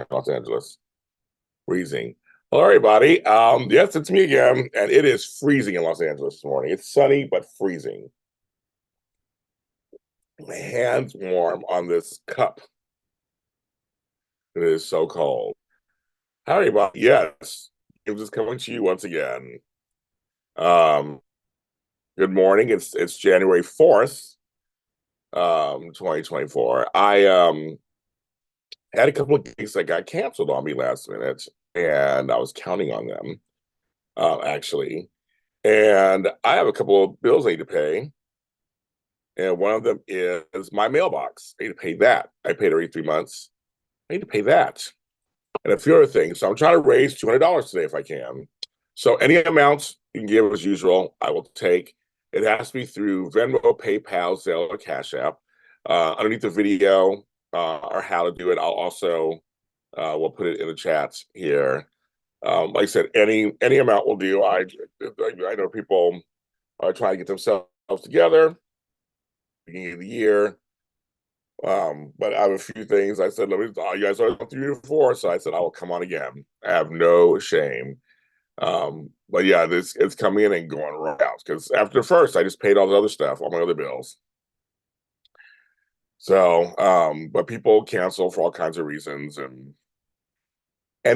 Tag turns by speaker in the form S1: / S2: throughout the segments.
S1: Los Angeles. Freezing. Hello, everybody. Yes, it's me again, and it is freezing in Los Angeles this morning. It's sunny but freezing. My hands warm on this cup. It is so cold. How are you, everybody? Yes, it was just coming to you once again. Um, Good morning. It's January 4th, 2024. I had a couple of gigs that got canceled on me last minute, and I was counting on them, actually. And I have a couple of bills I need to pay. And one of them is my mailbox. I need to pay that. I paid every 3 months. I need to pay that. And a few other things. So I'm trying to raise $200 today if I can. So any amount you can give as usual, I will take. It has to be through Venmo, PayPal, Zelle, or CashAPP. Underneath the video or how to do it, I'll also we'll put it in the chat here. Like I said, any amount will do. I know people are trying to get themselves together beginning of the year. But I have a few things. I said, you guys are on 3 to 4, so I said I will come on again. I have no shame. But yeah, it's coming in and going right out because after the first, I just paid all the other stuff, all my other bills. So, but people cancel for all kinds of reasons and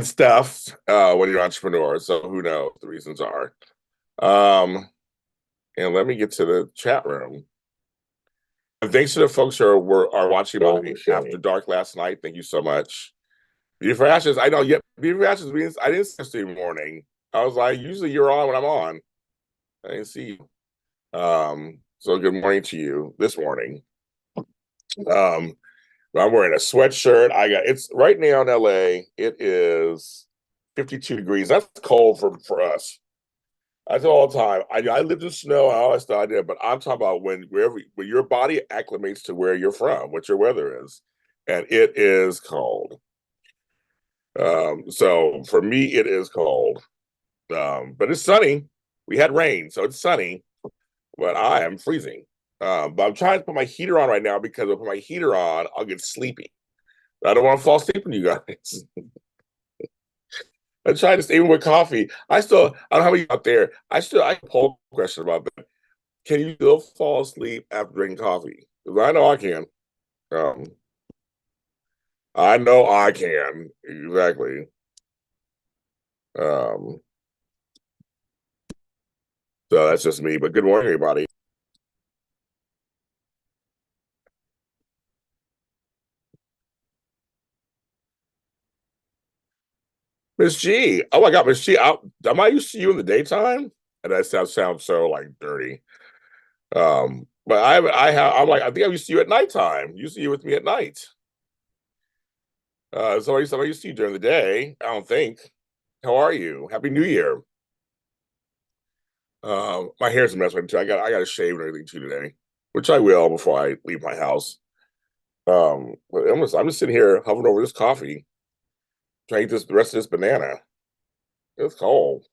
S1: stuff when you're an entrepreneur. So who knows the reasons are. Um, and let me get to the chat room. And thanks to the folks who are watching my After Dark last night. Thank you so much. Beauty for Ashes. I know. Yeah, Beauty for Ashes means I didn't see yesterday morning. I was like, usually you're on when I'm on. I didn't see you. So good morning to you this morning. I'm wearing a sweatshirt. It's right now in LA. It is 52 degrees. That's cold for us. I tell all the time. I lived in snow and all that stuff I did, but I'm talking about when your body acclimates to where you're from, what your weather is, and it is cold. So for me, it is cold. But it's sunny. We had rain, so it's sunny, but I am freezing. But I'm trying to put my heater on right now because if I put my heater on, I'll get sleepy. I don't want to fall asleep on you guys. I try to even with coffee. I don't know how many out there. I poll question about that. Can you still fall asleep after drinking coffee? Because I know I can. Um, I know I can. Exactly. Um, so that's just me. But good morning, everybody. Miss G. Oh my God, Miss G. Am I used to you in the daytime? And that sounds so like dirty. But I think I'm used to you at nighttime. Used to you with me at night. So I'm used to you during the day. I don't think. How are you? Happy New Year. My hair's a mess right too. I got to shave and everything too today, which I will before I leave my house. But I'm just sitting here hovering over this coffee, trying to eat the rest of this banana. It's cold.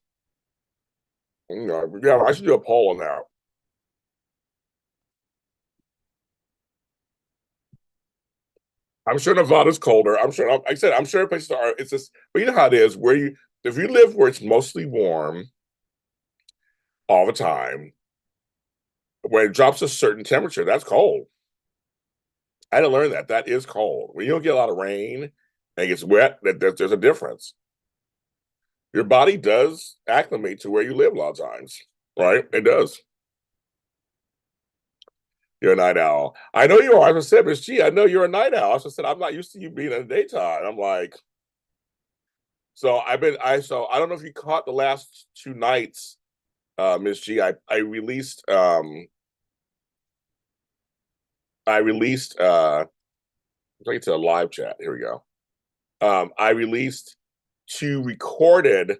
S1: Yeah, I should do a poll on that. I'm sure Nevada's colder. I'm sure. Like I said, I'm sure places are. It's just, but you know how it is. If you live where it's mostly warm all the time, when it drops a certain temperature, that's cold. I had to learn that. That is cold. When you don't get a lot of rain and it gets wet, there's a difference. Your body does acclimate to where you live a lot of times, right? It does. You're a night owl. I know you are. I just said, Miss G, I know you're a night owl. I just said, I'm not used to you being in the daytime. I'm like, so I don't know if you caught the last 2 nights, Miss G. I released I'll to a live chat. Here we go. I released 2 recorded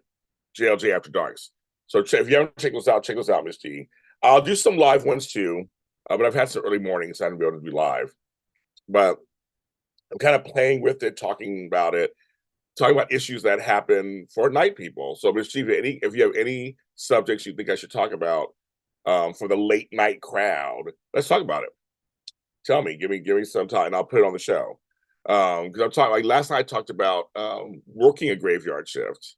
S1: JLJ After Darks. So if you haven't check those out, Miss G. I'll do some live ones too, but I've had some early mornings, so I haven't been able to be live. But I'm kind of playing with it, talking about issues that happen for night people. So, Miss G, if you have any subjects you think I should talk about for the late night crowd, let's talk about it. Tell me, give me some time, and I'll put it on the show. Because I'm talking like last night I talked about working a graveyard shift.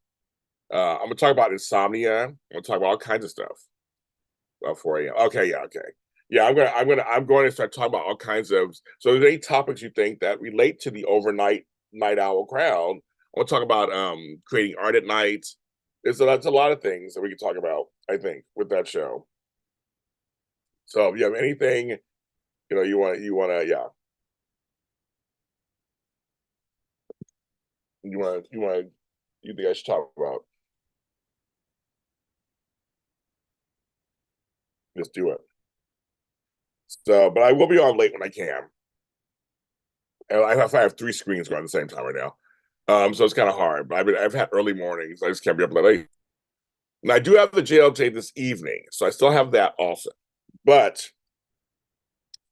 S1: I'm gonna talk about insomnia. I'm gonna talk about all kinds of stuff. About 4 a.m. Okay, yeah, okay. Yeah, I'm going to start talking about all kinds of so if there's any topics you think that relate to the overnight night owl crowd. I want to talk about creating art at night. That's a lot of things that we can talk about, I think, with that show. So if you have anything, yeah, you think I should talk about, just do it. So, but I will be on late when I can. And I have three screens going at the same time right now. So it's kind of hard. But I've had early mornings. I just can't be up late. And I do have the JLJ this evening, so I still have that also. But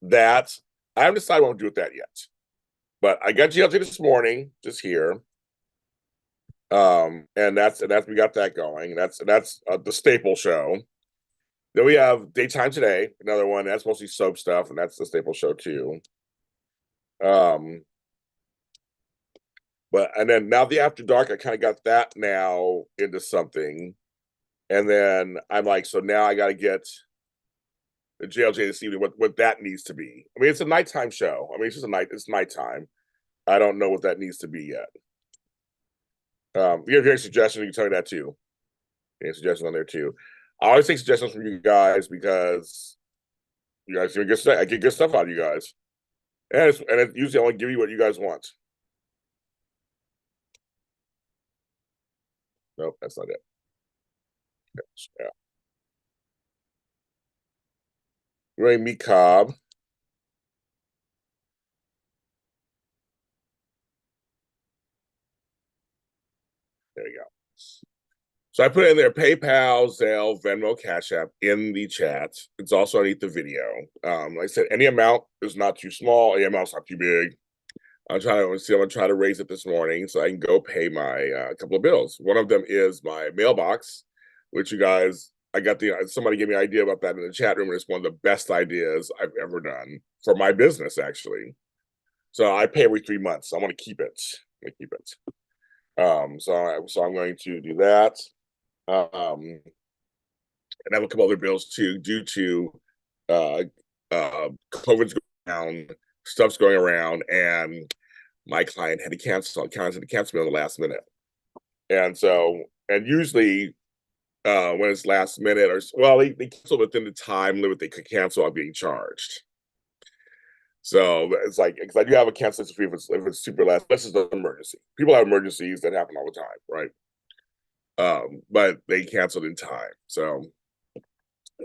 S1: that I haven't decided what I'm do with that yet. But I got JLJ this morning, just here. And that's we got that going. That's the staple show. Then we have Daytime Today, another one that's mostly soap stuff, and that's the staple show too. Um, but and then now the After Dark, I kind of got that now into something, and then I'm like, so now I got to get the JLJ this evening. What that needs to be? I mean, it's a nighttime show. I mean, it's just a night. It's nighttime. I don't know what that needs to be yet. If you have any suggestions, you can tell me that too. Any suggestions on there too? I always take suggestions from you guys because you guys get good stuff. I get good stuff out of you guys, and it usually I only give you what you guys want. Nope, that's not it. Yeah, Ray Me Cobb. There you go. So I put in there PayPal, Zelle, Venmo, Cash App in the chat. It's also underneath the video. Like I said, any amount is not too small, any amount's not too big. I'm gonna try to raise it this morning so I can go pay my couple of bills. One of them is my mailbox, which you guys, I got somebody gave me an idea about that in the chat room, and it's one of the best ideas I've ever done for my business, actually. So I pay every 3 months. So I want to keep it. I keep it. So I'm going to do that. And I have a couple other bills too, due to uh, COVID's going down, stuff's going around, and my client had to cancel. Clients had to cancel me on the last minute, and so and usually when it's last minute or well, they cancel within the time limit they could cancel. I'm being charged. So it's like because I do have a cancellation fee if it's super last. This is an emergency. People have emergencies that happen all the time, right? But they canceled in time, so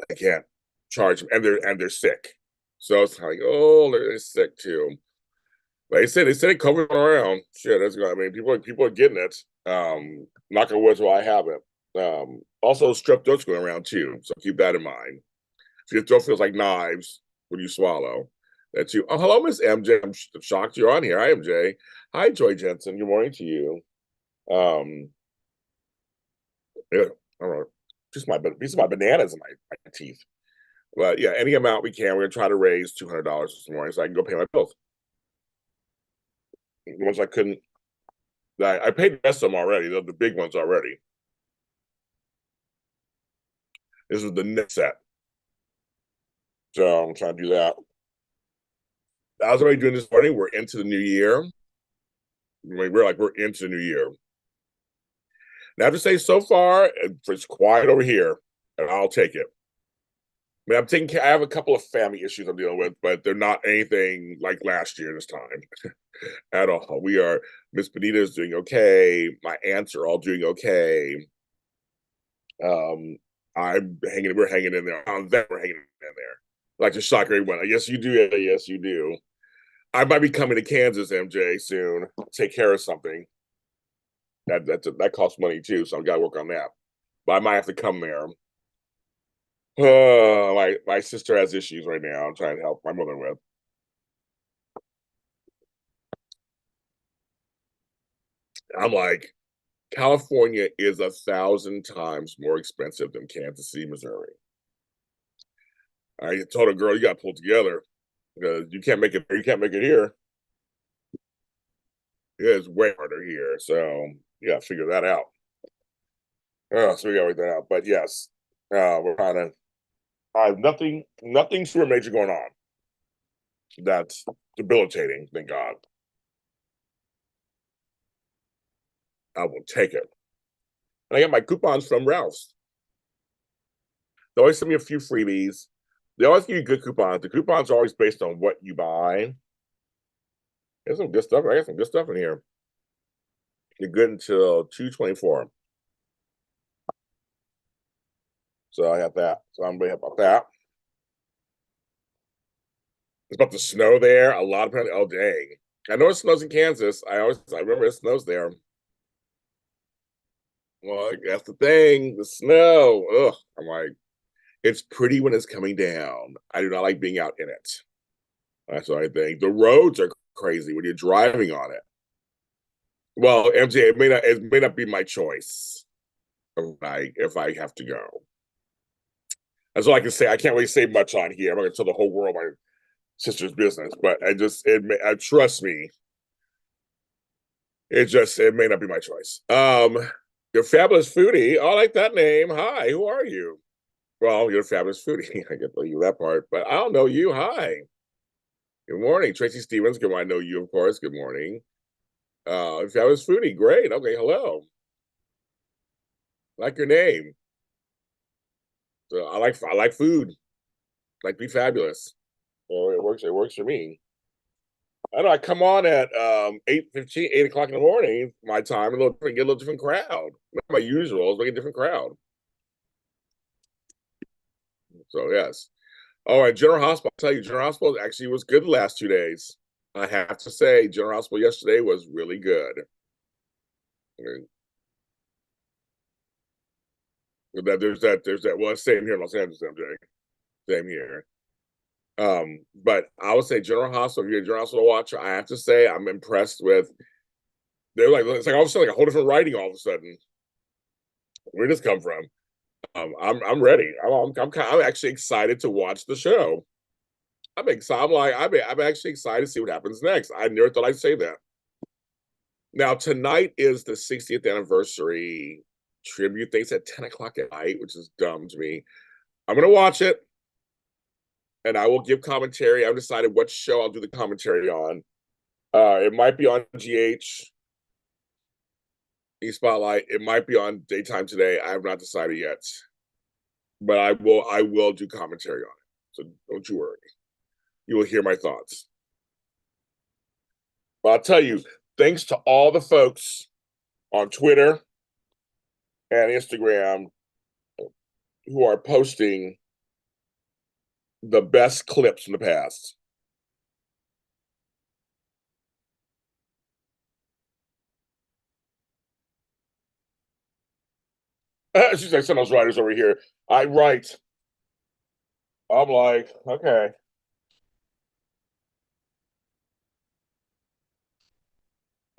S1: I can't charge them, and they're sick. So it's like, oh, they're sick too. Like they said it covers around. Shit, that's good. I mean, people are getting it. Knock on wood, while I have it. Also, strep throat's going around too, so keep that in mind. If your throat feels like knives when you swallow, that's you. Oh, hello, Miss MJ. I'm shocked you're on here. Hi, MJ. Hi, Joy Jensen. Good morning to you. Um, yeah, I don't know. These are my bananas in my teeth. But yeah, any amount we can, we're gonna try to raise $200 this morning so I can go pay my bills. The ones I couldn't, I paid the rest of them already. The big ones already. This is the next set, so I'm trying to do that. I was already doing this morning. We're into the new year. We're into the new year. Now I have to say, so far it's quiet over here, and I'll take it. I mean, I'm taking care. I have a couple of family issues I'm dealing with, but they're not anything like last year this time at all. We are Miss Benita is doing okay. My aunts are all doing okay. Um, we're hanging in there. On that, we're hanging in there. Like to shock everyone. Yes, you do. Yes, you do. I might be coming to Kansas, MJ, soon. Take care of something. That costs money too, so I've got to work on that. But I might have to come there. My sister has issues right now. I'm trying to help my mother with. I'm like, California is 1,000 times more expensive than Kansas City, Missouri. I told a girl, you got to pull together because you can't make it. You can't make it here. Yeah, it's way harder here. So yeah, figure that out. So we gotta work that out. But yes, we're kind of I have nothing super major going on. That's debilitating, thank God. I will take it. And I got my coupons from Ralph's. They always send me a few freebies. They always give you good coupons. The coupons are always based on what you buy. There's some good stuff. I got some good stuff in here. You're good until 2/24. So I have that. So I'm really happy about that. It's about to snow there. A lot of people. Oh dang! I know it snows in Kansas. I remember it snows there. Well, that's the thing. The snow. Ugh. I'm like, it's pretty when it's coming down. I do not like being out in it. That's what I think. The roads are crazy when you're driving on it. Well, MJ, it may not be my choice if I have to go. That's all I can say. I can't really say much on here. I'm not gonna tell the whole world my sister's business, but trust me, it may not be my choice. You're a fabulous foodie. Oh, I like that name. Hi, who are you? Well, you're a fabulous foodie. I can tell you that part, but I don't know you. Hi. Good morning, Tracy Stevens. Good morning. I know you, of course. Good morning. Fabulous foodie. Great. Okay. Hello. Like your name. So I like food. Like be fabulous. Well, it works. It works for me. I know. I come on at 8:15, 8 o'clock in the morning, my time, get a little different crowd. Not my usual, but get a different crowd. So yes. All right, General Hospital. I'll tell you, General Hospital actually was good the last 2 days. I have to say, General Hospital yesterday was really good. There's that. Well, same here in Los Angeles, MJ. Same here. But I would say General Hospital. If you're a General Hospital watcher, I have to say I'm impressed with. They're like it's like all of a sudden like a whole different writing all of a sudden. Where did this come from? I'm ready. I'm actually excited to watch the show. I'm excited. I'm actually excited to see what happens next. I never thought I'd say that. Now tonight is the 60th anniversary tribute things at 10 o'clock at night, which is dumb to me. I'm gonna watch it and I will give commentary. I've decided what show I'll do the commentary on. It might be on GH E Spotlight. It might be on Daytime Today. I have not decided yet, but I will do commentary on it. So don't you worry. You will hear my thoughts. But I'll tell you, thanks to all the folks on Twitter and Instagram who are posting the best clips in the past. She's like, some of those writers over here. I write. I'm like, okay.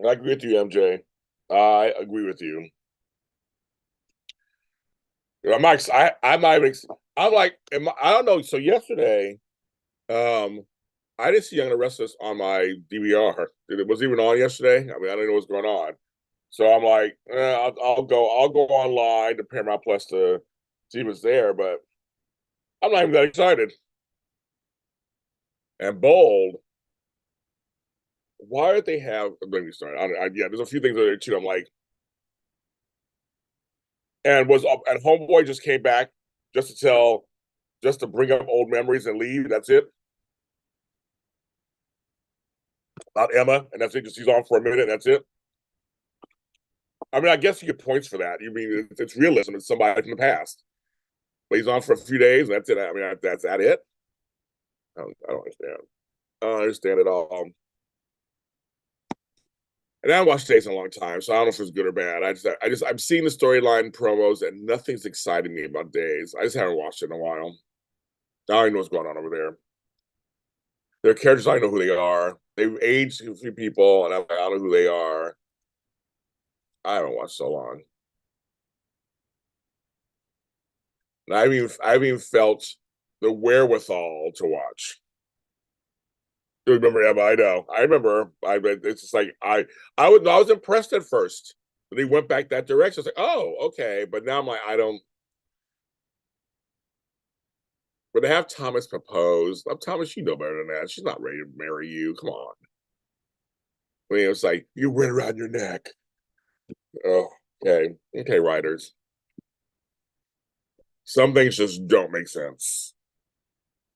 S1: I agree with you, MJ. I agree with you. I'm not even. I'm like, I don't know. So yesterday, um, I didn't see Young and the Restless on my DVR. It was even on yesterday. I mean, I didn't know what's going on. So I'm like, I'll go online to Paramount Plus to see if it's there, but I'm not even that excited. And Bold, why did they have? Let me start. Yeah, there's a few things there too. I'm like, and Homeboy just came back just to bring up old memories and leave. That's it. About Emma, and that's it. Just he's on for a minute. And that's it. I mean, I guess you get points for that. You mean it's realism. It's somebody from the past, but he's on for a few days. And that's it. I mean, that's that it. I don't understand. I don't understand at all. And I haven't watched Days in a long time, so I don't know if it's good or bad. I've seen the storyline promos, and nothing's exciting me about Days. I just haven't watched it in a while. I don't even know what's going on over there. Their characters, I don't know who they are. They've aged a few people, and I don't know who they are. I haven't watched so long. And I haven't even felt the wherewithal to watch. You remember Emma? I know. I remember. It's just like I was impressed at first, but he went back that direction. It's like, oh, okay. But now I'm like, I don't. But to have Thomas propose, Thomas, you know better than that. She's not ready to marry you. Come on. I mean, it's like you went around your neck. Oh, okay, okay, writers. Some things just don't make sense.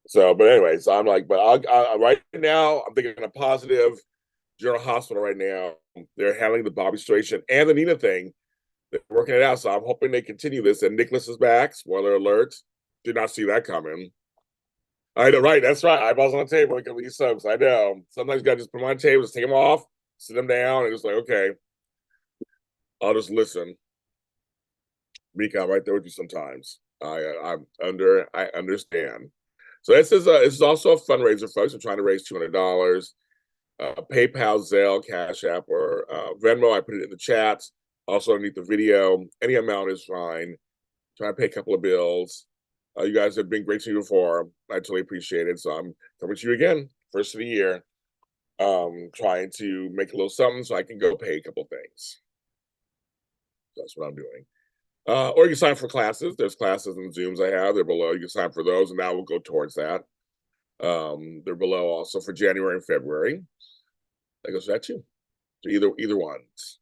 S1: So, but anyway, so I'm like, but right now, I'm thinking a positive. General Hospital right now. They're handling the Bobby situation and the Nina thing. They're working it out. So I'm hoping they continue this. And Nicholas is back. Spoiler alert. Did not see that coming. I know, right? That's right. Eyeballs on the table. Like these subs. I know. Sometimes you got to just put them on the table, just take them off, sit them down, and just like, okay, I'll just listen. Mika, I'm right there with you sometimes. I understand. So this is also a fundraiser, folks. I'm trying to raise $200. PayPal, Zelle, Cash App, or Venmo. I put it in the chat. Also underneath the video. Any amount is fine. Trying to pay a couple of bills. You guys have been great to me before. I totally appreciate it. So I'm coming to you again, first of the year. Trying to make a little something so I can go pay a couple of things. That's what I'm doing. Or you can sign up for classes. There's classes and Zooms I have. They're below. You can sign up for those, and now we'll go towards that. They're below also for January and February. That goes for that too. So either ones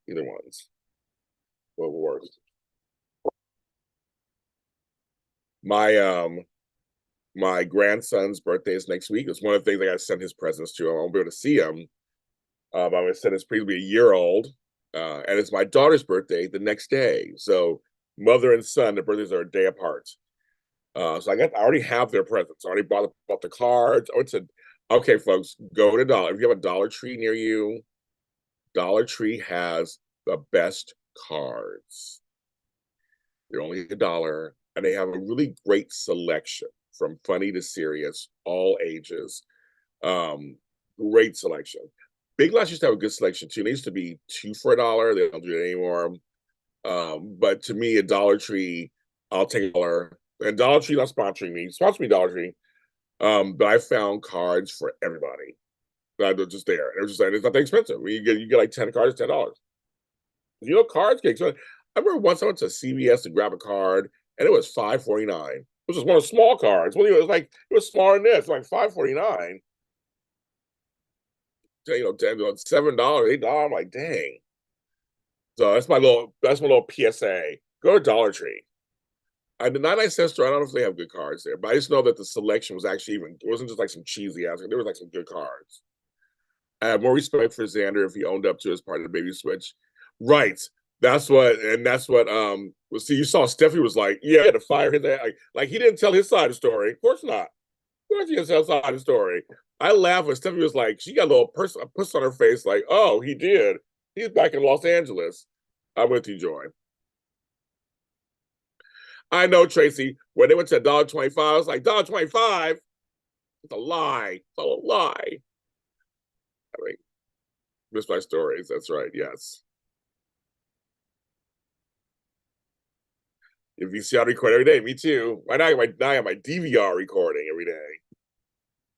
S1: will work. My my grandson's birthday is next week. It's one of the things I got to send his presents to. I won't be able to see him. I'm going to send his probably a year old, and it's my daughter's birthday the next day. So mother and son, their birthdays are a day apart. So I already have their presents. I already bought the cards. I said, okay, folks, go to Dollar. If you have a Dollar Tree near you, Dollar Tree has the best cards. They're only $1, and they have a really great selection from funny to serious, all ages. Great selection. Big Lots used to have a good selection too. They used to be two for $1. They don't do it anymore. But to me, a Dollar Tree, I'll take $1. And Dollar Tree not sponsoring me. Sponsor me, Dollar Tree. But I found cards for everybody. They're just there. They're just like it's not that expensive. You get like 10 cards, $10. You know, cards get expensive. I remember once I went to CVS to grab a card, and it was $5.49. It was just one of the small cards. Well, it was like it was smaller than this, like $5.49. $7, $8. I'm like, dang. So that's my little PSA. Go to Dollar Tree. The 99-cent store, I don't know if they have good cards there, but I just know that the selection was actually it wasn't just like some cheesy ass. There was like some good cards. I have more respect for Xander if he owned up to his part of the baby switch. Right. That's what well, see, you saw Steffi was like, yeah, he had to fire his ass. Like he didn't tell his side of the story. Of course not. Of course he didn't tell his side of the story. I laughed when Steffi was like, she got a little a puss on her face, like, oh, he did. He's back in Los Angeles. I'm with you, Joy. I know, Tracy. When they went to $1.25, I was like, $1.25? It's a lie. It's all a lie. I mean, missed my stories. That's right. Yes. If you see, I record every day. Me too. Right now, I have my DVR recording every day.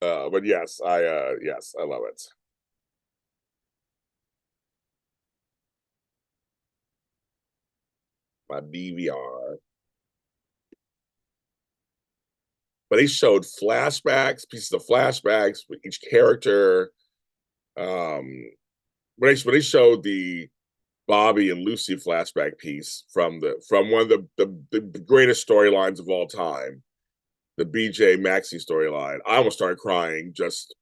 S1: But yes, I love it. My DVR. But they showed flashbacks, pieces of flashbacks with each character. Um, when they showed the Bobby and Lucy flashback piece from one of the greatest storylines of all time, the BJ Maxie storyline. I almost started crying just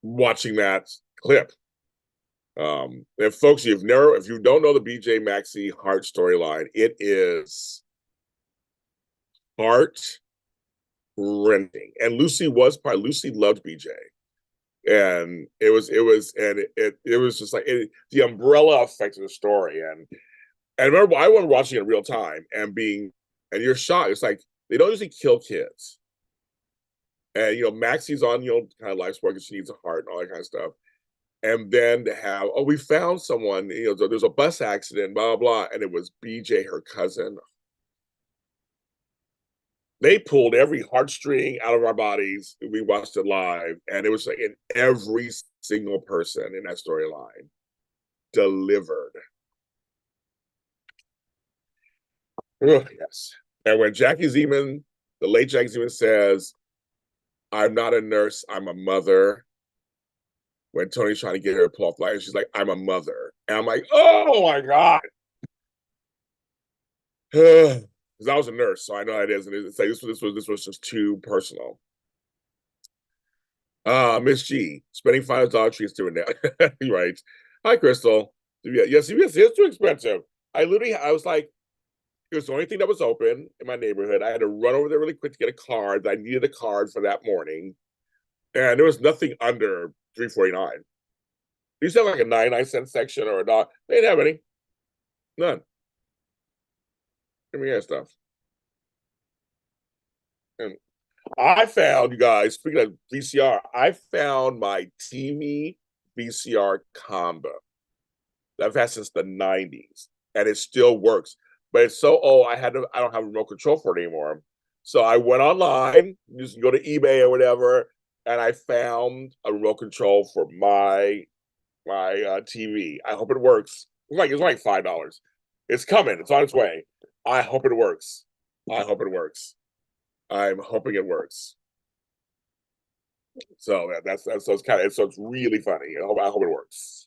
S1: watching that clip. And folks, if you don't know the BJ Maxie heart storyline, it is heart rending. And Lucy loved BJ. And it was just like the umbrella effect of the story. And I remember I wasn't watching it in real time and you're shocked. It's like they don't usually kill kids. And Maxie's on kind of life support because she needs a heart and all that kind of stuff. And then to have we found someone, there's a bus accident, blah blah blah, and it was BJ, her cousin. They pulled every heartstring out of our bodies. We watched it live, and it was like in every single person in that storyline delivered. Oh, yes. And when Jackie Zeman, the late Jackie Zeman says, I'm not a nurse, I'm a mother. When Tony's trying to get her to pull off light, she's like, I'm a mother. And I'm like, oh my God. Because I was a nurse, so I know how it is. And it's like this was just too personal. Miss G, spending $5 trees doing that. Right. Hi, Crystal. Yeah, yes, it's too expensive. I was like, it was the only thing that was open in my neighborhood. I had to run over there really quick to get a card. I needed a card for that morning. And there was nothing under 349. You used to have like a 99 cent section or a dollar. They didn't have any. None. Give me that stuff. And I found, you guys, speaking of VCR, I found my TV VCR combo that I've had since the 90s. And it still works. But it's so old, I don't have a remote control for it anymore. So I went online, just go to eBay or whatever, and I found a remote control for my TV. I hope it works. It's like $5. It's coming. It's on its way. I hope it works. I hope it works. I'm hoping it works. So that's so it's really funny. I hope it works.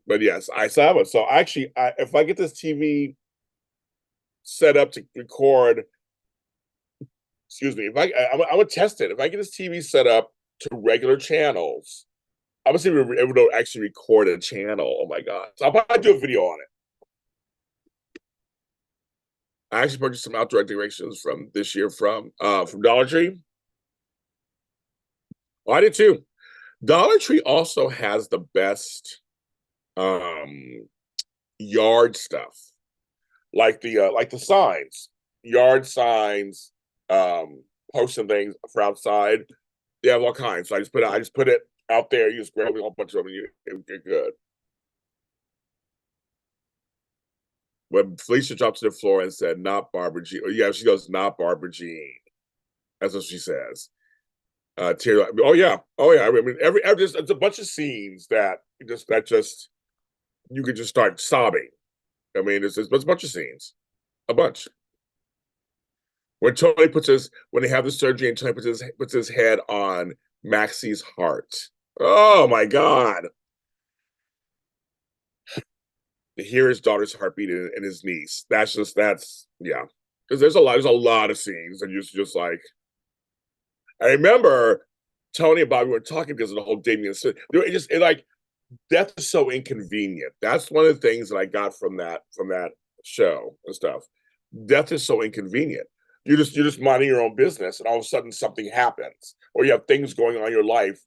S1: But yes, I saw it. So actually, if I get this TV set up to record, excuse me, if I'm gonna test it. If I get this TV set up to regular channels, I'm gonna see if we're able to actually record a channel. Oh my god! So I'll probably do a video on it. I actually purchased some outdoor decorations from this year from Dollar Tree. Oh, I did too. Dollar Tree also has the best um yard stuff, like the signs, yard signs, posts and things for outside. They have all kinds. So I just put it out there. You just grab a whole bunch of them, and you're good. When Felicia dropped to the floor and said, "Not Barbara Jean," or yeah, she goes, "Not Barbara Jean." That's what she says. Tear. Oh yeah, oh yeah. I mean, every just it's a bunch of scenes that just you could just start sobbing. I mean, it's a bunch of scenes, a bunch. When they have the surgery and Tony puts his head on Maxie's heart. Oh my God! To hear his daughter's heartbeat and his niece. That's yeah. Because there's a lot of scenes and just like I remember Tony and Bobby were talking because of the whole Damien. Like death is so inconvenient. That's one of the things that I got from that show and stuff. Death is so inconvenient. You're just minding your own business, and all of a sudden something happens, or you have things going on in your life.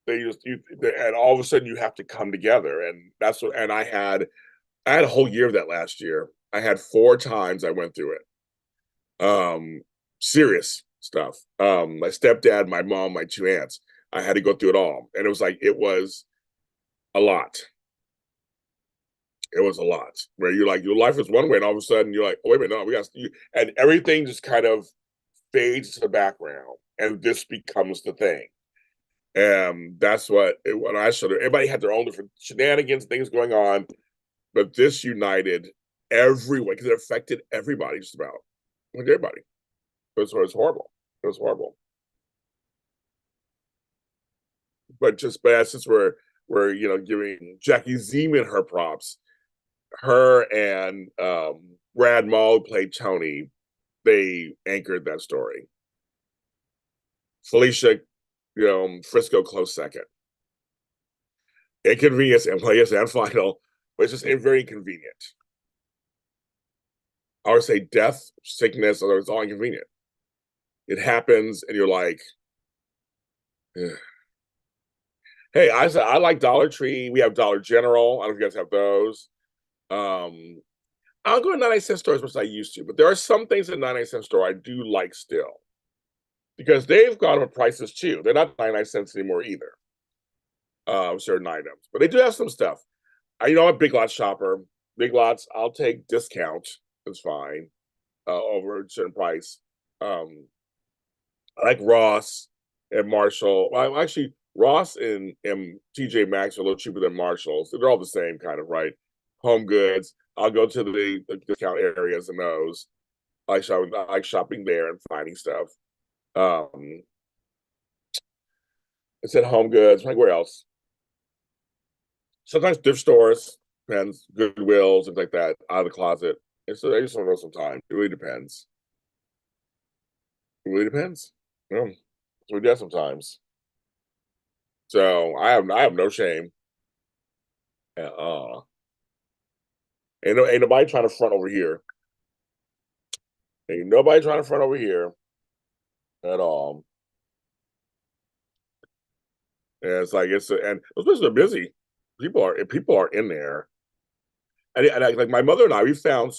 S1: And all of a sudden you have to come together, and that's what. And I had a whole year of that last year. I had 4 times I went through it. Serious stuff. My stepdad, my mom, my 2 aunts. I had to go through it all, and it was a lot. It was a lot. Where you're like, your life is one way, and all of a sudden you're like, oh, wait a minute, no, we got you, and everything just kind of fades to the background, and this becomes the thing. And that's when I showed it. Everybody had their own different shenanigans, things going on, but this united everyone because it affected everybody, just about like everybody. It was horrible. It was horrible. But since we're giving Jackie Zeman her props, her and Brad Mall played Tony. They anchored that story. Felicia, Frisco close second. Inconvenience and yes, and final, but it's just very inconvenient. I would say death, sickness, although it's all inconvenient. It happens, and you're like, ugh. Hey, I said I like Dollar Tree. We have Dollar General. I don't know if you guys have those. Um, I don't go to 99 cent stores as much as I used to, but there are some things in 99 cent store I do like still because they've gone up prices too. They're not 99 cents anymore either. Certain items, but they do have some stuff. I'm a Big Lots shopper. Big Lots, I'll take discount. It's fine. over a certain price. Um, I like Ross and Marshall. Well, actually, Ross and TJ Maxx are a little cheaper than Marshalls. They're all the same kind of, right? Home goods. I'll go to the discount areas in those. I like shopping there and finding stuff. Um, I said home goods. Like where else? Sometimes thrift stores, depends. Goodwills, things like that, out of the closet. And so I just don't know sometimes. It really depends. It really depends. Yeah. So we do sometimes. So I have no shame. Uh, ain't nobody trying to front over here. Ain't nobody trying to front over here at all. And it's like and those places are busy. People are in there. And like my mother and I, we found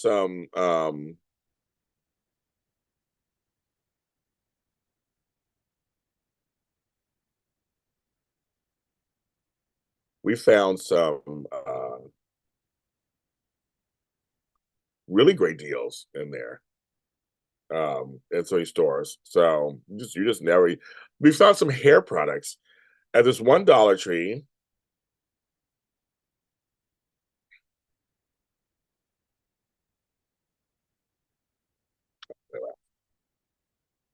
S1: some really great deals in there in some stores. So you just never. We found some hair products at this one Dollar Tree.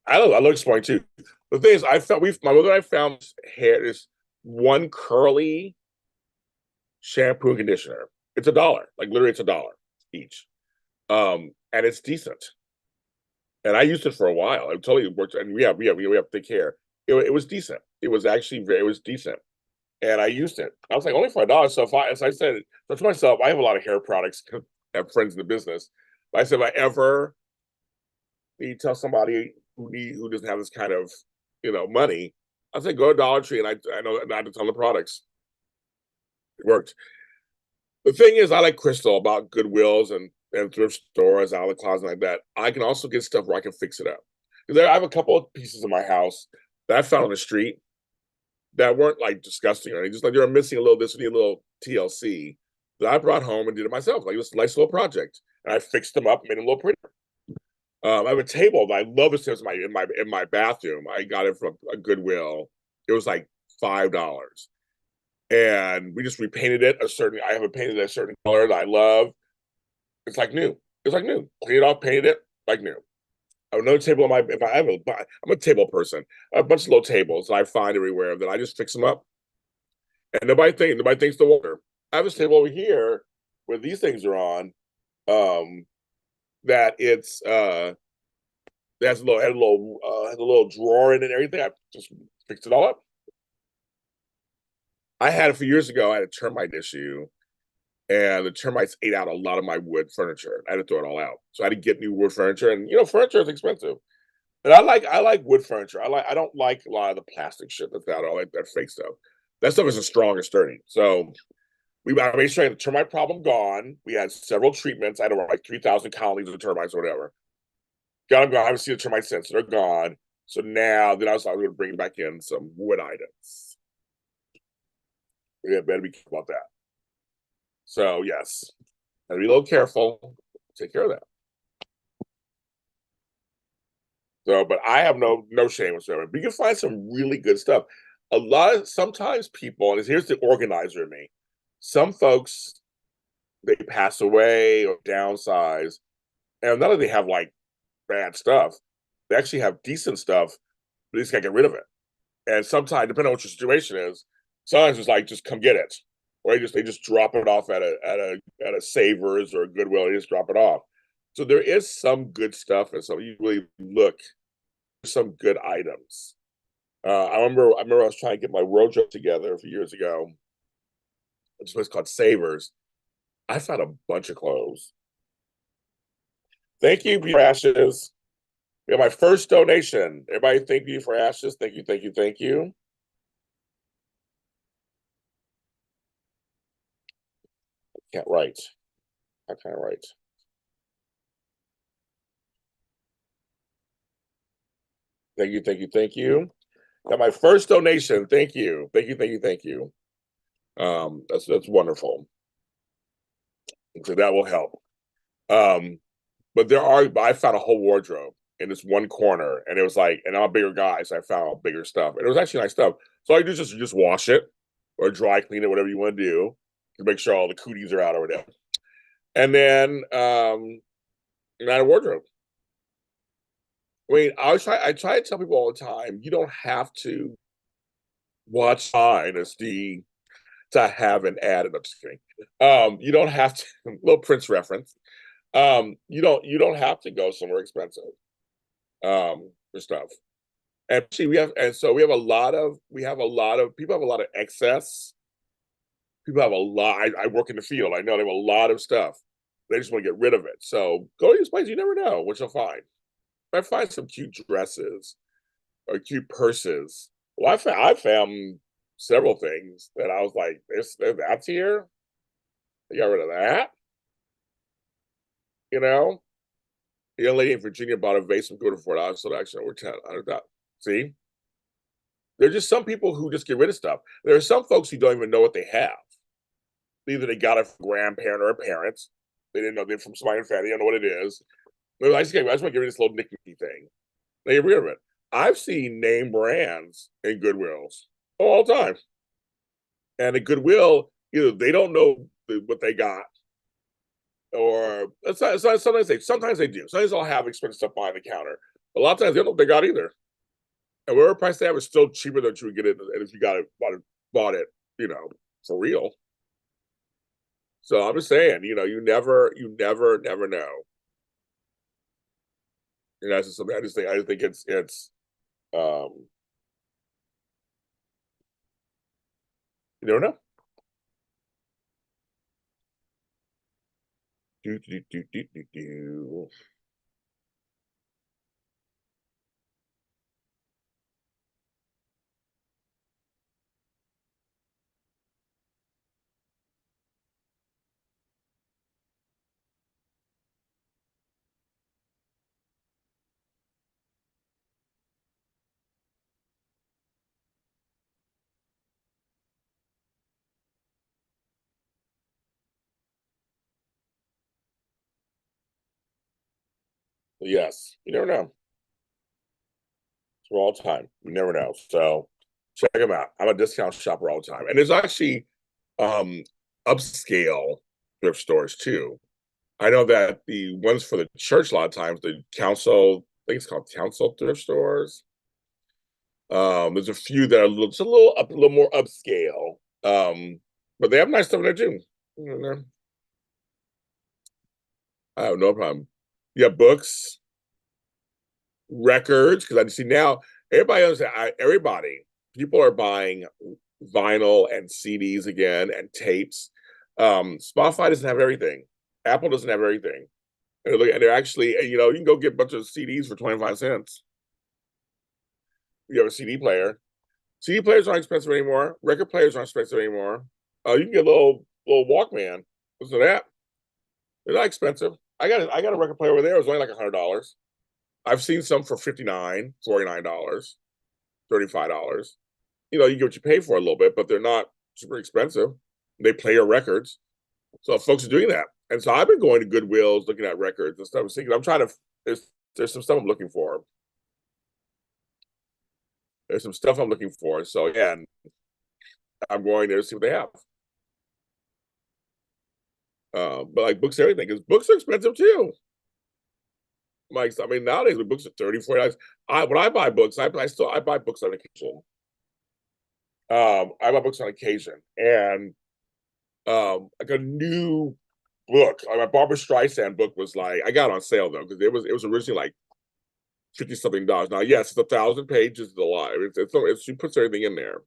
S1: I don't. I look smart too. The thing is, my mother and I found hair this one curly shampoo and conditioner. It's $1. Like literally, it's $1 each. And it's decent. And I used it for a while. I totally worked, and we have thick hair. It was decent. It was decent, and I used it. I was like only for $1. So as I said to myself, I have a lot of hair products. I have friends in the business. But I said, if I ever need to tell somebody who doesn't have this kind of money, I said go to Dollar Tree, and I know not to tell the products. It worked. The thing is, I like Crystal about Goodwills and thrift stores, out of the closet like that. I can also get stuff where I can fix it up. Because I have a couple of pieces in my house that I found on the street that weren't like disgusting or anything, just like they were missing a little this and a little TLC that I brought home and did it myself. Like this nice little project. And I fixed them up, made them a little prettier. I have a table that I love this in my bathroom. I got it from a Goodwill. It was like $5. And we just repainted it I have it painted a certain color that I love. It's like new. It's like new. Clean it off, painted it like new. I have another table on my. If I have a, I'm a table person. I have a bunch of little tables that I find everywhere that I just fix them up, and nobody thinks the water. I have this table over here where these things are on. Um, that it's that has a little drawer in it and everything. I just fixed it all up. I had it a few years ago. I had a termite issue, and the termites ate out a lot of my wood furniture. I had to throw it all out, so I had to get new wood furniture. And furniture is expensive. And I like wood furniture. I don't like a lot of the plastic shit that's out, all that fake stuff. That stuff isn't strong or sturdy. So I made sure I had the termite problem gone. We had several treatments. I don't know, like 3,000 colonies of termites or whatever. Got them gone. I haven't seen the termites since. So they're gone. So now then I was going to bring back in some wood items. We better be careful about that. So yes, gotta be a little careful. Take care of that. So, but I have no shame whatsoever. But you can find some really good stuff. Sometimes people, and here's the organizer in me. Some folks they pass away or downsize, and not only they have like bad stuff, they actually have decent stuff. But they just gotta get rid of it. And sometimes, depending on what your situation is, sometimes it's like just come get it, or they just drop it off at a Savers or a Goodwill. They just drop it off. So there is some good stuff, and so you really look for some good items. I remember I was trying to get my wardrobe together a few years ago. It's place called Savers. I found a bunch of clothes. Thank you for ashes. We have my first donation. Everybody, thank you for ashes. Thank you, thank you, thank you. Can't write. I can't write. Thank you, thank you, thank you. Got my first donation. Thank you, thank you, thank you, thank you. That's wonderful. So that will help. Um, But I found a whole wardrobe in this one corner, and it was like, and I'm a bigger guy, so I found bigger stuff, and it was actually nice stuff. So I just wash it or dry clean it, whatever you want to do, to make sure all the cooties are out or whatever. And then and I had a wardrobe. I mean, I try to tell people all the time, you don't have to watch Dynasty to have an ad. And I'm just kidding. You don't have to little Prince reference. You don't have to go somewhere expensive for stuff. And see, we have a lot of people have a lot of excess. People have a lot. I work in the field. I know they have a lot of stuff. They just want to get rid of it. So go to these places. You never know what you'll find. I find some cute dresses or cute purses. Well, I found several things that I was like, that's here. They got rid of that. You know, the young lady in Virginia bought a vase from Good for $4, so actually over 10 See, there's just some people who just get rid of stuff. There are some folks who don't even know what they have. Either they got it from a grandparent or a parent. They didn't know they're from somebody in family. They don't know what it is. I just want to get rid of this little nicky thing. They get rid of it. I've seen name brands in Goodwills all the time. And at Goodwill, either they don't know what they got, or sometimes they do. Sometimes they'll have expensive stuff behind the counter. A lot of times they don't know what they got either. And whatever price they have is still cheaper than you would get it if you bought it, for real. So I'm just saying, you never know. That's just something I just think um, you never know. Do, do, do, do, do, do. Yes, you never know. For all time. You never know. So check them out. I'm a discount shopper all the time. And there's actually um upscale thrift stores too. I know that the ones for the church a lot of times, the council, I think it's called council thrift stores. There's a few that are a little more upscale. But they have nice stuff there too. I have no problem. Yeah, books, records, because I see now everybody understand. People are buying vinyl and CDs again and tapes. Spotify doesn't have everything. Apple doesn't have everything. And they're actually, you can go get a bunch of CDs for 25 cents. You have a CD player. CD players aren't expensive anymore. Record players aren't expensive anymore. You can get a little Walkman. Listen to that. They're not expensive. I got a record player over there. It was only like $100. I've seen some for $59, $49, $35. You get what you pay for a little bit, but they're not super expensive. They play your records. So folks are doing that. And so I've been going to Goodwills, looking at records and stuff. I'm trying to, there's some stuff I'm looking for. There's some stuff I'm looking for. So yeah, I'm going there to see what they have. But like books, everything, because books are expensive too. Like, I mean, nowadays the books are 30, $40. When I buy books, I buy books on occasion. I buy books on occasion. And like a new book. My Barbara Streisand book was like, I got it on sale though, because it was originally like 50 something dollars. Now, yes, it's 1,000 pages, it's a lot. She puts everything in there.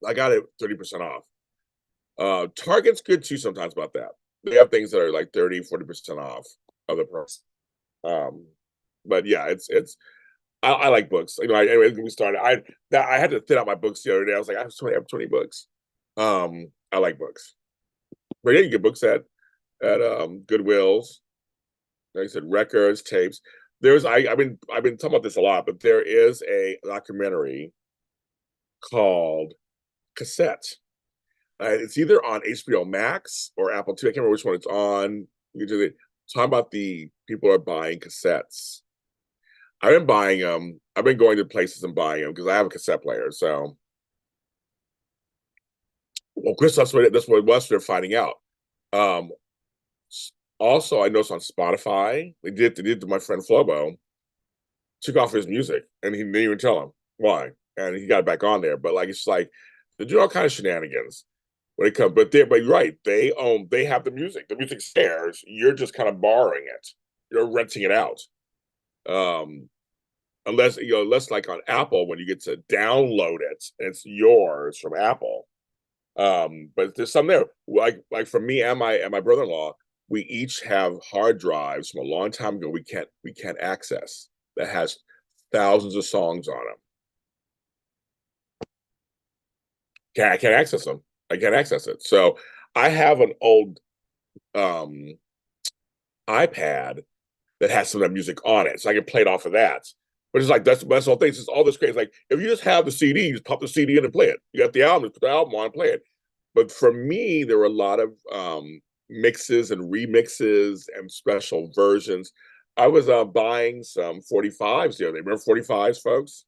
S1: I got it 30% off. Target's good too sometimes about that. They have things that are like 30, 40% off of the price. Um, but yeah, I like books. Anyway, we started. I had to thin out my books the other day. I was like, I have 20 books. I like books. But yeah, you get books at Goodwills. Like I said, records, tapes. I've been talking about this a lot, but there is a documentary called Cassette. It's either on HBO Max or Apple TV. I can't remember which one it's on. talking about the people are buying cassettes. I've been buying them. I've been going to places and buying them because I have a cassette player. So, well, Chris, that's what it was. They're finding out. Um, Also, I noticed on Spotify they did to my friend Flobo took off his music, and he didn't even tell him why, and he got back on there. But like it's like they do all kind of shenanigans when it comes. But you're right, they have the music. The music's theirs. You're just kind of borrowing it. You're renting it out. Um, unless like on Apple when you get to download it, it's yours from Apple. But there's some there. Like for me and my brother-in-law, we each have hard drives from a long time ago we can't access that has thousands of songs on them. I can't access them. I can't access it. So I have an old um iPad that has some of that music on it, so I can play it off of that. But it's like that's the whole thing. It's just all this crazy. Like if you just have the CD, you just pop the CD in and play it. You got the album, just put the album on and play it. But for me, there were a lot of mixes and remixes and special versions. I was buying some 45s the other day. Remember 45s, folks?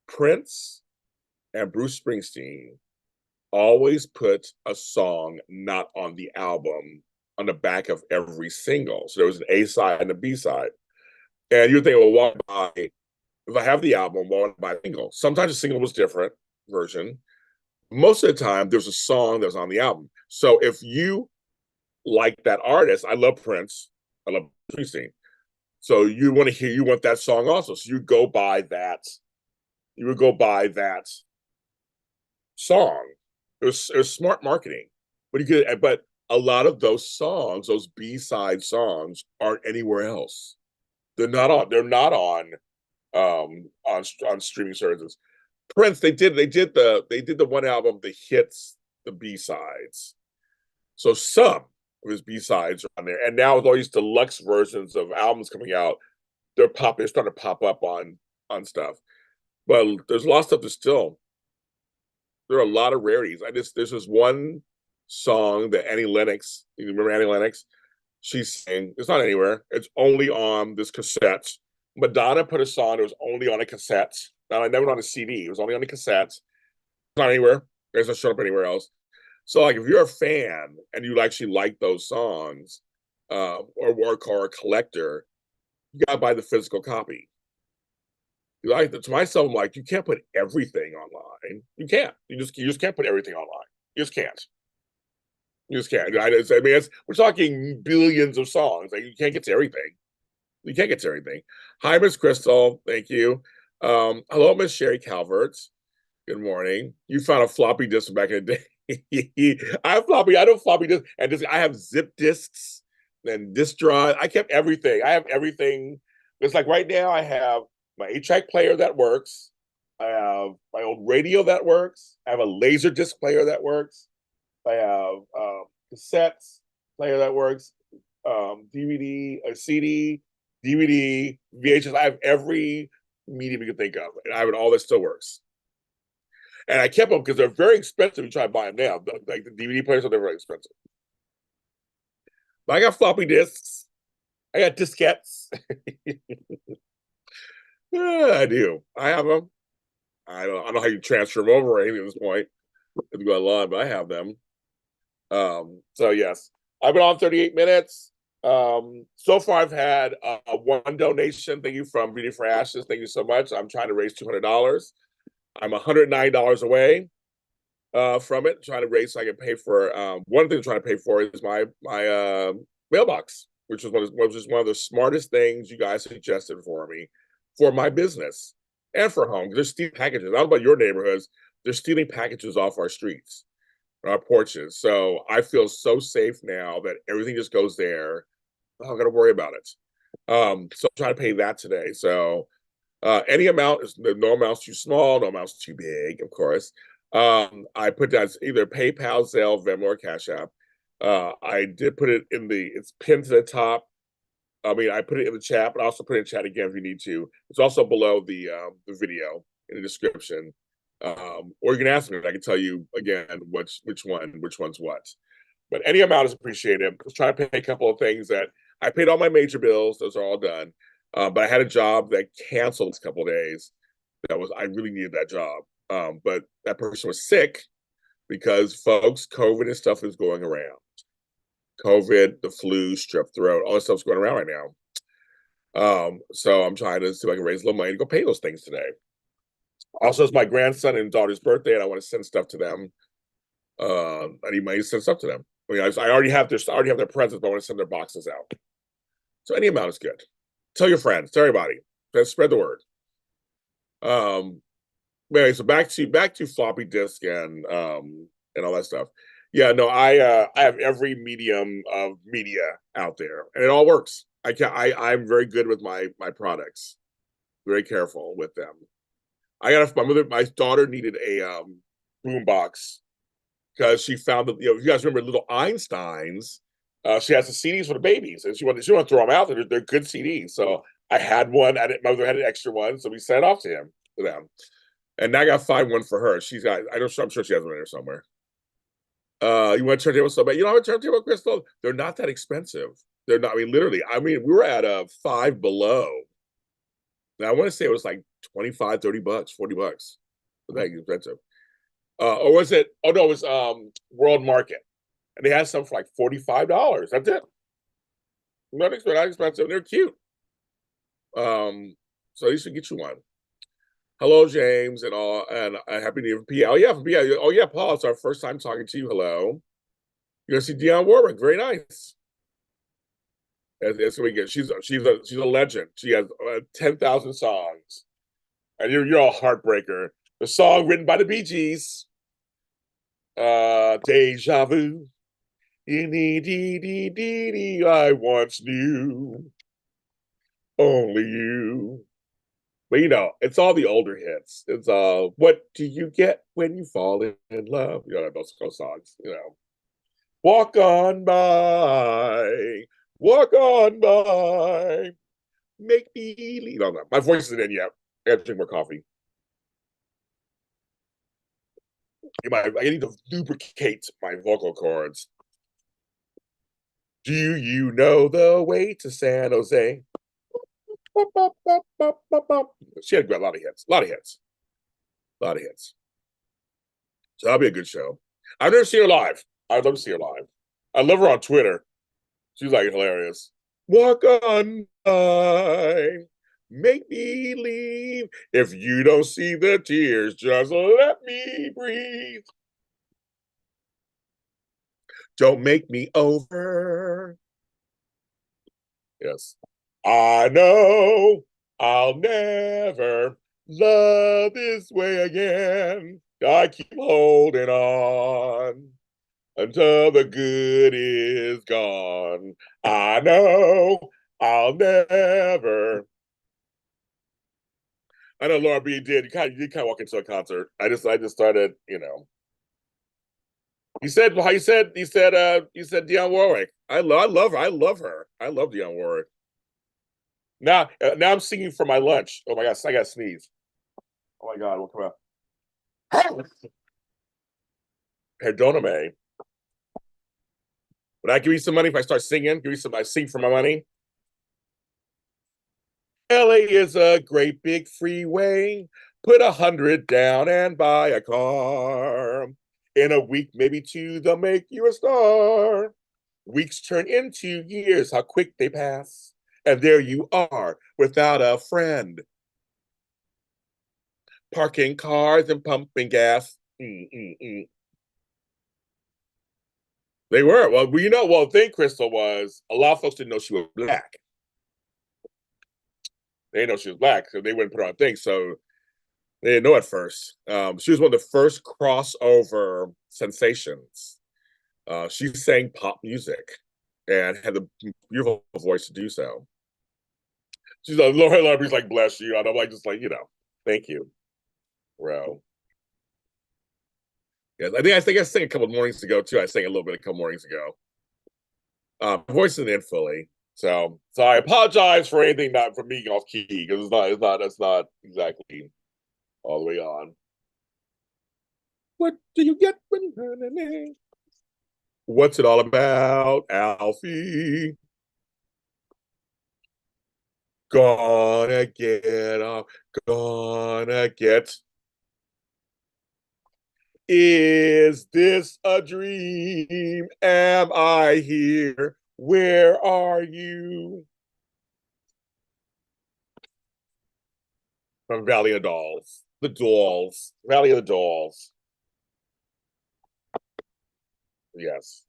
S1: Prince and Bruce Springsteen always put a song not on the album on the back of every single. So there was an A side and a B side. And you think, well, why buy? If I have the album, why would I buy a single? Sometimes the single was different version. Most of the time, there's a song that's on the album. So if you like that artist, I love Prince, I love Springsteen. So you want that song also. So you go buy that. You would go buy that song. It was smart marketing, but a lot of those songs, those B-side songs, aren't anywhere else. They're not on streaming services. Prince, they did the one album, the hits, the B-sides. So some of his B-sides are on there. And now with all these deluxe versions of albums coming out, they're starting to pop up on stuff. But there's a lot of stuff that's still there are a lot of rarities. There's this one song that Annie Lennox, you remember Annie Lennox? She's saying it's not anywhere. It's only on this cassette. Madonna put a song that was only on a cassette. Now I never on a CD. It was only on a cassette. It's not anywhere. It doesn't show up anywhere else. So like if you're a fan and you actually like those songs, or a collector, you gotta buy the physical copy. Like to myself, I'm like, you can't put everything online. You can't. You just can't put everything online. You just can't. You just can't. I mean, we're talking billions of songs. Like you can't get to everything. You can't get to everything. Hi, Miss Crystal. Thank you. Hello, Miss Sherry Calvert. Good morning. You found a floppy disk back in the day. I know floppy disk, and I have zip disks and disk drive. I kept everything. I have everything. It's like right now I have my 8-track player that works. I have my old radio that works. I have a laser disc player that works. I have cassettes player that works. DVD, a CD, DVD, VHS. I have every medium you can think of. And I have all that still works. And I kept them because they're very expensive. You try to buy them now. Like the DVD players are very expensive. But I got floppy disks. I got diskettes. Yeah, I do. I have them. I don't know how you transfer them over or anything at this point. It's going on, but I have them. So yes, I've been on 38 minutes. So far I've had one donation. Thank you from Beauty for Ashes. Thank you so much. I'm trying to raise $200. I'm $109 away from it. Trying to raise so I can pay for one thing I'm trying to pay for is my mailbox, which is one of the smartest things you guys suggested for me for my business and for home. They're stealing packages. I don't know about your neighborhoods. They're stealing packages off our streets, our porches. So I feel so safe now that everything just goes there. I don't got to worry about it. So I'm trying to pay that today. So any amount is no amount's too small, no amount's too big, of course. I put that either PayPal, Zelle, Venmo, or Cash App. I did put it it's pinned to the top. I mean, I put it in the chat, but I also put it in chat again if you need to. It's also below the video in the description. Or you can ask me, and I can tell you again which one's what. But any amount is appreciated. I was trying to pay a couple of things that I paid all my major bills; those are all done. But I had a job that canceled a couple of days. That was I really needed that job. But that person was sick because folks, COVID and stuff is going around. COVID, the flu, strep throat, all this stuff's going around right now. So I'm trying to see if I can raise a little money to go pay those things today. Also, it's my grandson and daughter's birthday, and I want to send stuff to them. I need money to send stuff to them. I mean, I already have their presents, but I want to send their boxes out. So any amount is good. Tell your friends, tell everybody. Let's spread the word. Um, anyway, so back to floppy disk and all that stuff. Yeah, no, I have every medium of media out there, and it all works. I'm very good with my products. Very careful with them. My daughter needed a boom box because she found that, if you guys remember little Einsteins, she has the CDs for the babies, and she wanted to throw them out. They're good CDs. So I had one. My mother had an extra one, so we sent it off to them. And now I got to find one for her. I'm sure she has one in there somewhere. You want a turntable so bad? You know, have a turntable, Crystal? They're not that expensive. They're not. I mean, literally. I mean, we were at a Five Below. Now I want to say it was like 25, $30, $40. That expensive. Or was it? Oh no, it was World Market, and they had some for like $45. That's it. Not expensive. They're cute. So you should get you one. Hello, James, and all, and happy New Year from PA. Oh yeah, from PA. Oh yeah, Paul. It's our first time talking to you. Hello. You're gonna see Dionne Warwick. Very nice. That's what we get. She's a legend. She has 10,000 songs, and you're a heartbreaker. The song written by the Bee Gees. Deja vu. I once knew only you. But it's all the older hits. It's what do you get when you fall in love? Those songs. Walk on by, walk on by, make me leave. No, my voice isn't in yet. I have to drink more coffee. I need to lubricate my vocal cords. Do you know the way to San Jose? She had a lot of hits. A lot of hits. A lot of hits. So that'll be a good show. I've never seen her live. I'd love to see her live. I love her on Twitter. She's like hilarious. Walk on by, make me leave. If you don't see the tears, just let me breathe. Don't make me over. Yes. I know I'll never love this way again. I keep holding on until the good is gone. I know I'll never. I know Laura B did. You kind of walk into a concert. I just started. You said Dionne Warwick. I love her. I love her. I love Dionne Warwick. Now I'm singing for my lunch. Oh my gosh, I got to sneeze. Oh my God, what come out? Perdoname. Would I give you some money if I start singing? I sing for my money. LA is a great big freeway. Put 100 down and buy a car. In a week, maybe two, they'll make you a star. Weeks turn into years, how quick they pass. And there you are, without a friend. Parking cars and pumping gas. They were. Well, the thing, Crystal, was a lot of folks didn't know she was black. They didn't know she was black, so they wouldn't put her on things. So they didn't know at first. She was one of the first crossover sensations. She sang pop music and had the beautiful voice to do so. She's like, Laura B's like, bless you. And I'm like, thank you, bro. Yeah, I think I sang a couple of mornings ago too. I sang a little bit a couple mornings ago. My voice isn't in fully, so I apologize for anything not from me off key because that's not exactly all the way on. What do you get when you What's it all about, Alfie? Gonna get off, gonna get. Is this a dream? Am I here? Where are you? From Valley of Dolls. The Dolls. Valley of the Dolls. Yes.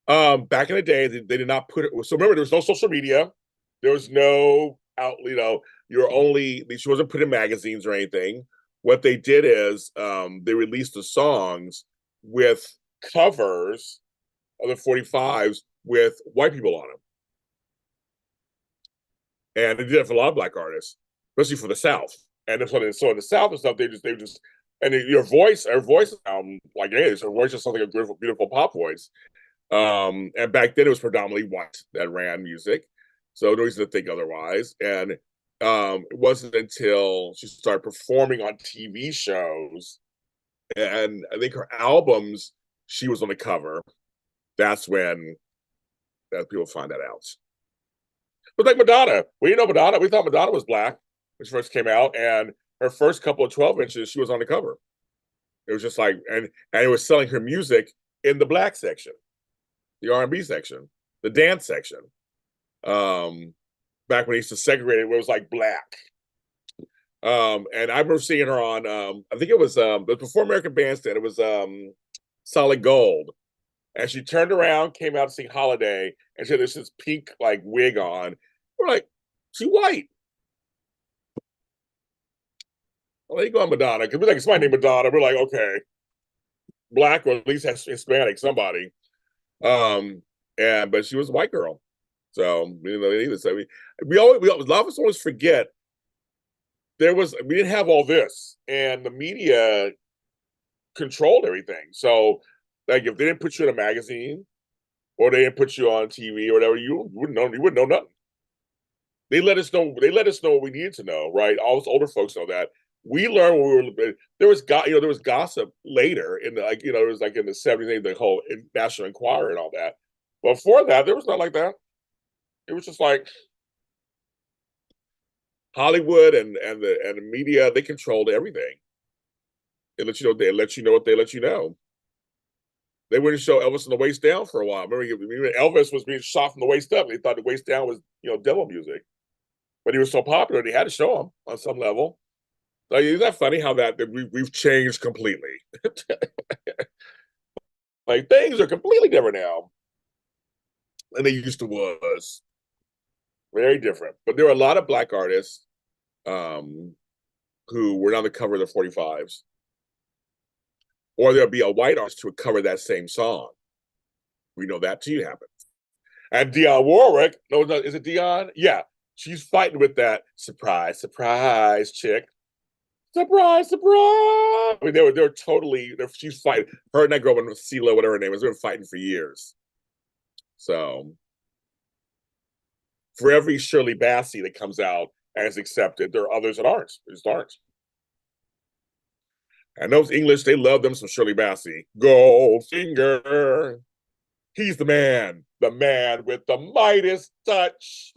S1: Back in the day, they did not put it. So remember, there was no social media. There was no out. You're only. She wasn't put in magazines or anything. What they did is they released the songs with covers of the 45s with white people on them, and they did it for a lot of black artists, especially for the South. And so in the South and stuff, they just and her voice, like hey, her voice is something a beautiful, beautiful pop voice. And back then it was predominantly white that ran music, so no reason to think otherwise. And it wasn't until she started performing on TV shows, and I think her albums, she was on the cover. That's when that people find that out. But like Madonna, we didn't know Madonna. We thought Madonna was black when she first came out, and her first couple of 12 inches, she was on the cover. It was just like, and it was selling her music in the black section, the R&B section, the dance section. Um, Back when they used to segregate it, where it was like black. And I remember seeing her on, I think it was before American Bandstand. It was Solid Gold, and she turned around, came out to sing Holiday, and she had this pink like wig on. We're like, she white. Well, there you go on Madonna. Because we're like, it's my name Madonna. We're like, okay, black or at least Hispanic, somebody. Um, and but she was a white girl. So neither. So a lot of us always forget we didn't have all this, and the media controlled everything. So like if they didn't put you in a magazine or they didn't put you on TV or whatever, you wouldn't know nothing. They let us know. They let us know what we needed to know. Right? All us older folks know that. We learned when we were there was gossip later in the it was like in the 70s, the whole National Enquirer and all that. But before that, there was not like that. It was just like Hollywood and the media, they controlled everything. They let you know what they let you know. They wouldn't show Elvis from the waist down for a while. Remember Elvis was being shot from the waist up. They thought the waist down was devil music, but he was so popular they had to show him on some level. So isn't that funny how that we've changed completely? Like things are completely different now than they used to was. Very different. But there were a lot of black artists um, who were on the cover of the 45s, or there'll be a white artist who would cover that same song. We know that too happens. And Dionne Warwick, no, is it Dionne? Yeah, she's fighting with that surprise, surprise chick. Surprise, surprise. I mean, they were totally, she's fighting. Her and that girl, Celia, whatever her name is, they've been fighting for years. So for every Shirley Bassey that comes out and is accepted, there are others that aren't. Just aren't. And those English, they love them some Shirley Bassey. Goldfinger. He's the man with the Midas touch.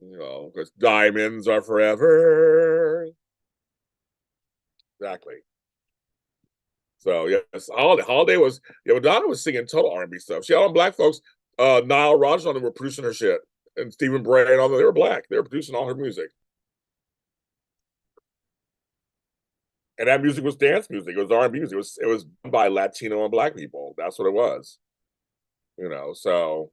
S1: Because diamonds are forever. Exactly. So yes, Holiday was Madonna was singing total R&B stuff. She had all black folks. Nile Rodgers on them were producing her shit, and Stephen Bray and all them. They were black. They were producing all her music, and that music was dance music. It was R&B music. It was by Latino and black people. That's what it was. So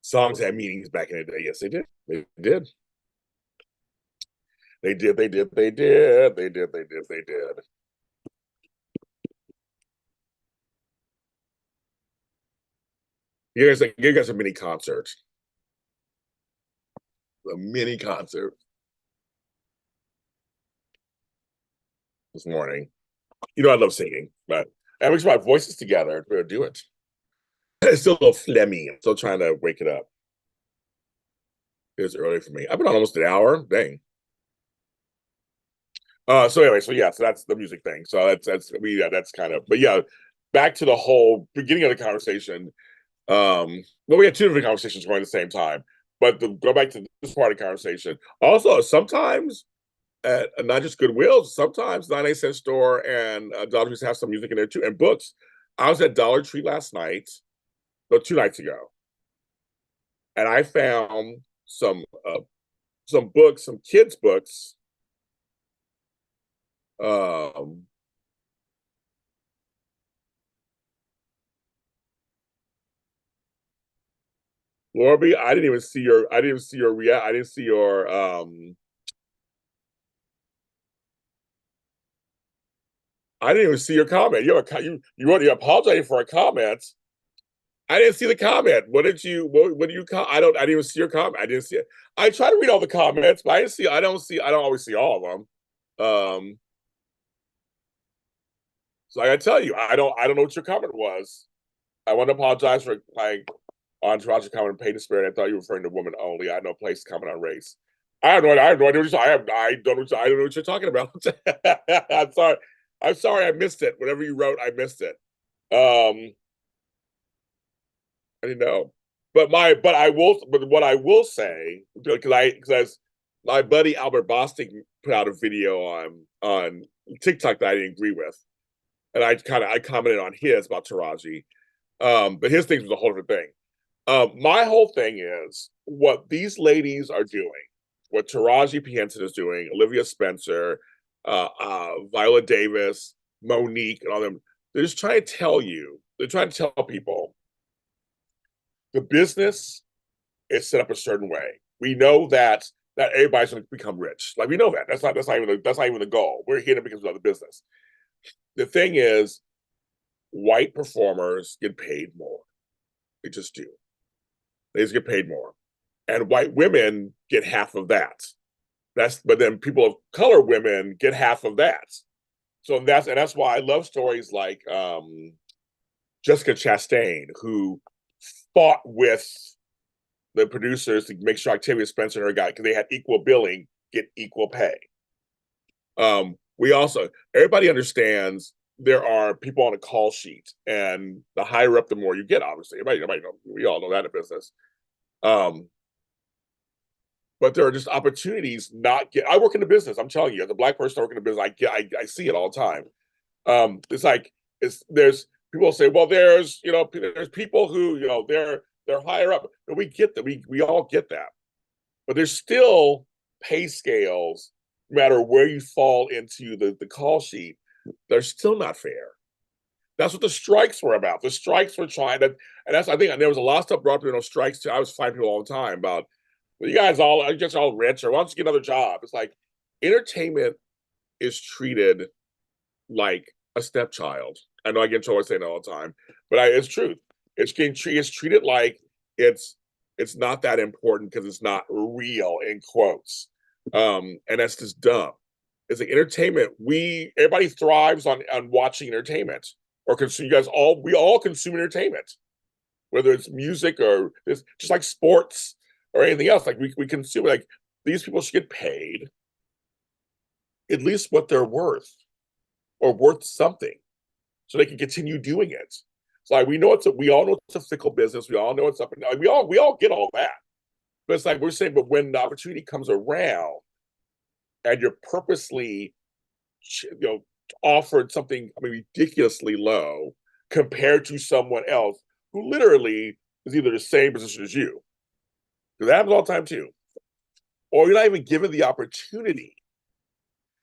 S1: songs had meanings back in the day. Yes, they did. They did. They did. They did. They did. They did. They did. They did. You guys a mini concert. A mini concert this morning. You know, I love singing, but I wish my voices together to do it. It's still a little phlegmy. I'm still trying to wake it up. It's early for me. I've been on almost an hour. Dang. So anyway, so yeah, so that's the music thing. So yeah, that's kind of, but yeah, back to the whole beginning of the conversation. Well, we had two different conversations going at the same time, but to go back to this part of the conversation. Also, sometimes at not just Goodwill, sometimes 98 cent store and Dollar Trees have some music in there too, and books. I was at Dollar Tree last night, no, 2 nights ago, and I found some books, some kids' books. Um, Lorby, I didn't see your I didn't see your I didn't even see your comment. You wrote you apologizing for a comment. I didn't see the comment. What do you I didn't even see your comment. I didn't see it. I try to read all the comments, but I don't always see all of them. Um so I gotta tell you, I don't know what your comment was. I want to apologize for like on Roger comment paid to spirit. I thought you were referring to women only. I had no place to comment on race. I have no idea what you're, I don't know what you're talking about. I'm sorry. I'm sorry I missed it. Whatever you wrote, I missed it. Um I didn't know. But what I will say, because my buddy Albert Bostic put out a video on TikTok that I didn't agree with. And I commented on his about Taraji. But his thing was a whole different thing. My whole thing is what these ladies are doing, what Taraji P. Henson is doing, Olivia Spencer, Viola Davis, Monique, and all them. They're just trying to tell you, they're trying to tell people the business is set up a certain way. We know that everybody's going to become rich. Like we know that. That's not even the goal. We're here to become another business. The thing is, white performers get paid more. They just do. They just get paid more, and white women get half of that. But then people of color women get half of that. So that's why I love stories like Jessica Chastain, who fought with the producers to make sure Octavia Spencer and her guy, because they had equal billing, get equal pay. We also Everybody understands there are people on a call sheet, and the higher up, the more you get. Obviously, everybody know, we all know that in business. Um, but there are just opportunities not get. I work in the business. I'm telling you, as a black person working in the business, I see it all the time. It's like there's people say, well, there's people who they're higher up. But we get that. We all get that. But there's still pay scales, no matter where you fall into the call sheet. They're still not fair. That's what the strikes were about. The strikes were trying to, and that's I think there was a lot of stuff brought up in those strikes too. I was fighting people all the time about you guys all are just all rich, or why don't you get another job? It's like entertainment is treated like a stepchild. I know I get in trouble saying it all the time, but it's truth. It's treated like it's it's not that important because it's not real in quotes, and that's just dumb. It's like entertainment. Everybody thrives on watching entertainment or consume. You guys all we all consume entertainment, whether it's music or it's just like sports or anything else. Like we consume like these people should get paid at least what they're worth or worth something so they can continue doing it. It's like we all know it's a fickle business. We all know it's up and down. We all get all that. But it's like we're saying, but when the opportunity comes around and you're purposely you know offered something ridiculously low compared to someone else who literally is either the same position as you. Because that happens all the time too. Or you're not even given the opportunity.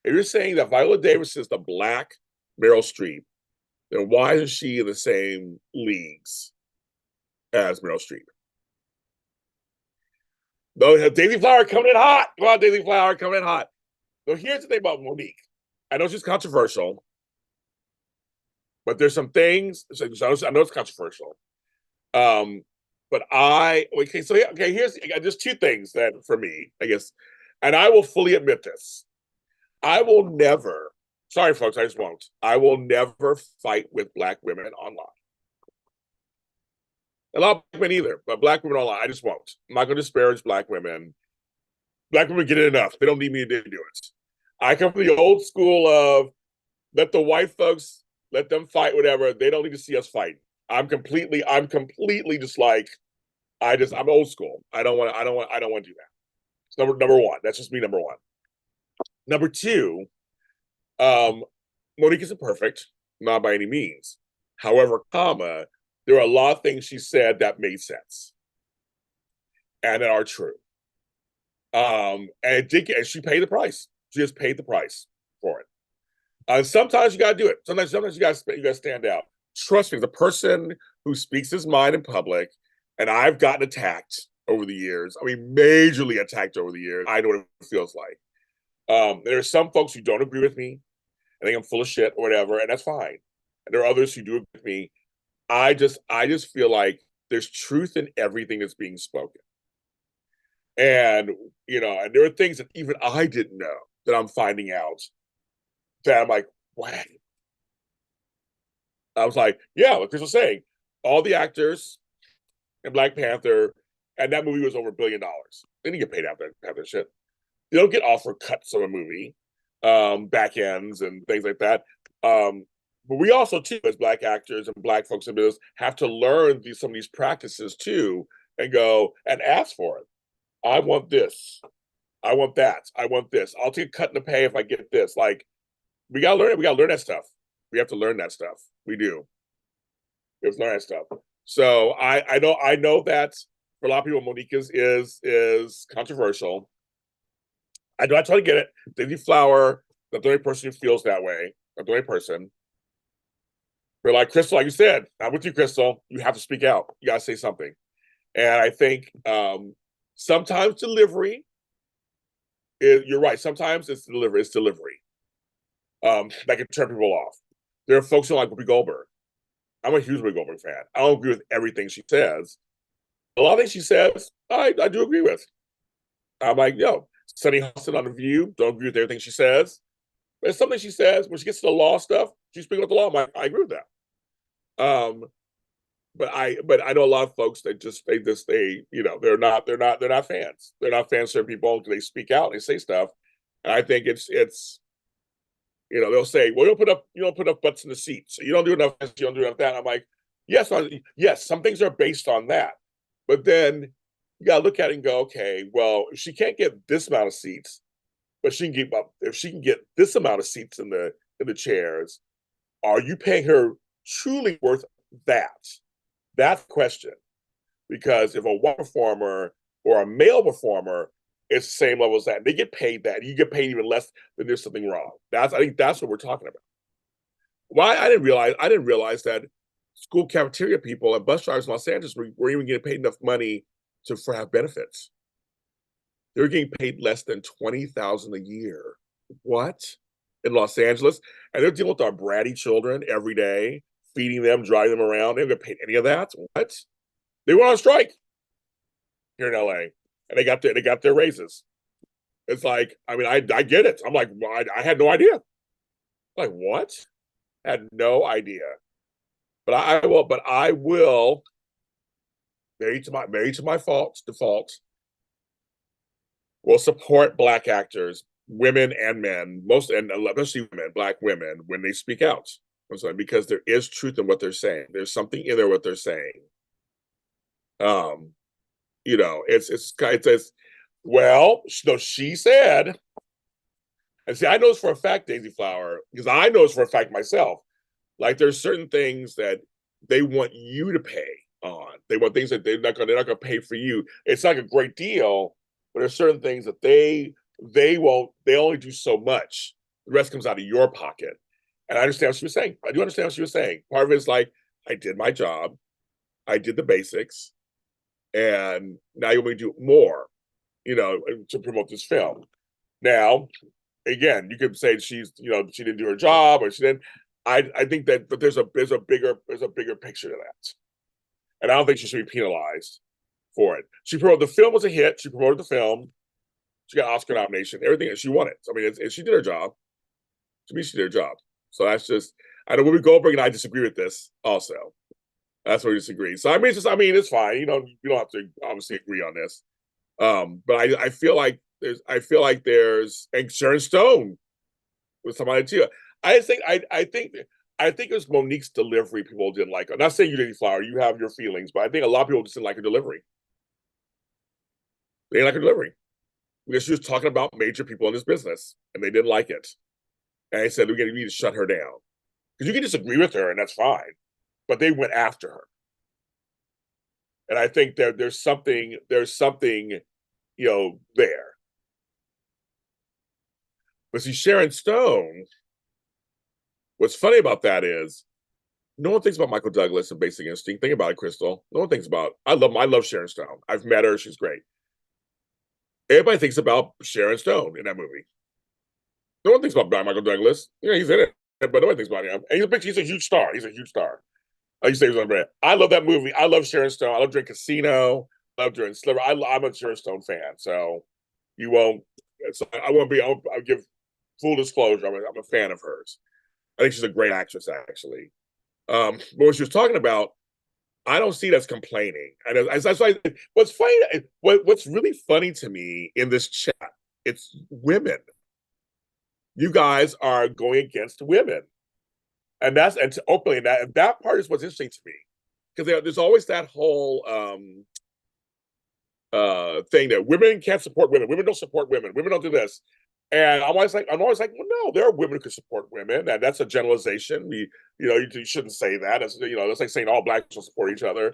S1: If you're saying that Viola Davis is the black Meryl Streep, then why isn't she in the same leagues as Meryl Streep? Though Daisy Flower coming in hot. Come on, Daisy Flower coming in hot. So here's the thing about Monique. I know she's controversial, but there's some things. I know it's controversial. Um, But okay, so okay, here's just two things that for me, I guess, and I will fully admit this. I will never, sorry folks, I just won't. I will never fight with black women online. A lot of black men either, but black women online, I just won't. I'm not going to disparage black women. Black women get it enough. They don't need me to do it. I come from the old school of let the white folks let them fight, whatever. They don't need to see us fight. I'm completely just like, I'm old school. I don't want to do that. It's number one. That's just me, number one. Number two, um, Monique isn't perfect, not by any means. However, there are a lot of things she said that made sense and that are true. And it did and she paid the price. She just paid the price for it. Sometimes you gotta do it. Sometimes you gotta stand out. Trust me, the person who speaks his mind in public, and I've gotten attacked over the years. I mean, majorly attacked over the years. I know what it feels like. There are some folks who don't agree with me. I think I'm full of shit or whatever, and that's fine. And there are others who do agree with me. I just feel like there's truth in everything that's being spoken. And and there are things that even I didn't know that I'm finding out that I'm like, what? I was like, yeah, like Chris was saying, all the actors in Black Panther, and that movie was over $1 billion. They didn't get paid out that shit. They don't get offered cuts of a movie, back ends and things like that. But we also, too, as Black actors and Black folks in business, have to learn some of these practices too, and go and ask for it. I want this. I want that. I want this. I'll take a cut in the pay if I get this. Like, we gotta learn it. We gotta learn that stuff. We have to learn that stuff. We do. We have to learn that stuff. So I know that for a lot of people, Monique is controversial. I try to get it. Daisy Flower, not the only person who feels that way. Not the only person. But like Crystal, like you said, I'm with you, Crystal. You have to speak out. You gotta say something. And I think sometimes delivery you're right. Sometimes it's delivery. It's delivery. That can turn people off. There are folks who like Whoopi Goldberg. I'm a huge Whoopi Goldberg fan. I don't agree with everything she says. A lot of things she says, I do agree with. I'm like, yo, Sunny Hostin on The View, don't agree with everything she says. But it's something she says when she gets to the law stuff, she's speaking with the law. I'm like, I agree with that. But I know a lot of folks that they're not fans. They're not fans of certain people because they speak out and they say stuff. And I think it's they'll say, well, you don't put enough butts in the seats. So you don't do enough this, you don't do enough that. I'm like, yes, some things are based on that. But then you gotta look at it and go, okay, well, if she can't get this amount of seats, but if she can get this amount of seats in the chairs, are you paying her truly worth that? That's the question. Because if a white performer or a male performer is the same level as that, they get paid that, you get paid even less, then there's something wrong. I think that's what we're talking about. Why I didn't realize that school cafeteria people and bus drivers in Los Angeles were even getting paid enough money for have benefits. They were getting paid less than $20,000 a year. What? In Los Angeles? And they're dealing with our bratty children every day, feeding them, driving them around. They don't get paid any of that. What? They went on strike here in LA, and they got their raises. It's like, I mean, I get it. I'm like, well, I had no idea. I'm like, what? I had no idea. But I will, married to my default, will support Black actors, women and men, and especially women, Black women, when they speak out. Because there is truth in what they're saying. There's something in there what they're saying. It's well, no, she said, and see, I know this for a fact, Daisy Flower, because I know this for a fact myself. Like, there's certain things that they want you to pay on. They want things that they're not gonna pay for you. It's like a great deal, but there's certain things that they won't. They only do so much. The rest comes out of your pocket. And I understand what she was saying. I do understand what she was saying. Part of it is like, I did my job, I did the basics, and now you want me to do more, to promote this film. Now, again, you could say she didn't do her job or she didn't. I think that, but there's a bigger picture to that. and I don't think she should be penalized for it. She promoted the film was a hit. She promoted the film. She got Oscar nomination. Everything she won it. I mean, she did her job. To me, she did her job. So that's just. I know Whoopi Goldberg and I disagree with this. Also, that's where we disagree. So I mean, it's fine. You know, you don't have to obviously agree on this. But I feel like there's and Sharon Stone with somebody too. I think it was Monique's delivery people didn't like. I'm not saying you didn't flower, you have your feelings, but I think a lot of people just didn't like her delivery. They didn't like her delivery because she was talking about major people in this business and they didn't like it. And I said, we need to shut her down. Because you can disagree with her and that's fine. But they went after her. And I think there's something, there. But see, Sharon Stone, what's funny about that is no one thinks about Michael Douglas and Basic Instinct. Think about it, Crystal. No one thinks about. I love Sharon Stone. I've met her. She's great. Everybody thinks about Sharon Stone in that movie. No one thinks about Michael Douglas. Yeah, he's in it, but no one thinks about him. And he's a huge star. He's a huge star. Like you say, he was on brand. I love that movie. I love Sharon Stone. I love her in Casino. I love her in Sliver. I'm a Sharon Stone fan, so you won't. So I won't be. I'll give full disclosure. I'm a fan of hers. I think she's a great actress, actually. But what she was talking about, I don't see it as complaining. And that's why what's funny, what's really funny to me in this chat, it's women. You guys are going against women, and openly that part is what's interesting to me because there's always that whole thing that women can't support women. Women don't support women. Women don't do this. And I'm always like, well, no, there are women who can support women, and that's a generalization. You shouldn't say that. That's like saying all black people support each other.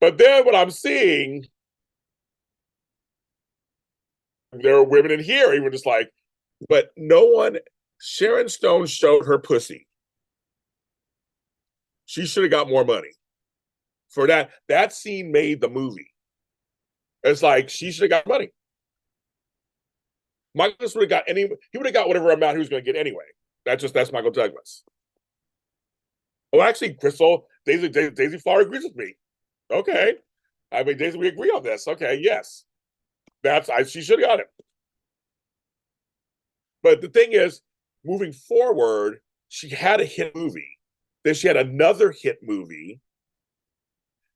S1: But then what I'm seeing, there are women in here, even just like, but no one. Sharon Stone showed her pussy. She should have got more money for that. That scene made the movie. It's like she should have got money. Michael Douglas would have got he would have got whatever amount he was going to get anyway. That's Michael Douglas. Oh, actually, Crystal, Daisy Flower agrees with me. Okay. I mean, Daisy, we agree on this. Okay, yes. She should have got it. But the thing is, moving forward, she had a hit movie. Then she had another hit movie.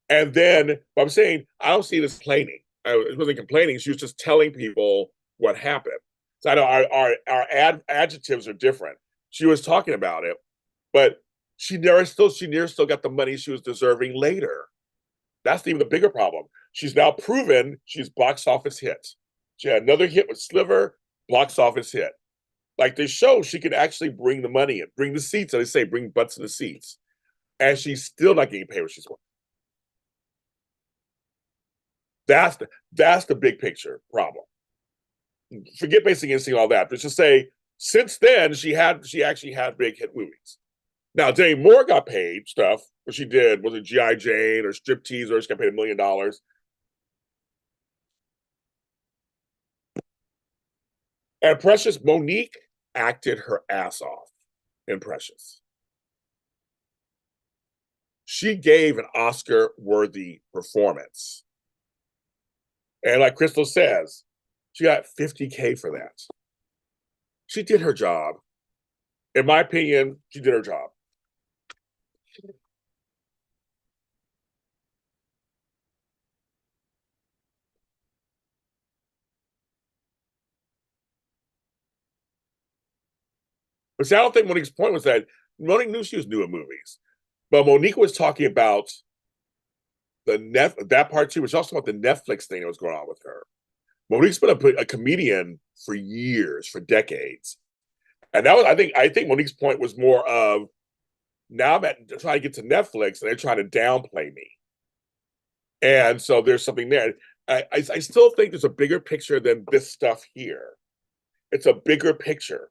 S1: And then I'm saying I don't see this complaining. I wasn't complaining. She was just telling people what happened. So I know our adjectives are different. She was talking about it, but she never still got the money she was deserving later. That's even the bigger problem. She's now proven she's box office hit. She had another hit with Sliver, box office hit. Like they show she can actually bring the money in, bring the seats, as they say, bring butts in the seats. And she's still not getting paid what she's worth. That's the big picture problem. Forget Basic Instinct and all that, but just say since then she actually had big hit movies. Now Demi Moore got paid stuff. What she did was it G.I. Jane or Striptease, or she got paid $1 million. And Precious Monique acted her ass off in Precious. She gave an Oscar-worthy performance. And like Crystal says, she got $50K for that. She did her job. In my opinion, she did her job. But see, I don't think Monique's point was that Monique knew she was new at movies. But Monique was talking about that part too, which also about the Netflix thing that was going on with her. Monique's been a comedian for years, for decades. And that was I think Monique's point was more of now I'm trying to get to Netflix and they're trying to downplay me. And so there's something there. I still think there's a bigger picture than this stuff here. It's a bigger picture.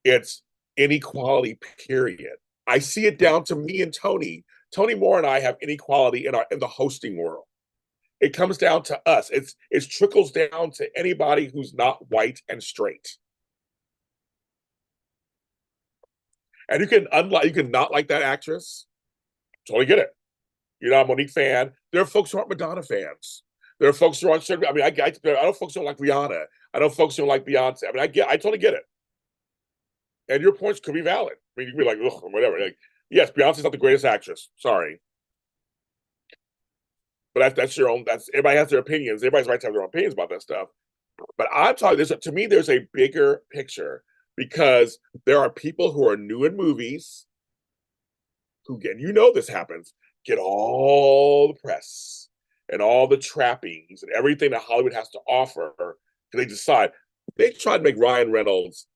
S1: It's inequality, period. I see it down to me and Tony. Tony Moore and I have inequality in the hosting world. It comes down to us. It trickles down to anybody who's not white and straight. And you can not like that actress. Totally get it. You're not a Monique fan. There are folks who aren't Madonna fans. There are folks who aren't certain. I mean, I know folks who don't like Rihanna. I know folks who don't like Beyonce. I mean, I totally get it. And your points could be valid. I mean, you could be like, ugh, whatever. Like, yes, Beyonce's not the greatest actress. Sorry, but that's your own. That's everybody has their opinions. Everybody's right to have their own opinions about that stuff. But I'm talking. To me, there's a bigger picture because there are people who are new in movies who get, this happens, get all the press and all the trappings and everything that Hollywood has to offer. They decide they tried to make Ryan Reynolds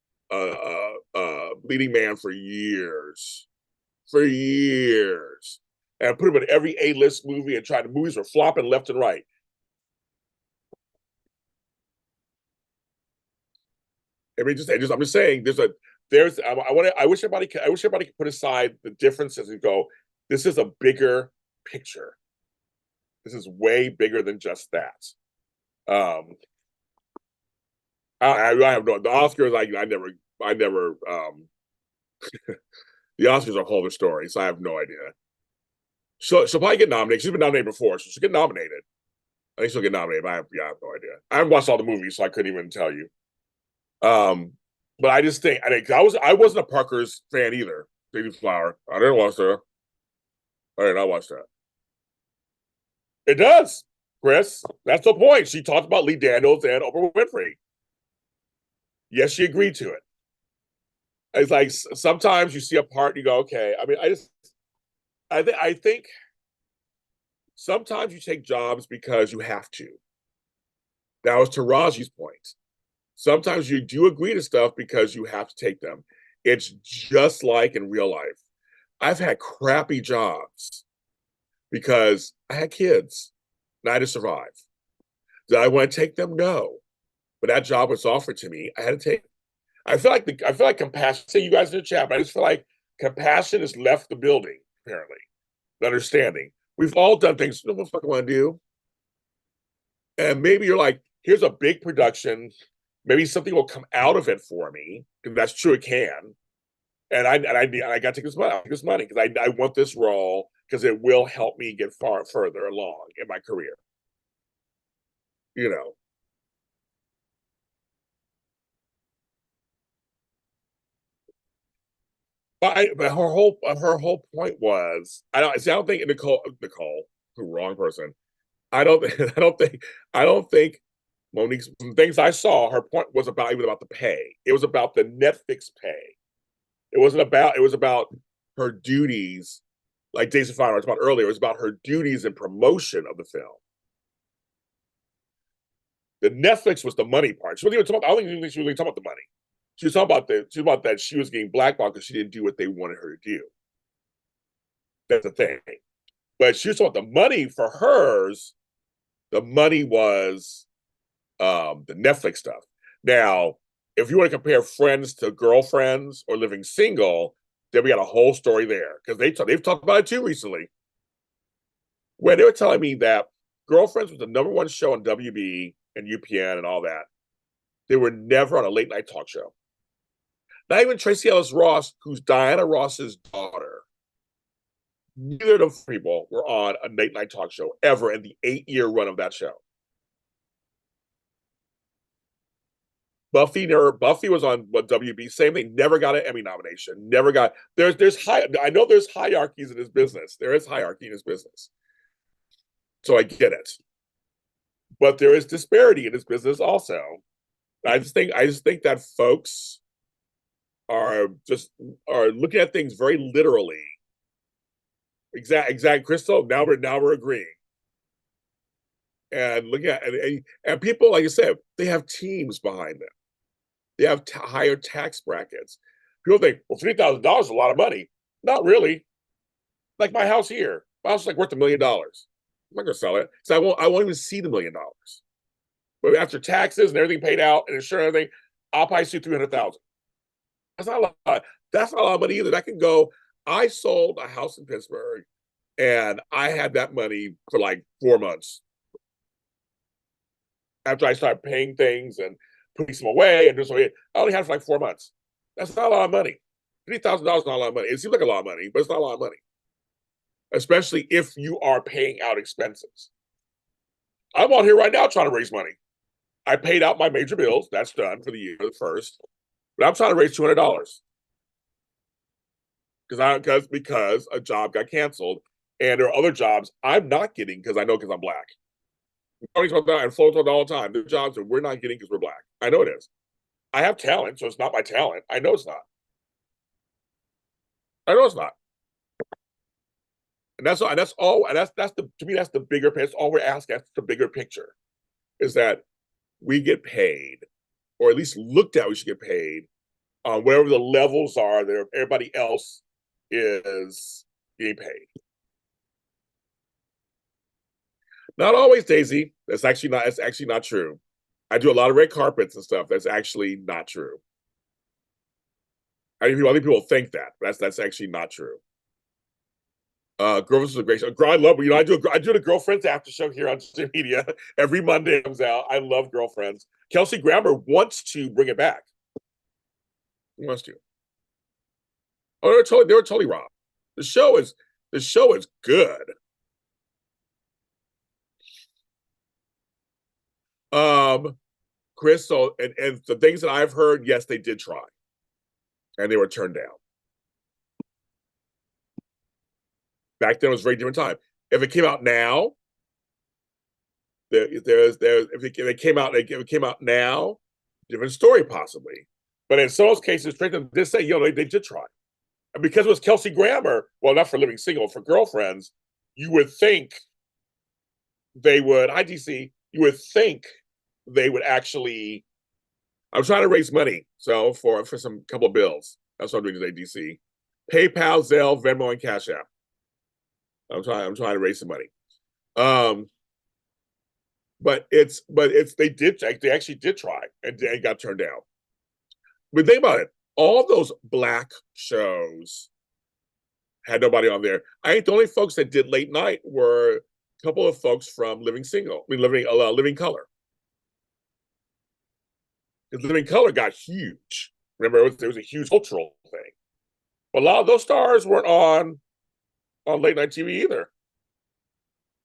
S1: leading man for years, and put him in every A-list movie and tried. Movies were flopping left and right. I mean, I'm just saying, I wish everybody could put aside the differences and go, this is a bigger picture. This is way bigger than just that. Um, I have no, the Oscars. I never. The Oscars are a whole other story, so I have no idea. She'll probably get nominated. She's been nominated before, so she'll get nominated. I think she'll get nominated. I have no idea. I haven't watched all the movies, so I couldn't even tell you. Um, but I just think I wasn't a Parker's fan either. Baby Flower. I didn't watch that. I did not watch that. It does, Chris. That's the point. She talked about Lee Daniels and Oprah Winfrey. Yes, she agreed to it. It's like sometimes you see a part and you go, okay. I mean, I think sometimes you take jobs because you have to. That was Taraji's point. Sometimes you do agree to stuff because you have to take them. It's just like in real life. I've had crappy jobs because I had kids and I had to survive. Did I want to take them? No. But that job was offered to me. I had to take it. I feel like compassion. Say you guys in the chat, but I just feel like compassion has left the building. Apparently, the understanding. We've all done things. What the fuck I want to do? And maybe you're like, here's a big production. Maybe something will come out of it for me because that's true. It can. I got to take this money. I'll take this money because I want this role because it will help me get far further along in my career. You know, but her whole point was I don't think Nicole, the wrong person. I don't I don't think Monique's from things I saw. Her point was about even about the pay. It was about the Netflix pay. It was about her duties, like Jason Finer talked about earlier. It was about her duties and promotion of the film. The Netflix was the money part. She wasn't even talking about, I don't think she was really talking about the money. She was about that she was getting blackballed because she didn't do what they wanted her to do. That's the thing. But she was talking about the money for hers. The money was the Netflix stuff. Now, if you want to compare Friends to Girlfriends or Living Single, then we got a whole story there because they've talked about it too recently. When they were telling me that Girlfriends was the number one show on WB and UPN and all that, they were never on a late night talk show. Not even Tracy Ellis Ross, who's Diana Ross's daughter. Neither of those people were on a late night talk show ever in the 8-year run of that show. Buffy was on WB. Same thing. Never got an Emmy nomination. Never got. There's high. I know there's hierarchies in this business. There is hierarchy in this business. So I get it, but there is disparity in this business also. I just think that folks are just are looking at things very literally. Exact, Crystal. Now we're agreeing and looking at and people like I said, they have teams behind them. They have higher tax brackets. People think, well, $3,000 is a lot of money. Not really. Like my house here, my house is like worth $1 million. I'm not gonna sell it, so I won't even see the $1 million. But after taxes and everything paid out and insurance and everything, I'll probably see 300,000. That's not a lot. That's not a lot of money either. That can go. I sold a house in Pittsburgh, and I had that money for like 4 months after I started paying things and putting some away and just I only had it for like 4 months. That's not a lot of money. $3,000 is not a lot of money. It seems like a lot of money, but it's not a lot of money. especially if you are paying out expenses. I'm on here right now trying to raise money. I paid out my major bills. That's done for the year, the first. But I'm trying to raise $200 because a job got canceled, and there are other jobs I'm not getting because I'm black. And floats on all the time. There are jobs that we're not getting because we're black. I know it is. I have talent, so it's not my talent. I know it's not. I know it's not. And that's all. And that's the to me that's the bigger. That's all we're asking. That's the bigger picture. Is that we get paid, or at least looked at. We should get paid on whatever the levels are that everybody else is getting paid. Not always, Daisy. That's actually not. That's actually not true. I do a lot of red carpets and stuff. That's actually not true. Other people think that. That's actually not true. Girlfriends is a great show. I love, I do the Girlfriends after show here on social media every Monday. It comes out. I love Girlfriends. Kelsey Grammer wants to bring it back. He wants to. Oh, they were totally wrong. The show is good. Chris, so and the things that I've heard, yes, they did try, and they were turned down. Back then, it was a very different time. If it came out now, if it came out now, different story possibly. But in some of those cases, straight them did say, they did try. And because it was Kelsey Grammer, well, not for Living Single, for Girlfriends, you would think they would, IDC, you would think they would actually. I'm trying to raise money, so for some couple of bills. That's what I'm doing today, DC. PayPal, Zelle, Venmo, and CashAPP. I'm trying to raise some money. But they actually did try and got turned down. But think about it. All those black shows had nobody on there. I think the only folks that did late night were a couple of folks from Living Color. Because Living Color got huge. Remember, it was a huge cultural thing. But a lot of those stars weren't on late night TV either.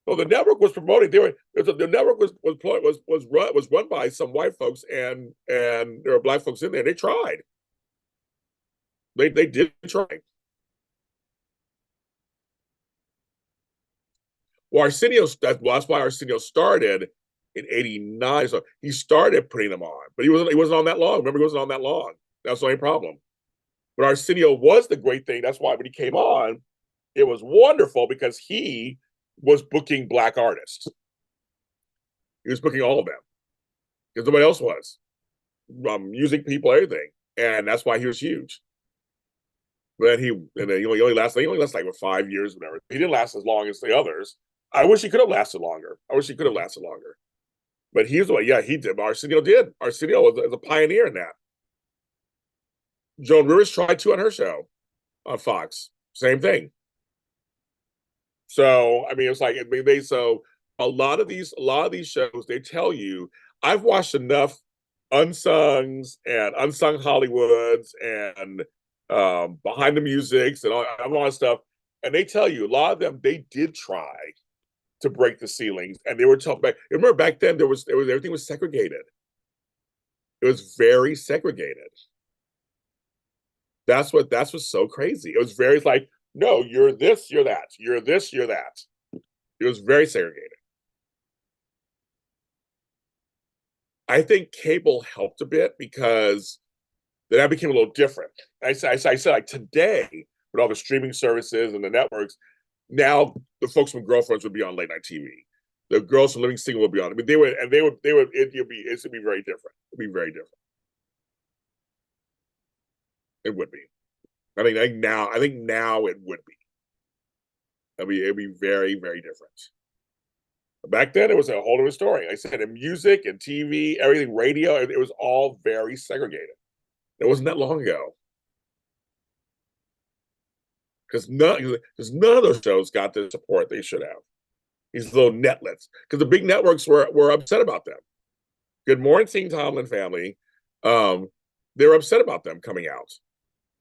S1: So the network was promoting. The network was run by some white folks, and there were black folks in there. They tried. They did try. Well, that's why Arsenio started in '89. So he started putting them on, but he wasn't on that long. Remember, he wasn't on that long. That's the only problem. But Arsenio was the great thing. That's why when he came on, it was wonderful because he was booking black artists. He was booking all of them because nobody else was. Music people, everything, and that's why he was huge. But he only lasted like 5 years, whatever. He didn't last as long as the others. I wish he could have lasted longer. But he was he did. Arsenio did. Arsenio was a pioneer in that. Joan Rivers tried to on her show on Fox. Same thing. So I mean, it's like a lot of these shows they tell you. I've watched enough unsungs and unsung Hollywoods and behind the musics and all that stuff, and they tell you a lot of them they did try to break the ceilings, and they were tough. Remember back then there was everything was segregated. It was very segregated. That's what's so crazy. It was very like, no, you're this, you're that. You're this, you're that. It was very segregated. I think cable helped a bit because that became a little different. I said like today, with all the streaming services and the networks, now the folks from Girlfriends would be on late night TV. The girls from Living Single would be on. I mean, it would be very different. It'd be very different. It would be. I think now it would be. It'd be very, very different. Back then, it was a whole other story. Like I said, in music and TV, everything, radio, it was all very segregated. It wasn't that long ago. Because none of those shows got the support they should have. These little netlets. Because the big networks were upset about them. Good Morning, Seeing Tom and Family. They were upset about them coming out.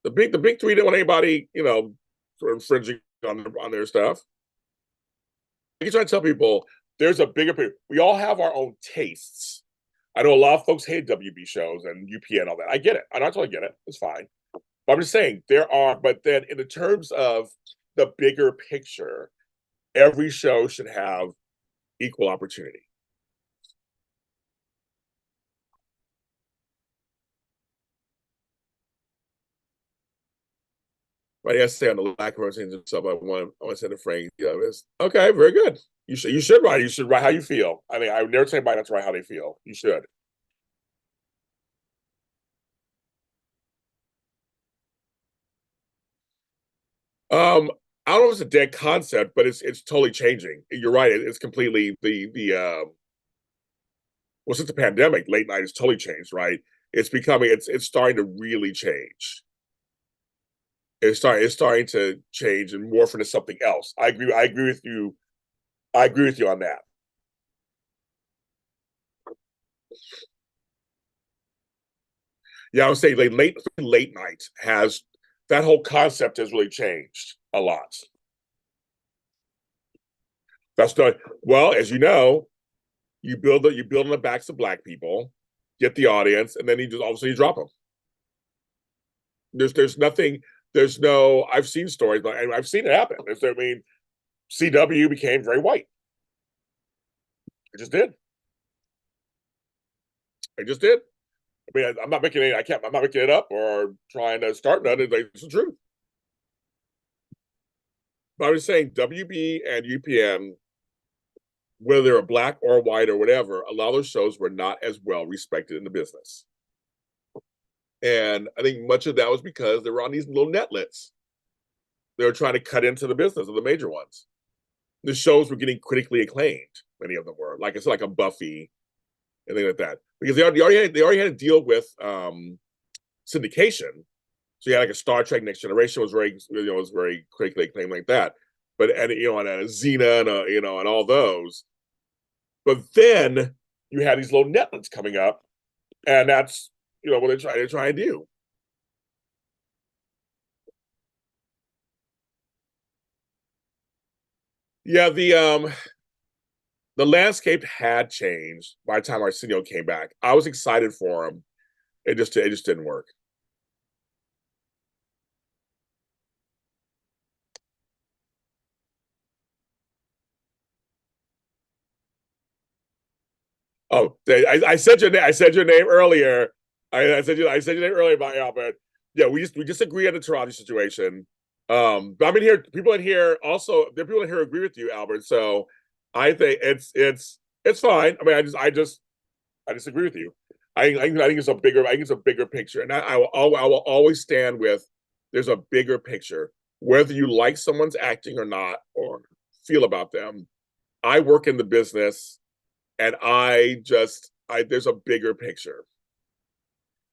S1: The big three didn't want anybody, sort of infringing on their stuff. I try to tell people there's a bigger picture. We all have our own tastes. I know a lot of folks hate WB shows and UPN and all that. I get it. I totally get it. It's fine. But I'm just saying there are, but then in the terms of the bigger picture, every show should have equal opportunity. Right? I say on the lack of and stuff. I want to send a Frank. It's okay. Very good. You should write. You should write how you feel. I mean, I would never tell anybody not to write how they feel. You should. Um, I don't know if it's a dead concept, but it's totally changing. You're right. It's completely the well, since the pandemic, late night has totally changed, right? It's starting to really change. It's starting to change and morph into something else. I agree with you. I agree with you on that. Yeah, I would say like late night has that whole concept has really changed a lot. That's not well, as you know, you build on the backs of black people, get the audience, and then you just obviously you drop them. There's nothing. There's no. I've seen stories, and I've seen it happen. I mean, CW became very white. It just did. It just did. I mean, I'm not making it. I can't. I'm not making it up or trying to start nothing. It's the truth. But I was saying WB and UPN, whether they're black or white or whatever, a lot of those shows were not as well respected in the business. And I think much of that was because they were on these little netlets. They were trying to cut into the business of the major ones. The shows were getting critically acclaimed. Many of them were, like I said, like a Buffy and things like that, because they already had to deal with syndication. So you had like a Star Trek Next Generation was very critically acclaimed like that. But and and a Xena and and all those. But then you had these little netlets coming up, and that's what they try and do. Yeah, the landscape had changed by the time Arsenio came back. I was excited for him. It just didn't work. Oh, I said your name. I said your name earlier. I said your name earlier about Albert. Yeah, we just agree on the Toronto situation. But I'm in here. People in here also. There are people in here who agree with you, Albert. So I think it's fine. I mean, I just agree with you. I think it's a bigger. I think it's a bigger picture, and I will always stand with. There's a bigger picture, whether you like someone's acting or not, or feel about them. I work in the business, and there's a bigger picture,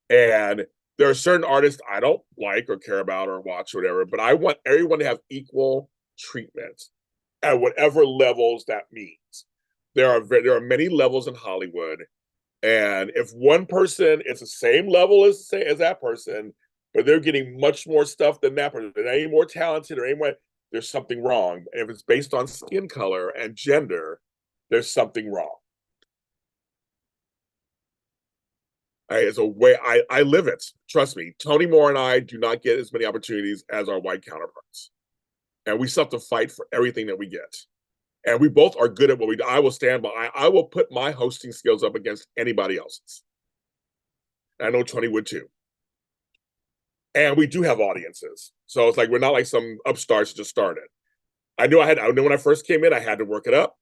S1: and there are certain artists I don't like or care about or watch or whatever, but I want everyone to have equal treatment at whatever levels that means. There are many levels in Hollywood, and if one person is the same level as that person, but they're getting much more stuff than that person, they're any more talented or any more, there's something wrong. And if it's based on skin color and gender, there's something wrong. It's a way I live it. Trust me, Tony Moore and I do not get as many opportunities as our white counterparts, and we still have to fight for everything that we get. And we both are good at what we do. I will stand by. I will put my hosting skills up against anybody else's. And I know Tony would too. And we do have audiences, so it's like we're not like some upstarts just started. I knew when I first came in, I had to work it up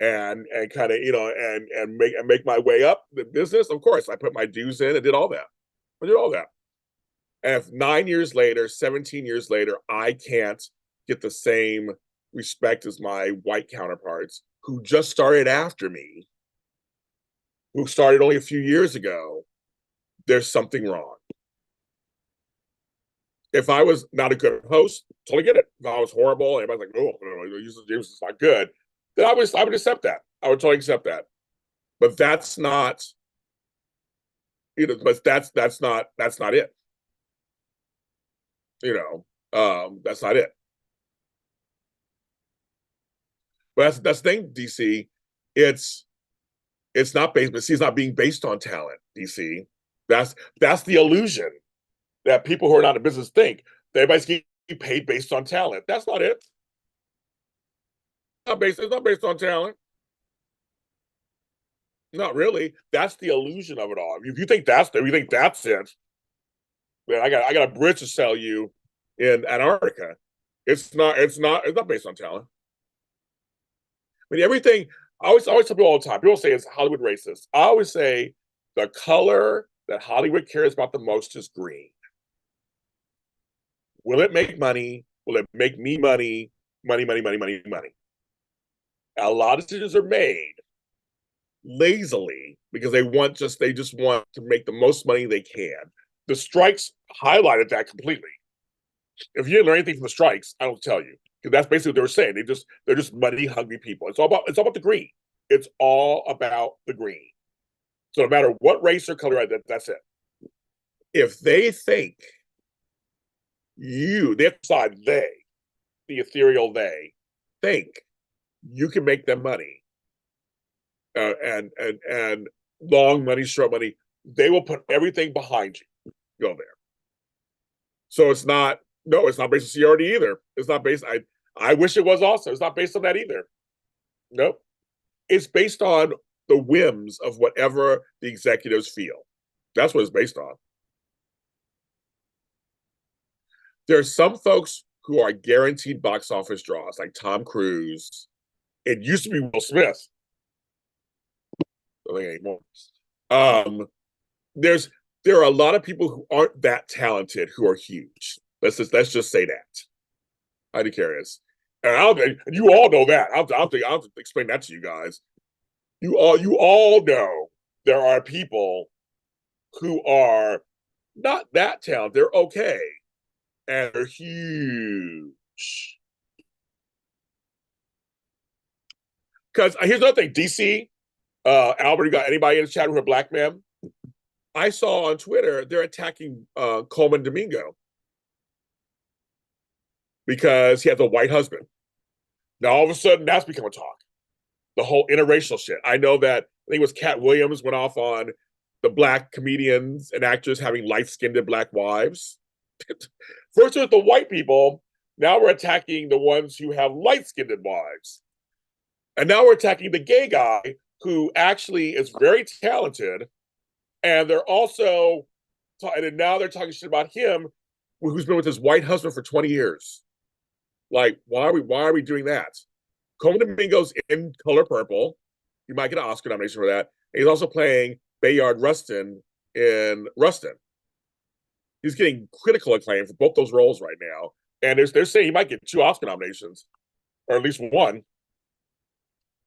S1: and kind of and make my way up the business. Of course, I put my dues in and did all that. I did all that. And if 9 years later, 17 years later, I can't get the same respect as my white counterparts who just started after me, who started only a few years ago, there's something wrong. If I was not a good host, totally get it. If I was horrible, everybody's like, oh, James is not good, then I would accept that. I would totally accept that. But that's not, but that's not it. That's not it. But that's the thing, DC. It's it's not based, but see, it's not being based on talent, DC. That's the illusion that people who are not in business think that everybody's getting paid based on talent. That's not it. It's not based on talent. Not really. That's the illusion of it all. If you think that's it, then I got a bridge to sell you in Antarctica. It's not based on talent. I mean, everything. I always tell people all the time. People say it's Hollywood racist. I always say the color that Hollywood cares about the most is green. Will it make money? Will it make me money? Money, money, money, money, money. A lot of decisions are made lazily because they just want to make the most money they can. The strikes highlighted that completely. If you didn't learn anything from the strikes, I don't tell you. Because that's basically what they were saying. They're just money hungry people. It's all about the green. It's all about the green. So no matter what race or color, that's it. If they think they have to decide the ethereal think you can make them money, and long money, short money, they will put everything behind you. Go there. So it's not no, it's not based on seniority either. It's not based. I wish it was also. It's not based on that either. Nope. It's based on the whims of whatever the executives feel. That's what it's based on. There are some folks who are guaranteed box office draws, like Tom Cruise. It used to be Will Smith. I think anymore. Um, there's there are a lot of people who aren't that talented who are huge. Let's just say that. I'd curious. And you all know that. I'll explain that to you guys. You all know there are people who are not that talented. They're okay, and they're huge. Because here's another thing, DC, Albert, you got anybody in the chat room who are black men? I saw on Twitter they're attacking Coleman Domingo because he has a white husband. Now all of a sudden that's become a talk. The whole interracial shit. I know that I think it was Cat Williams went off on the black comedians and actors having light-skinned black wives. First it was the white people. Now we're attacking the ones who have light-skinned wives. And now we're attacking the gay guy who actually is very talented. And they're also, and now they're talking shit about him, who's been with his white husband for 20 years. Like, why are we doing that? Coleman Domingo's in Color Purple. He might get an Oscar nomination for that. And he's also playing Bayard Rustin in Rustin. He's getting critical acclaim for both those roles right now. And they're saying he might get 2 Oscar nominations, or at least 1. And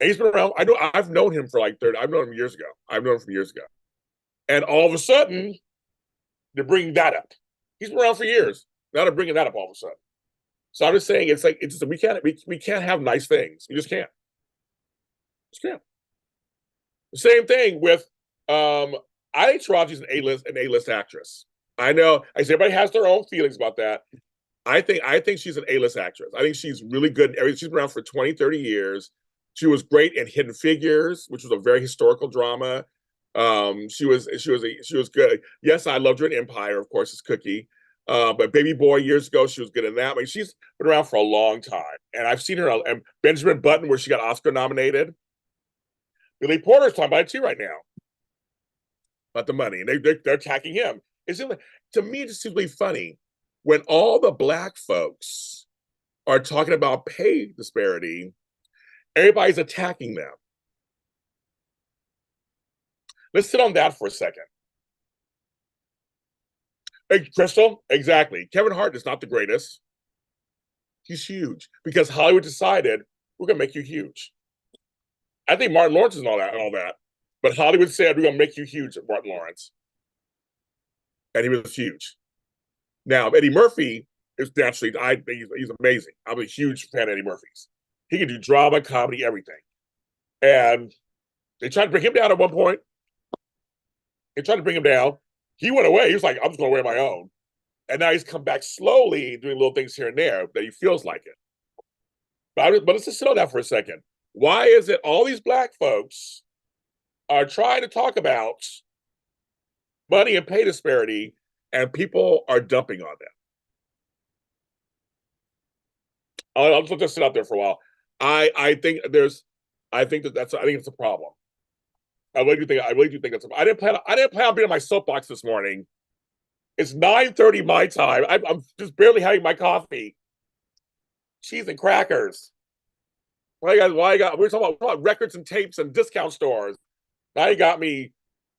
S1: he's been around. I've known him for like 30. I've known him years ago. I've known him from years ago. And all of a sudden, they're bringing that up. He's been around for years. Now they're bringing that up all of a sudden. So I'm just saying, it's just we can't have nice things. We just can't. Just can't. The same thing with I think Taraji's an A-list actress. I know. I say everybody has their own feelings about that. I think she's an A-list actress. I think she's really good. She's been around for 20, 30 years. She was great in Hidden Figures, which was a very historical drama. She was good. Yes, I loved her in Empire, of course, it's Cookie. But Baby Boy years ago, she was good in that. I mean, she's been around for a long time. And I've seen her on Benjamin Button, where she got Oscar nominated. Billy Porter's talking about it too right now. About the money. And they're attacking him. To me, it's simply funny when all the black folks are talking about pay disparity, everybody's attacking them. Let's sit on that for a second. Hey, Crystal, exactly. Kevin Hart is not the greatest. He's huge because Hollywood decided we're going to make you huge. I think Martin Lawrence is all that. But Hollywood said we're going to make you huge, Martin Lawrence. And he was huge. Now, Eddie Murphy is naturally, I think he's amazing. I'm a huge fan of Eddie Murphy's. He can do drama, comedy, everything. And they tried to bring him down at one point. They tried to bring him down. He went away. He was like, I'm just going to wear my own. And now he's come back slowly, doing little things here and there that he feels like it. But let's just sit on that for a second. Why is it all these black folks are trying to talk about money and pay disparity, and people are dumping on them? I'll just sit out there for a while. I think there's, I think I think it's a problem. I really do think that's. I didn't plan on being on my soapbox this morning. It's 9:30 my time. I'm just barely having my coffee. Cheese and crackers. Why you got? We were talking about records and tapes and discount stores. Now you got me.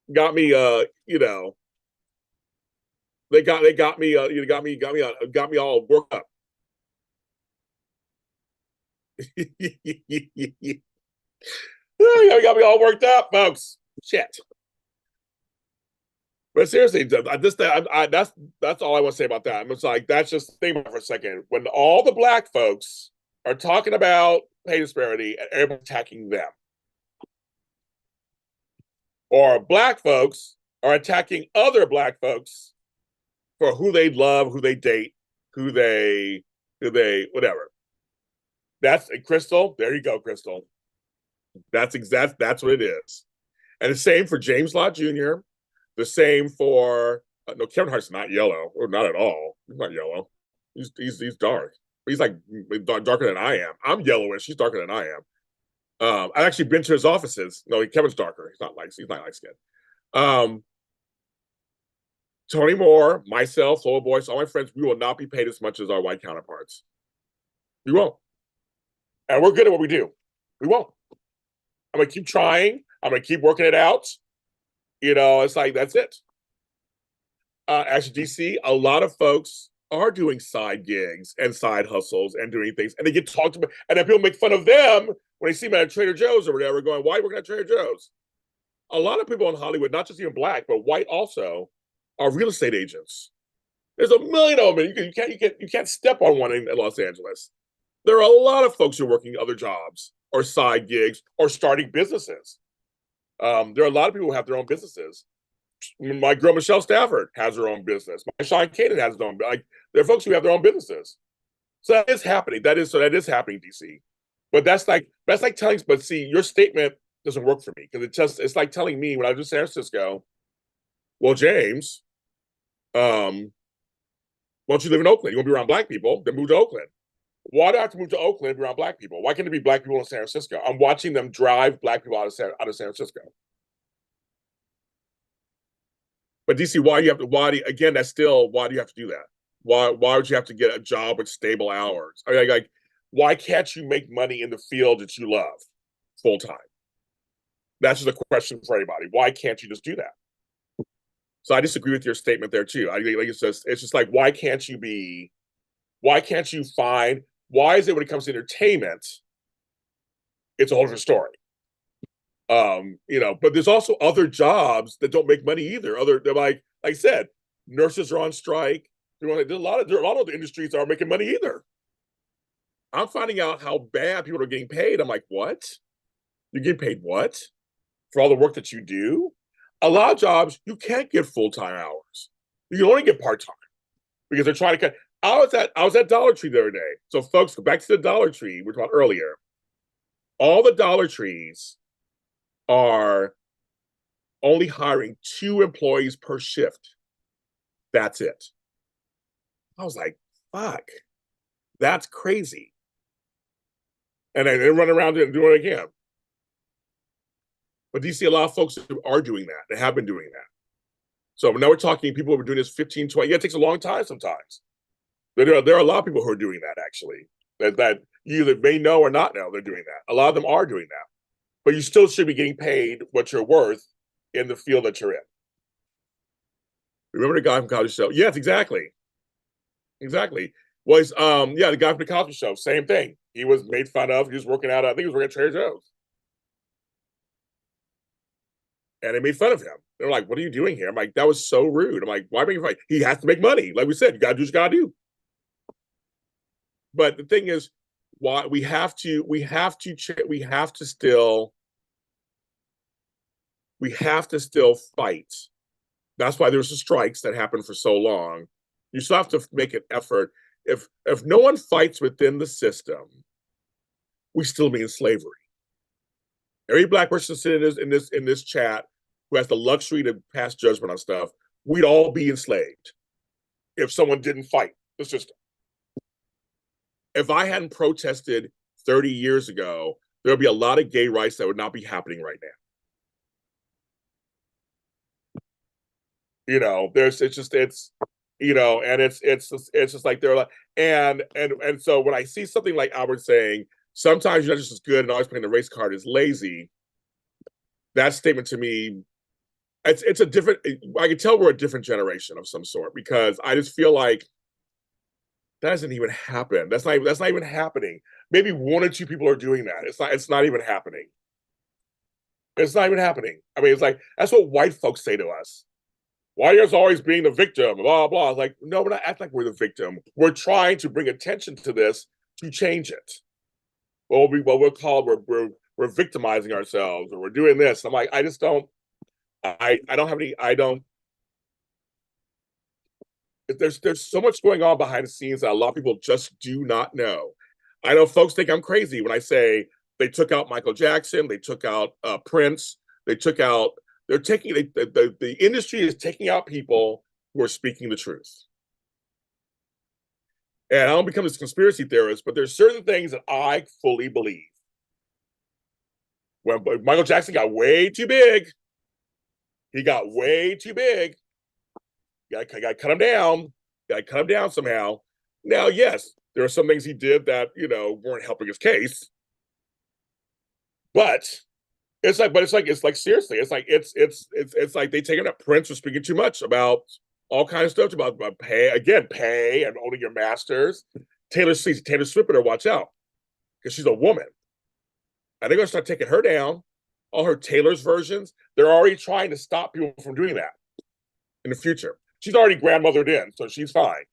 S1: You know, they got me. You got me all worked up. You got me all worked up, folks. Shit. But seriously, that's all I want to say about that. I'm just like, that's just think about it for a second. When all the black folks are talking about pay disparity and everyone attacking them, or black folks are attacking other black folks for who they love, who they date, who they whatever. That's Crystal. There you go, Crystal. That's what it is. And the same for James Lott Jr. The same for no, Kevin Hart's not yellow, or not at all. He's not yellow. He's dark. He's like darker than I am. I'm yellowish. He's darker than I am. I've actually been to his offices. No, Kevin's darker. He's not light skinned. Um, Tony Moore, myself, Flow Boys, all my friends, we will not be paid as much as our white counterparts. We won't. And we're good at what we do. We won't. I'm gonna keep trying. I'm gonna keep working it out. You know, it's like that's it. Actually, DC, a lot of folks are doing side gigs and side hustles and doing things, and they get talked about, and then people make fun of them when they see them at Trader Joe's or whatever, going, "Why are you working at Trader Joe's?" A lot of people in Hollywood, not just even black, but white also, are real estate agents. There's a million of them. You can't step on one in Los Angeles. There are a lot of folks who are working other jobs or side gigs or starting businesses. There are a lot of people who have their own businesses. My girl Michelle Stafford has her own business. My Sean Kanan has his own. Like there are folks who have their own businesses. So that is happening. That is happening, DC. But that's like telling. But see, your statement doesn't work for me because it's like telling me when I was in San Francisco. Well, James, why don't you live in Oakland? You want to be around black people? Then move to Oakland. Why do I have to move to Oakland and be around black people? Why can't it be black people in San Francisco? I'm watching them drive black people out of San Francisco. But DC, why do you have to? Again? That's still why do you have to do that? Why would you have to get a job with stable hours? I mean, like why can't you make money in the field that you love full time? That's just a question for anybody. Why can't you just do that? So I disagree with your statement there too. I think like it's just like why can't you be? Why can't you find? Why is it when it comes to entertainment, it's a whole different story? You know, but there's also other jobs that don't make money either. They're like I said, nurses are on strike. There are a lot of the industries that aren't making money either. I'm finding out how bad people are getting paid. I'm like, what? You're getting paid what? For all the work that you do? A lot of jobs you can't get full-time hours. You can only get part-time because they're trying to cut. I was at Dollar Tree the other day. So folks, go back to the Dollar Tree we were talking about earlier. All the Dollar Trees are only hiring 2 employees per shift. That's it. I was like, fuck, that's crazy. And they run around and do it again. But do you see a lot of folks who are doing that? They have been doing that. So now we're talking people who have been doing this 15, 20. Yeah, it takes a long time sometimes. There are a lot of people who are doing that actually. That you either may know or not know they're doing that. A lot of them are doing that. But you still should be getting paid what you're worth in the field that you're in. Remember the guy from Cosby Show? Yes, exactly. Exactly. Was yeah, the guy from the Cosby Show, same thing. He was made fun of. He was working out, I think he was working at Trader Joe's. And they made fun of him. They're like, what are you doing here? I'm like, that was so rude. I'm like, why make you fight? He has to make money. Like we said, you gotta do what you gotta do. But the thing is, why we have to still fight. That's why there's the strikes that happen for so long. You still have to make an effort. If no one fights within the system, we still be in slavery. Every black person sitting in this chat who has the luxury to pass judgment on stuff, we'd all be enslaved if someone didn't fight the system. If I hadn't protested 30 years ago, there would be a lot of gay rights that would not be happening right now. There's and it's just like they're like, and so when I see something like Albert saying sometimes you're not just as good and always playing the race card is lazy, that statement to me, it's a different. I can tell we're a different generation of some sort because I just feel like that doesn't even happen. That's not even happening. Maybe one or two people are doing that. It's not even happening. It's not even happening. I mean, it's like that's what white folks say to us. Why are you always being the victim? Blah blah. Like, no, we're not acting like we're the victim. We're trying to bring attention to this to change it. We're called we're victimizing ourselves or we're doing this. I'm like, I just don't. I don't have any. I don't. There's so much going on behind the scenes that a lot of people just do not know. I know folks think I'm crazy when I say they took out Michael Jackson, they took out Prince, they took out. They're taking the industry is taking out people who are speaking the truth. And I don't become this conspiracy theorist, but there's certain things that I fully believe. When Michael Jackson got way too big, he got way too big. Got to cut him down. Got to cut him down somehow. Now, yes, there are some things he did that weren't helping his case, but it's like seriously, it's like they taking up Prince for speaking too much about all kinds of stuff about pay and owning your masters. Taylor Swift better watch out because she's a woman, and they're gonna start taking her down. All her Taylor's versions, they're already trying to stop people from doing that in the future. She's already grandmothered in, so she's fine.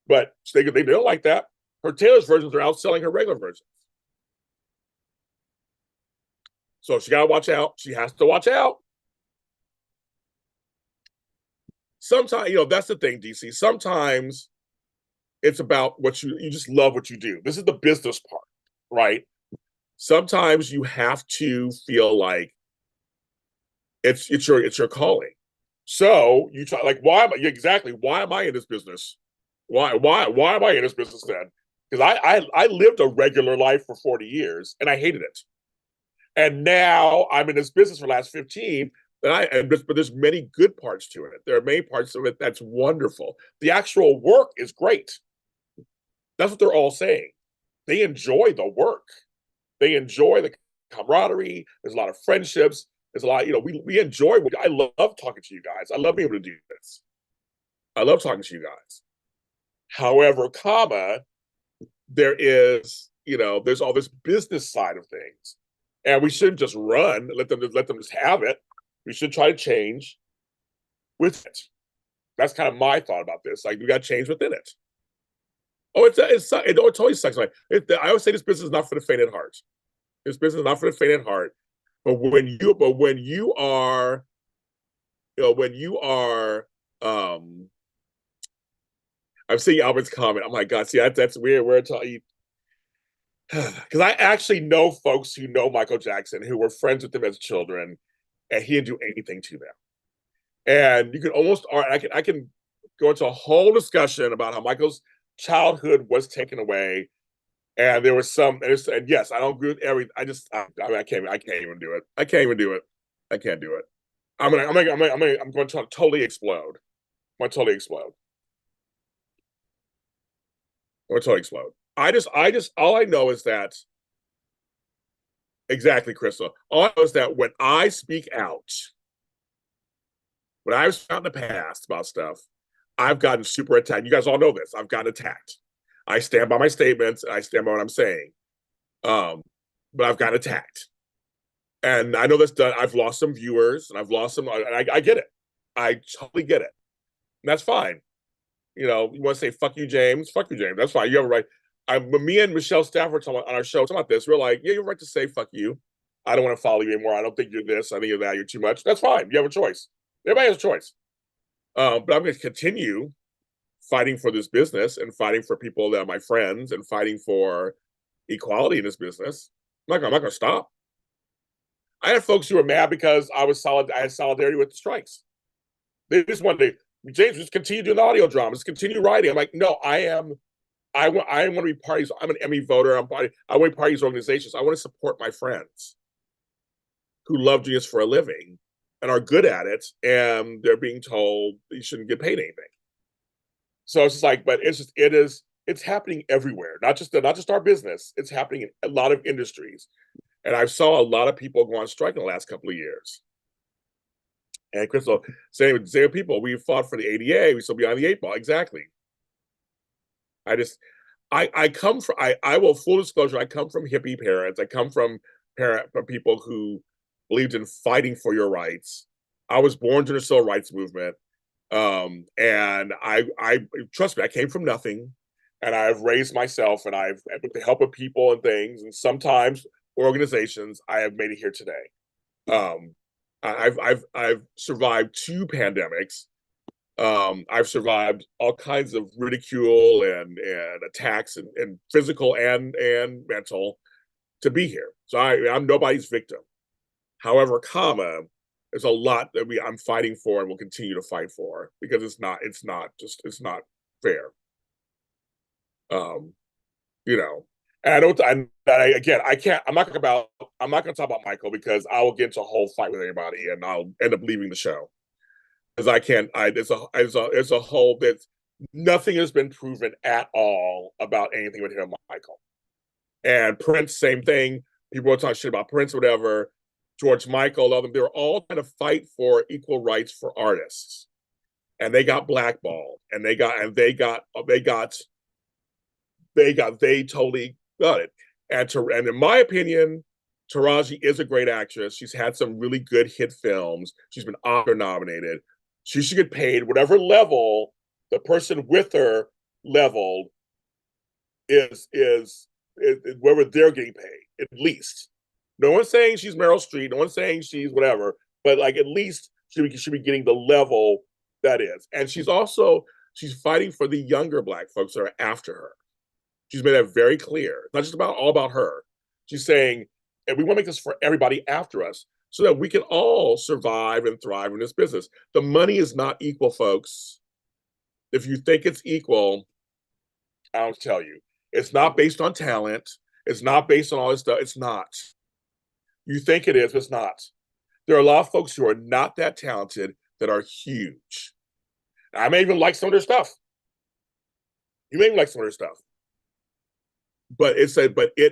S1: But they don't like that. Her Taylor's versions are outselling her regular versions. So she got to watch out. She has to watch out. Sometimes, that's the thing, DC. Sometimes it's about what you just love what you do. This is the business part, right? Sometimes you have to feel like it's your calling. So you try like why am I in this business? Why am I in this business then? Because I lived a regular life for 40 years and I hated it. And now I'm in this business for the last 15. But there's many good parts to it. There are many parts of it that's wonderful. The actual work is great. That's what they're all saying. They enjoy the work. They enjoy the camaraderie. There's a lot of friendships. There's a lot, we enjoy. I love talking to you guys. I love being able to do this. I love talking to you guys. However, there's all this business side of things, and we shouldn't just let them just have it. We should try to change with it. That's kind of my thought about this. Like we got to change within it. Oh, it totally sucks. I always say this business is not for the faint at heart. This business is not for the faint at heart. But when you are, I'm seeing Albert's comment. Oh my God, see that's weird. We're talking because I actually know folks who know Michael Jackson who were friends with him as children, and he didn't do anything to them. And you can almost, I can go into a whole discussion about how Michael's childhood was taken away, and there was and yes, I don't agree with every. I can't even do it. I can't even do it. I can't do it. I'm going to totally explode. I'm going to totally explode. I'm going to totally explode. All I know is that exactly, Crystal. All I know is that when I speak out, when I've out in the past about stuff, I've gotten super attacked. You guys all know this. I've gotten attacked. I stand by my statements. And I stand by what I'm saying. But I've gotten attacked, and I know that's done. I've lost some viewers, and I've lost some. And I get it. I totally get it. And that's fine. You want to say "fuck you, James"? Fuck you, James. That's fine. You have a right. When me and Michelle Stafford on our show talking about this, we're like, yeah, you're right to say "fuck you." I don't want to follow you anymore. I don't think you're this. I think you're that. You're too much. That's fine. You have a choice. Everybody has a choice. But I'm going to continue fighting for this business and fighting for people that are my friends and fighting for equality in this business. I'm not going to stop. I had folks who were mad because I had solidarity with the strikes. They just wanted to, James, just continue doing the audio dramas, continue writing. I'm like, no, I want to be parties. I'm an Emmy voter. I want to be parties organizations. I want to support my friends who love doing this for a living and are good at it, and they're being told you shouldn't get paid anything. So it's just like, but it's happening everywhere, not just our business. It's happening in a lot of industries. And I saw a lot of people go on strike in the last couple of years. And Crystal, same people, we fought for the ADA, we still behind the eight ball. Exactly. I just I come from I will full disclosure, I come from hippie parents. I come from people who believed in fighting for your rights. I was born during the civil rights movement. And I trust me, I came from nothing, and I've raised myself, and with the help of people and things, and sometimes organizations, I have made it here today. I've survived 2 pandemics. I've survived all kinds of ridicule and attacks and physical and mental to be here. So I'm nobody's victim. However, there's a lot that I'm fighting for and will continue to fight for, because it's not fair. You know, and again, I'm not going to talk about Michael, because I will get into a whole fight with anybody and I'll end up leaving the show. Because it's a whole that nothing has been proven at all about anything with him and Michael. And Prince, same thing. People are talking shit about Prince, whatever. George Michael, all of them, they were all trying to fight for equal rights for artists. And they got blackballed. And they totally got it. And in my opinion, Taraji is a great actress. She's had some really good hit films. She's been Oscar nominated. She should get paid whatever level the person with her leveled is whatever they're getting paid, at least. No one's saying she's Meryl Streep. No one's saying she's whatever, but like at least she should be getting the level that is. And she's fighting for the younger Black folks that are after her. She's made that very clear. It's not just all about her. She's saying, and we want to make this for everybody after us, so that we can all survive and thrive in this business. The money is not equal, folks. If you think it's equal, I'll tell you, it's not based on talent. It's not based on all this stuff. It's not. You think it is, but it's not. There are a lot of folks who are not that talented that are huge. I may even like some of their stuff. You may even like some of their stuff. But it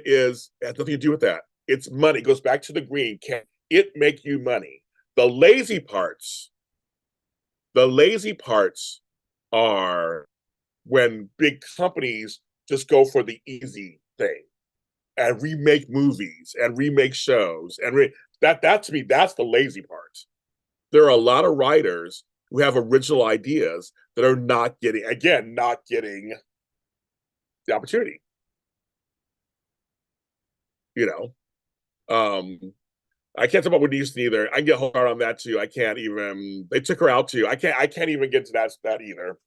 S1: has nothing to do with that. It's money. It goes back to the green. Can it make you money? The lazy parts are when big companies just go for the easy thing and remake movies and remake shows. And that to me, that's the lazy part. There are a lot of writers who have original ideas that are not getting the opportunity. You know, I can't talk about Whitney Houston either. I can get hard on that too. I can't even. They took her out too. I can't even get to that either.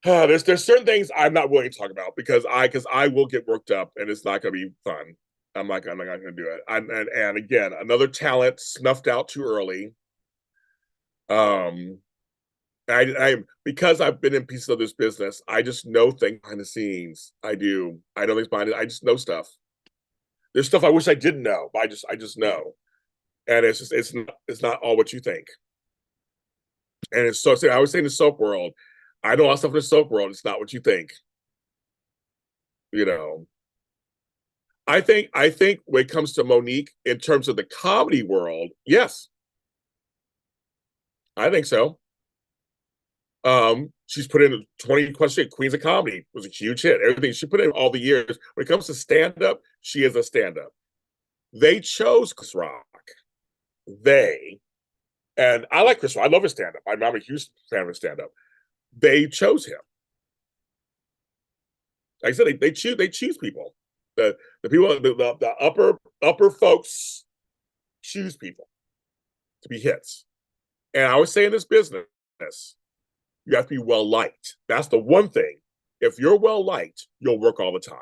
S1: There's certain things I'm not willing to talk about because I will get worked up and it's not going to be fun. I'm not going to do it. And again, another talent snuffed out too early. I because I've been in pieces of this business, I just know things behind the scenes. I do. I know things behind it. I just know stuff. There's stuff I wish I didn't know, but I just know. And it's not all what you think. And it's so I was saying the soap world. I know all stuff in the soap world. It's not what you think. You know. I think when it comes to Monique in terms of the comedy world, yes. I think so. She's put in 20 questions. Queens of Comedy was a huge hit. Everything she put in all the years. When it comes to stand-up, she is a stand-up. They chose Chris Rock. And I like Chris Rock. I love his stand-up. I'm a huge fan of his stand-up. They chose him. Like I said, they choose people. The people, the upper folks choose people to be hits. And I always say in this business, you have to be well liked. That's the one thing. If you're well liked, you'll work all the time.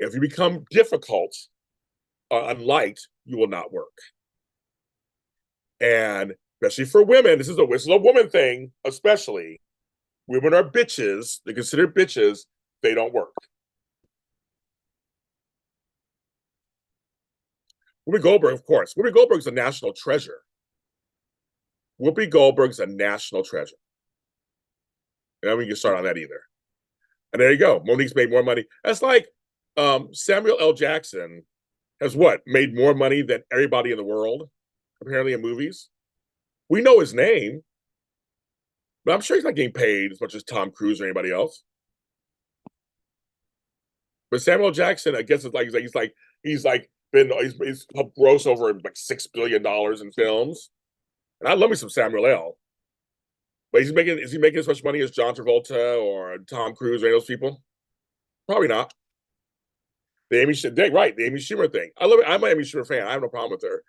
S1: If you become difficult, unliked, you will not work. And especially for women, this is a woman thing, especially. Women are bitches. They're considered bitches. They don't work. Whoopi Goldberg, of course. Whoopi Goldberg's a national treasure. Whoopi Goldberg's a national treasure. And we can start on that either. And there you go. Monique's made more money. That's like Samuel L. Jackson has what? Made more money than everybody in the world, apparently in movies. We know his name, but I'm sure he's not getting paid as much as Tom Cruise or anybody else. But Samuel Jackson, I guess it's like he's helped gross over like $6 billion in films. And I love me some Samuel L. But is he making as much money as John Travolta or Tom Cruise or any of those people? Probably not. The Amy Schumer thing. I love it. I'm an Amy Schumer fan. I have no problem with her.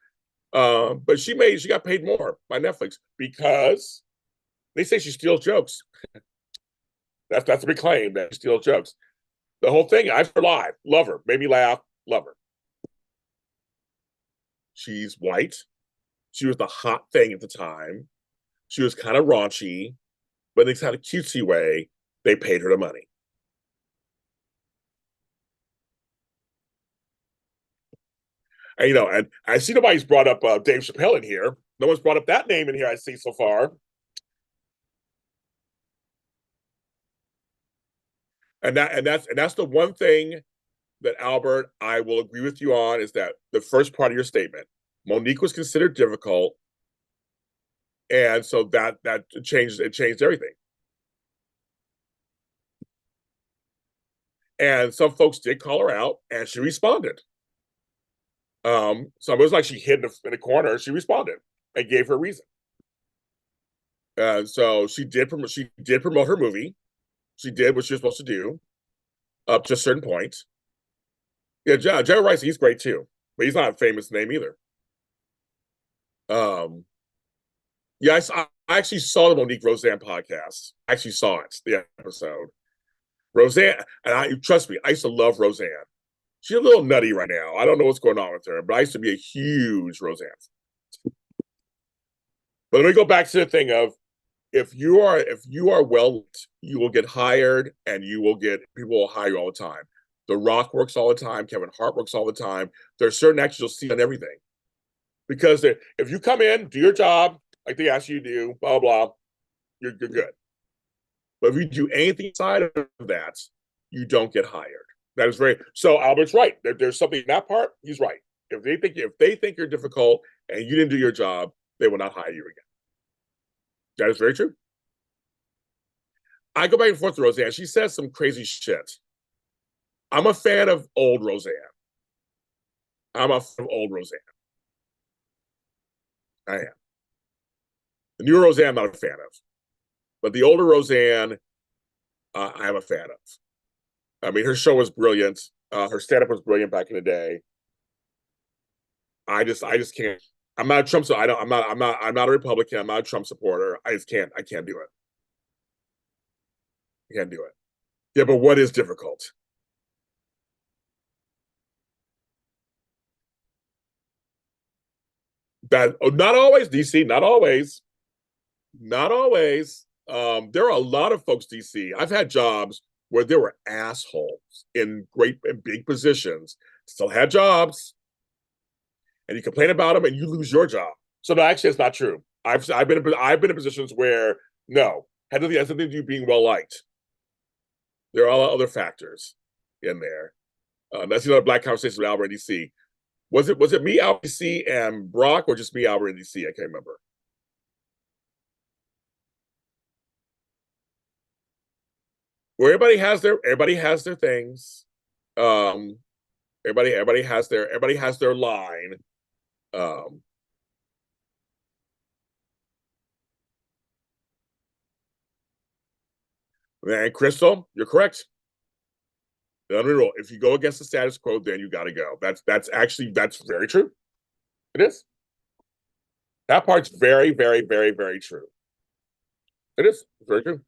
S1: But she got paid more by Netflix because they say she steals jokes. That's a big claim that she steals jokes. The whole thing, I've heard live. Love her. Made me laugh. Love her. She's white. She was the hot thing at the time. She was kind of raunchy, but in a kind of cutesy way, they paid her the money. And I see nobody's brought up Dave Chappelle in here. No one's brought up that name in here, I see so far. And that's the one thing that, Albert, I will agree with you on, is that the first part of your statement, Monique was considered difficult, and so that changed everything. And some folks did call her out, and she responded. So it was like she hid in a corner. She responded and gave her a reason. So she did promote her movie. She did what she was supposed to do up to a certain point. Yeah, Jerry Rice, he's great too, but he's not a famous name either. Um, yeah, I actually saw the Monique Roseanne podcast. I actually saw it, the episode. Roseanne, and trust me, I used to love Roseanne. She's a little nutty right now. I don't know what's going on with her, but I used to be a huge Roseanne. But let me go back to the thing of, if you are well, you will get hired, and people will hire you all the time. The Rock works all the time. Kevin Hart works all the time. There are certain actors you'll see on everything, because if you come in, do your job like they ask you to do, blah blah, you're good. But if you do anything outside of that, you don't get hired. That is very so. Albert's right. There's something in that part. He's right. If they think you're difficult and you didn't do your job, they will not hire you again. That is very true. I go back and forth to Roseanne. She says some crazy shit. I'm a fan of old Roseanne. I'm a fan of old Roseanne. I am. The new Roseanne, I'm not a fan of. But the older Roseanne, I am a fan of. I mean, her show was brilliant. Her stand-up was brilliant back in the day. I just can't. I'm not a Trump. So I don't. I'm not a Republican. I'm not a Trump supporter. I just can't. I can't do it. I can't do it. Yeah, but what is difficult? Not always, DC. Not always. Not always. There are a lot of folks, DC. I've had jobs where there were assholes in great and big positions, still had jobs, and you complain about them and you lose your job. So no, actually, it's not true. I've been in positions where no, had nothing to do being well liked. There are all other factors in there. That's another black conversation with Albert in DC. Was it me, Albert in DC, and Brock, or just me, Albert in DC? I can't remember. Where everybody has their things. Um, everybody has their line. Um, and Crystal, you're correct. No. If you go against the status quo, then you got to go. That's very true. It is. That part's very, very, very, very true. It is very true.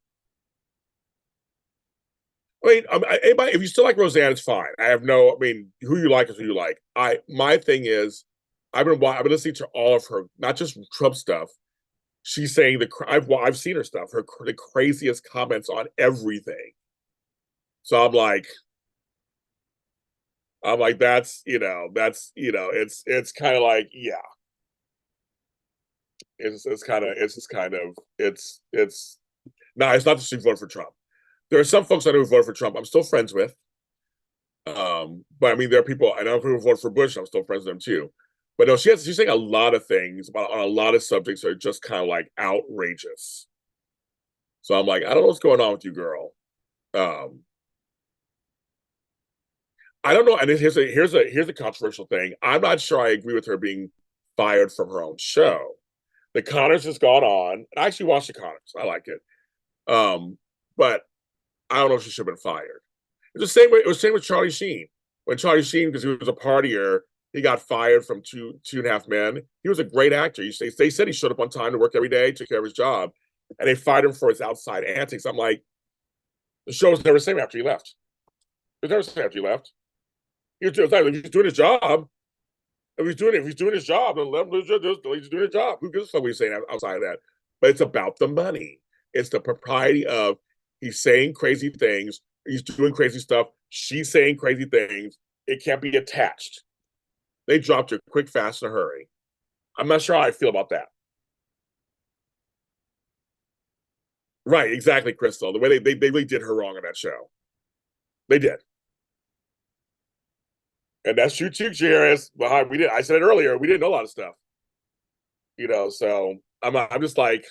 S1: Anybody, if you still like Roseanne, it's fine. I have no. I mean, who you like is who you like. My thing is, I've been listening to all of her, not just Trump stuff. She's saying I've seen her stuff, the craziest comments on everything. So I'm like it's kind of like it's kind of it's just kind of it's no, it's not just she voted for Trump. There are some folks I know who voted for Trump. I'm still friends with. But I mean, there are people I know who voted for Bush. I'm still friends with them too. But no, she's saying a lot of things about on a lot of subjects that are just kind of like outrageous. So I'm like, I don't know what's going on with you, girl. Um, I don't know. And here's a controversial thing. I'm not sure I agree with her being fired from her own show. The Connors has gone on. I actually watched the Connors. I like it. But I don't know if she should have been fired. It's the same way. It was the same with Charlie Sheen. When Charlie Sheen, because he was a partier, he got fired from Two and a Half Men. He was a great actor. They said he showed up on time to work every day, took care of his job, and they fired him for his outside antics. I'm like, the show was never the same after he left. It was never the same after he left. If he's doing his job, if he's doing his job, then let him he's doing his job. Who gives a fuck what he's saying outside of that? But it's about the money. It's the propriety of he's saying crazy things, he's doing crazy stuff, she's saying crazy things. It can't be attached. They dropped her quick, fast, in a hurry. I'm not sure how I feel about that. Right, exactly, Crystal. The way they really did her wrong on that show. They did. And that's true too, Jairus. Behind we did I said it earlier, we didn't know a lot of stuff. So I'm just like,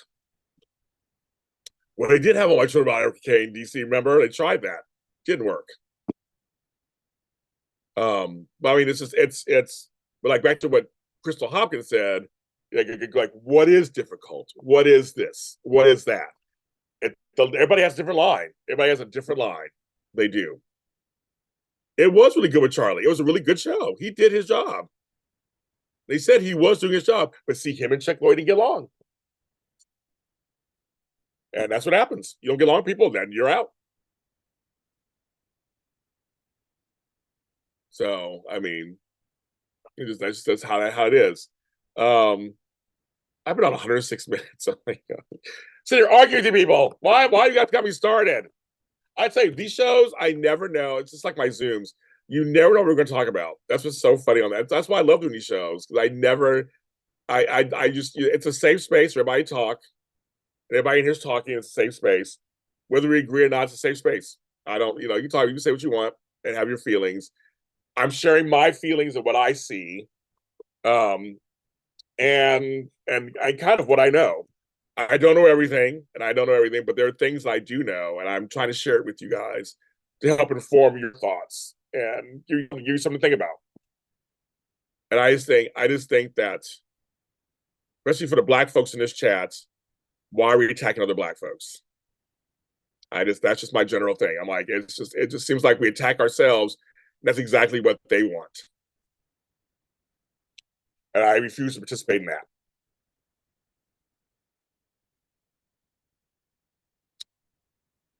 S1: well, they did have a lecture about Erica K in DC, remember? They tried that. Didn't work. But I mean it's but like back to what Crystal Hopkins said, like what is difficult? What is this? What is that? Everybody has a different line. Everybody has a different line. They do. It was really good with Charlie. It was a really good show. He did his job. They said he was doing his job, but see, him and Chuck Lloyd didn't get along. And that's what happens. You don't get along with people, then you're out. So, I mean, that's how it is. I've been on 106 minutes. Oh my God. So you're arguing to people. Why you got to got me started? I'd say these shows, I never know. It's just like my Zooms. You never know what we're going to talk about. That's what's so funny on that. That's why I love doing these shows because I never, I just, it's a safe space for everybody to talk. And everybody in here's talking. It's a safe space. Whether we agree or not, it's a safe space. I don't, you can talk, you can say what you want and have your feelings. I'm sharing my feelings of what I see, um, and I kind of what I know. I don't know everything, and I don't know everything, but there are things I do know, and I'm trying to share it with you guys to help inform your thoughts and give you something to think about. And I just think that, especially for the black folks in this chat, why are we attacking other black folks? That's just my general thing. I'm like, it just seems like we attack ourselves. That's exactly what they want, and I refuse to participate in that.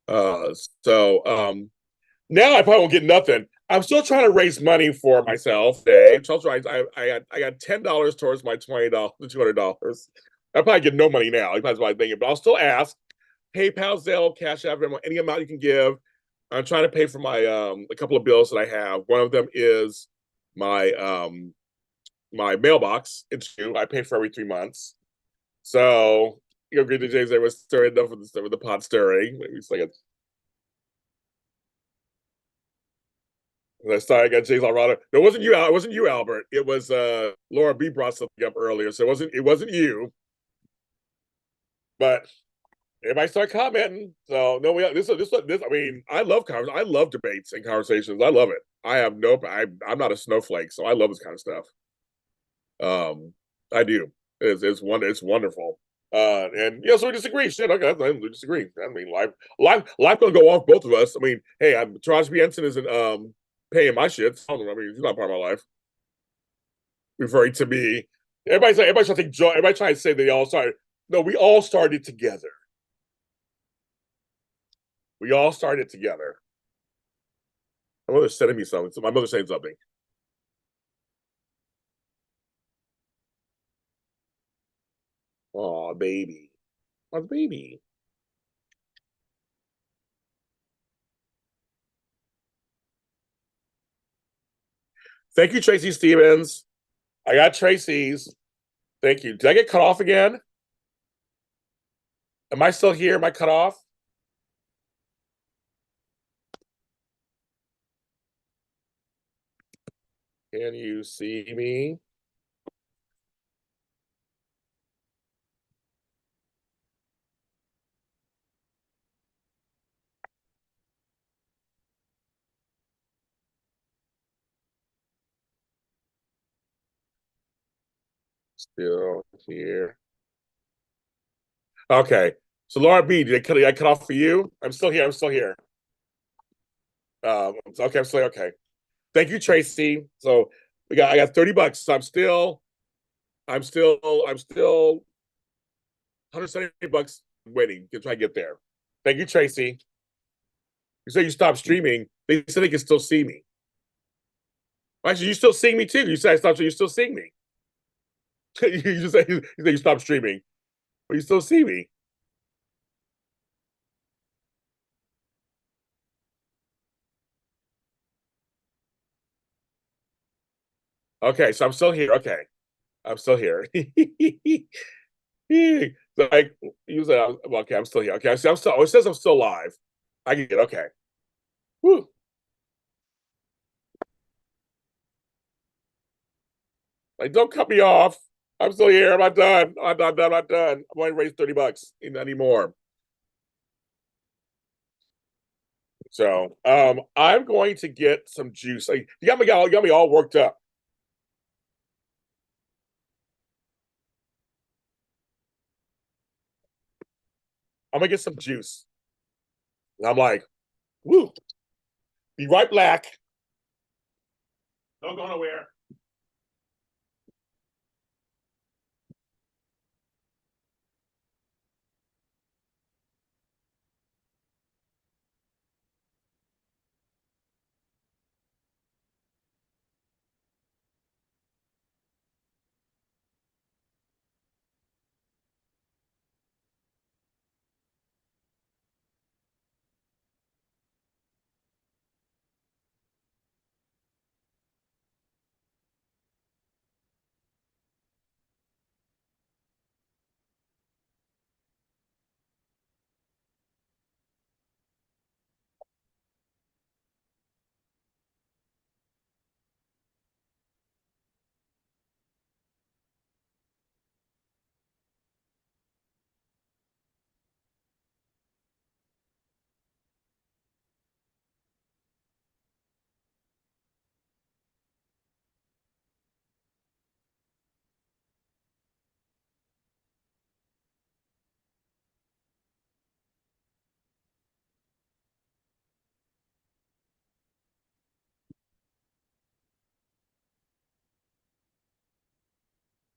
S1: Uh, so now I probably won't get nothing. I'm still trying to raise money for myself. Today. I got $10 towards my $20, $200. I probably get no money now. That's what I'm thinking, but I'll still ask. PayPal, Zelle, Cash App, Venmo, any amount you can give. I'm trying to pay for my a couple of bills that I have. One of them is my my mailbox. It's due. I pay for every 3 months. So agree to James. I was stirring enough with the pot stirring. Maybe it's like a I got James Alvarado. No, it wasn't you. It wasn't you, Albert. It was Laura B brought something up earlier, so it wasn't you. But everybody start commenting. So no, this. I mean, I love I love debates and conversations. I love it. I have no. I'm not a snowflake, so I love this kind of stuff. I do. It's wonderful. And so we disagree. Shit, okay, we disagree. I mean, life gonna go off both of us. I mean, hey, Taraji P. Henson isn't paying my shit. I mean, he's not part of my life. Referring to me, everybody's trying to think. Everybody trying to say they all started. No, we all started together. We all started together. My mother's sending me something. So my mother's saying something. Oh, baby. Oh, baby. Thank you, Tracy Stevens. I got Tracy's. Thank you. Did I get cut off again? Am I still here? Am I cut off? Can you see me? Still here. Okay. So Laura B, did I cut off for you? I'm still here. I'm still here. Okay, I'm still okay. Thank you, Tracy. So I got $30. So I'm still $170 waiting to try to get there. Thank you, Tracy. You say you stopped streaming. They said they can still see me. Actually, you still seeing me too. You said I stopped. You still seeing me. You just say you stopped streaming, but you still see me. Okay, so I'm still here. Okay, I'm still here. So I you said, well, okay, I'm still here. Okay, I'm still. Oh, it says I'm still live. I get it. Okay. Woo. Like, don't cut me off. I'm still here. I'm not done. I'm not done. I'm not done. I'm going to raise $30. Not anymore. So, I'm going to get some juice. Like, you got me all worked up. I'm gonna get some juice. And I'm like, woo, be right back. Don't go nowhere.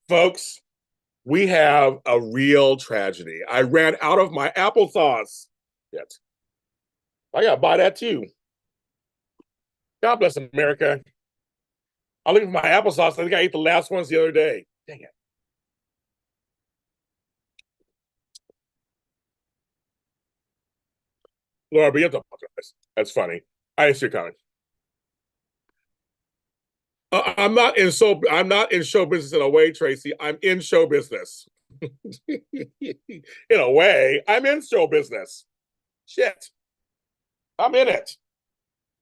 S1: Folks, we have a real tragedy. I ran out of my applesauce. Yet. I gotta buy that too. God bless America. I'm looking for my applesauce. I think I ate the last ones the other day. Dang it. Laura, but you have to apologize. That's funny. I didn't see it coming. I'm not in show business in a way, Tracy. I'm in show business. In a way, I'm in show business. Shit. I'm in it.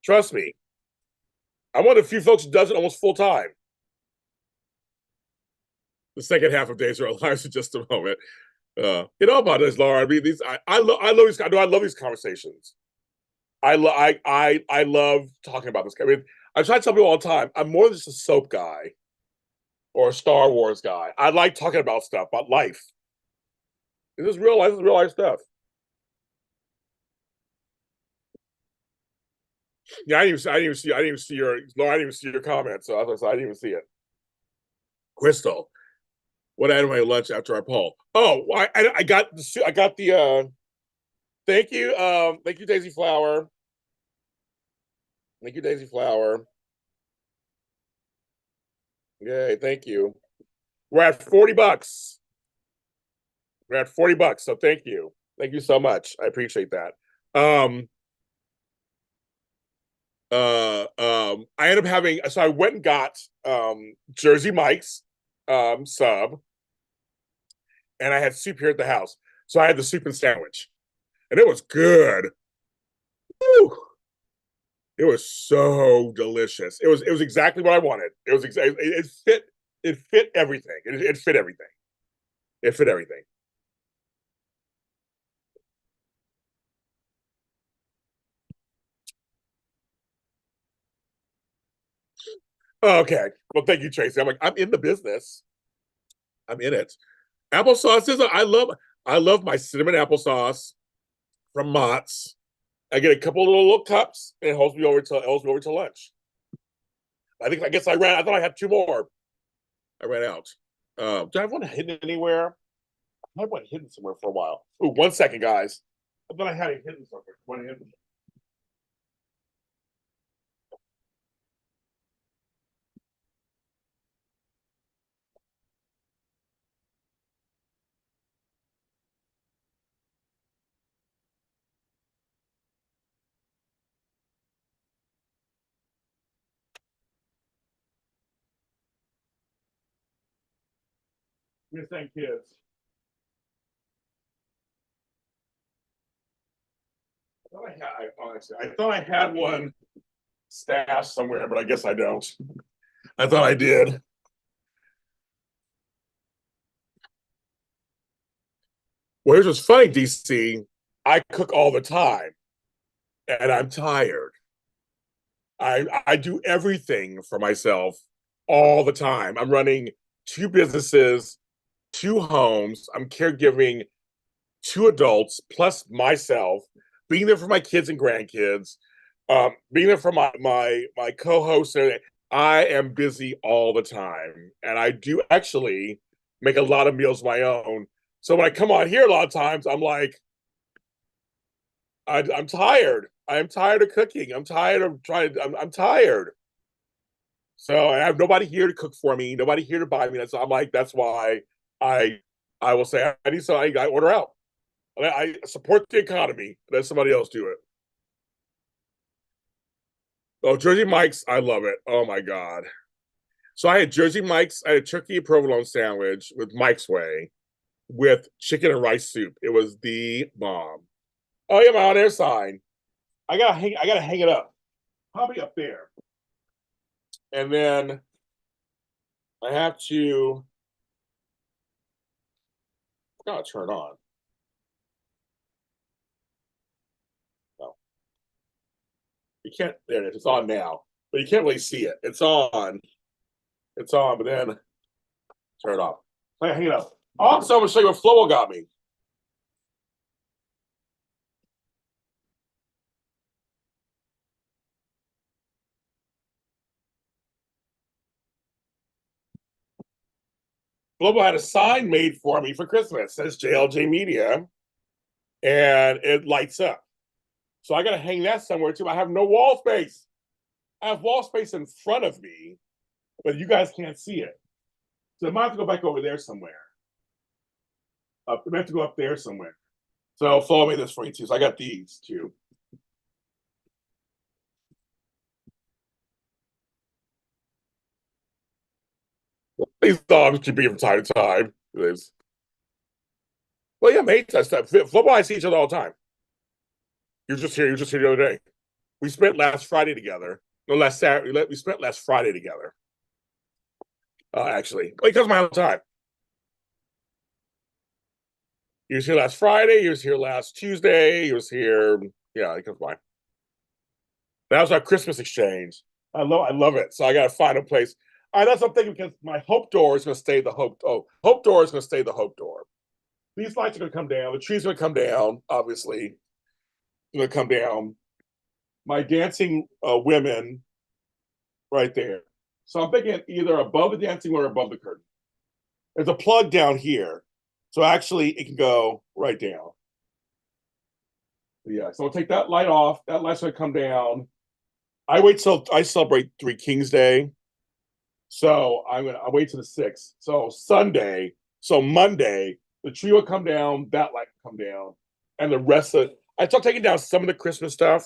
S1: Trust me. I'm one of the few folks who does it almost full time. The second half of Days of Our Lives in just a moment. You know about this, Laura. I mean, I love these. I love these conversations. I love talking about this. I mean, I try to tell people all the time. I'm more than just a soap guy or a Star Wars guy. I like talking about stuff, about life. This is real life. This is real life stuff. Yeah, I didn't even see your, Laura. I didn't even see your comment. So I didn't even see it. Crystal, what I had my lunch after I poll. Oh, I got the. Thank you, Daisy Flower. Thank you, Daisy Flower. Yay, thank you. We're at 40 bucks. We're at 40 bucks. So thank you. Thank you so much. I appreciate that. Um, I ended up having, so I went and got Jersey Mike's sub, and I had soup here at the house. So I had the soup and sandwich, and it was good. Woo! It was so delicious. It was exactly what I wanted. It fit everything. It fit everything. It fit everything. Okay. Well, thank you, Tracy. I'm like, I'm in the business. I'm in it. Applesauce is I love my cinnamon applesauce from Mott's. I get a couple of little cups and it holds me over to lunch. I guess I thought I had two more. I ran out. Do I have one hidden anywhere? I had one hidden somewhere for a while. Ooh, 1 second, guys. I thought I had it hidden somewhere. One hidden. Missing kids. I thought I had one stashed somewhere, but I guess I don't. I thought I did. Well, here's what's funny, DC. I cook all the time, and I'm tired. I do everything for myself all the time. I'm running two businesses, two homes. I'm caregiving two adults plus myself, being there for my kids and grandkids, being there for my co-hosts. I am busy all the time, and I do actually make a lot of meals of my own. So when I come on here, a lot of times I'm like, I'm tired. I'm tired of cooking. I'm tired of trying. I'm tired. So I have nobody here to cook for me. Nobody here to buy me. So I'm like, that's why I I will say I need so I order out. I support the economy. Let somebody else do it. Oh, Jersey Mike's, I love it. Oh my god. So I had Jersey Mike's. I had a turkey provolone sandwich with Mike's Way with chicken and rice soup. It was the bomb. Oh yeah, my on air sign. I gotta hang it up. Probably up there. And then I have to gotta turn on. No, you can't. There it is. It's on now, but you can't really see it. It's on. It's on, but then turn it off. So I hang it up. Also, I'm gonna show you what Flowo got me. Flowo had a sign made for me for Christmas. It says JLJ Media, and it lights up. So I gotta hang that somewhere too. I have no wall space. I have wall space in front of me, but you guys can't see it. So I might have to go back over there somewhere. I have to go up there somewhere. So Flowo made this for you too. So I got these too. These dogs keep me from time to time. Well, yeah, mates. Football, I see each other all the time. You're just here. You're just here the other day. We spent last Friday together. No, last Saturday. We spent last Friday together. Actually, well, he comes my whole time. He was here last Friday. He was here last Tuesday. He was here. Yeah, he comes by. That was our Christmas exchange. I love it. So I got to find a place. That's what I'm thinking because my Hope door is going to stay the Hope. Oh, Hope door is going to stay the Hope door. These lights are going to come down. The tree's going to come down. Obviously, going to come down. My dancing women right there. So I'm thinking either above the dancing or above the curtain. There's a plug down here. So actually it can go right down. Yeah, so I'll take that light off. That light's gonna come down. I wait till I celebrate Three Kings Day. So I wait till the 6th. So Sunday, so Monday, the tree will come down, that light will come down, and the rest of I start taking down some of the Christmas stuff.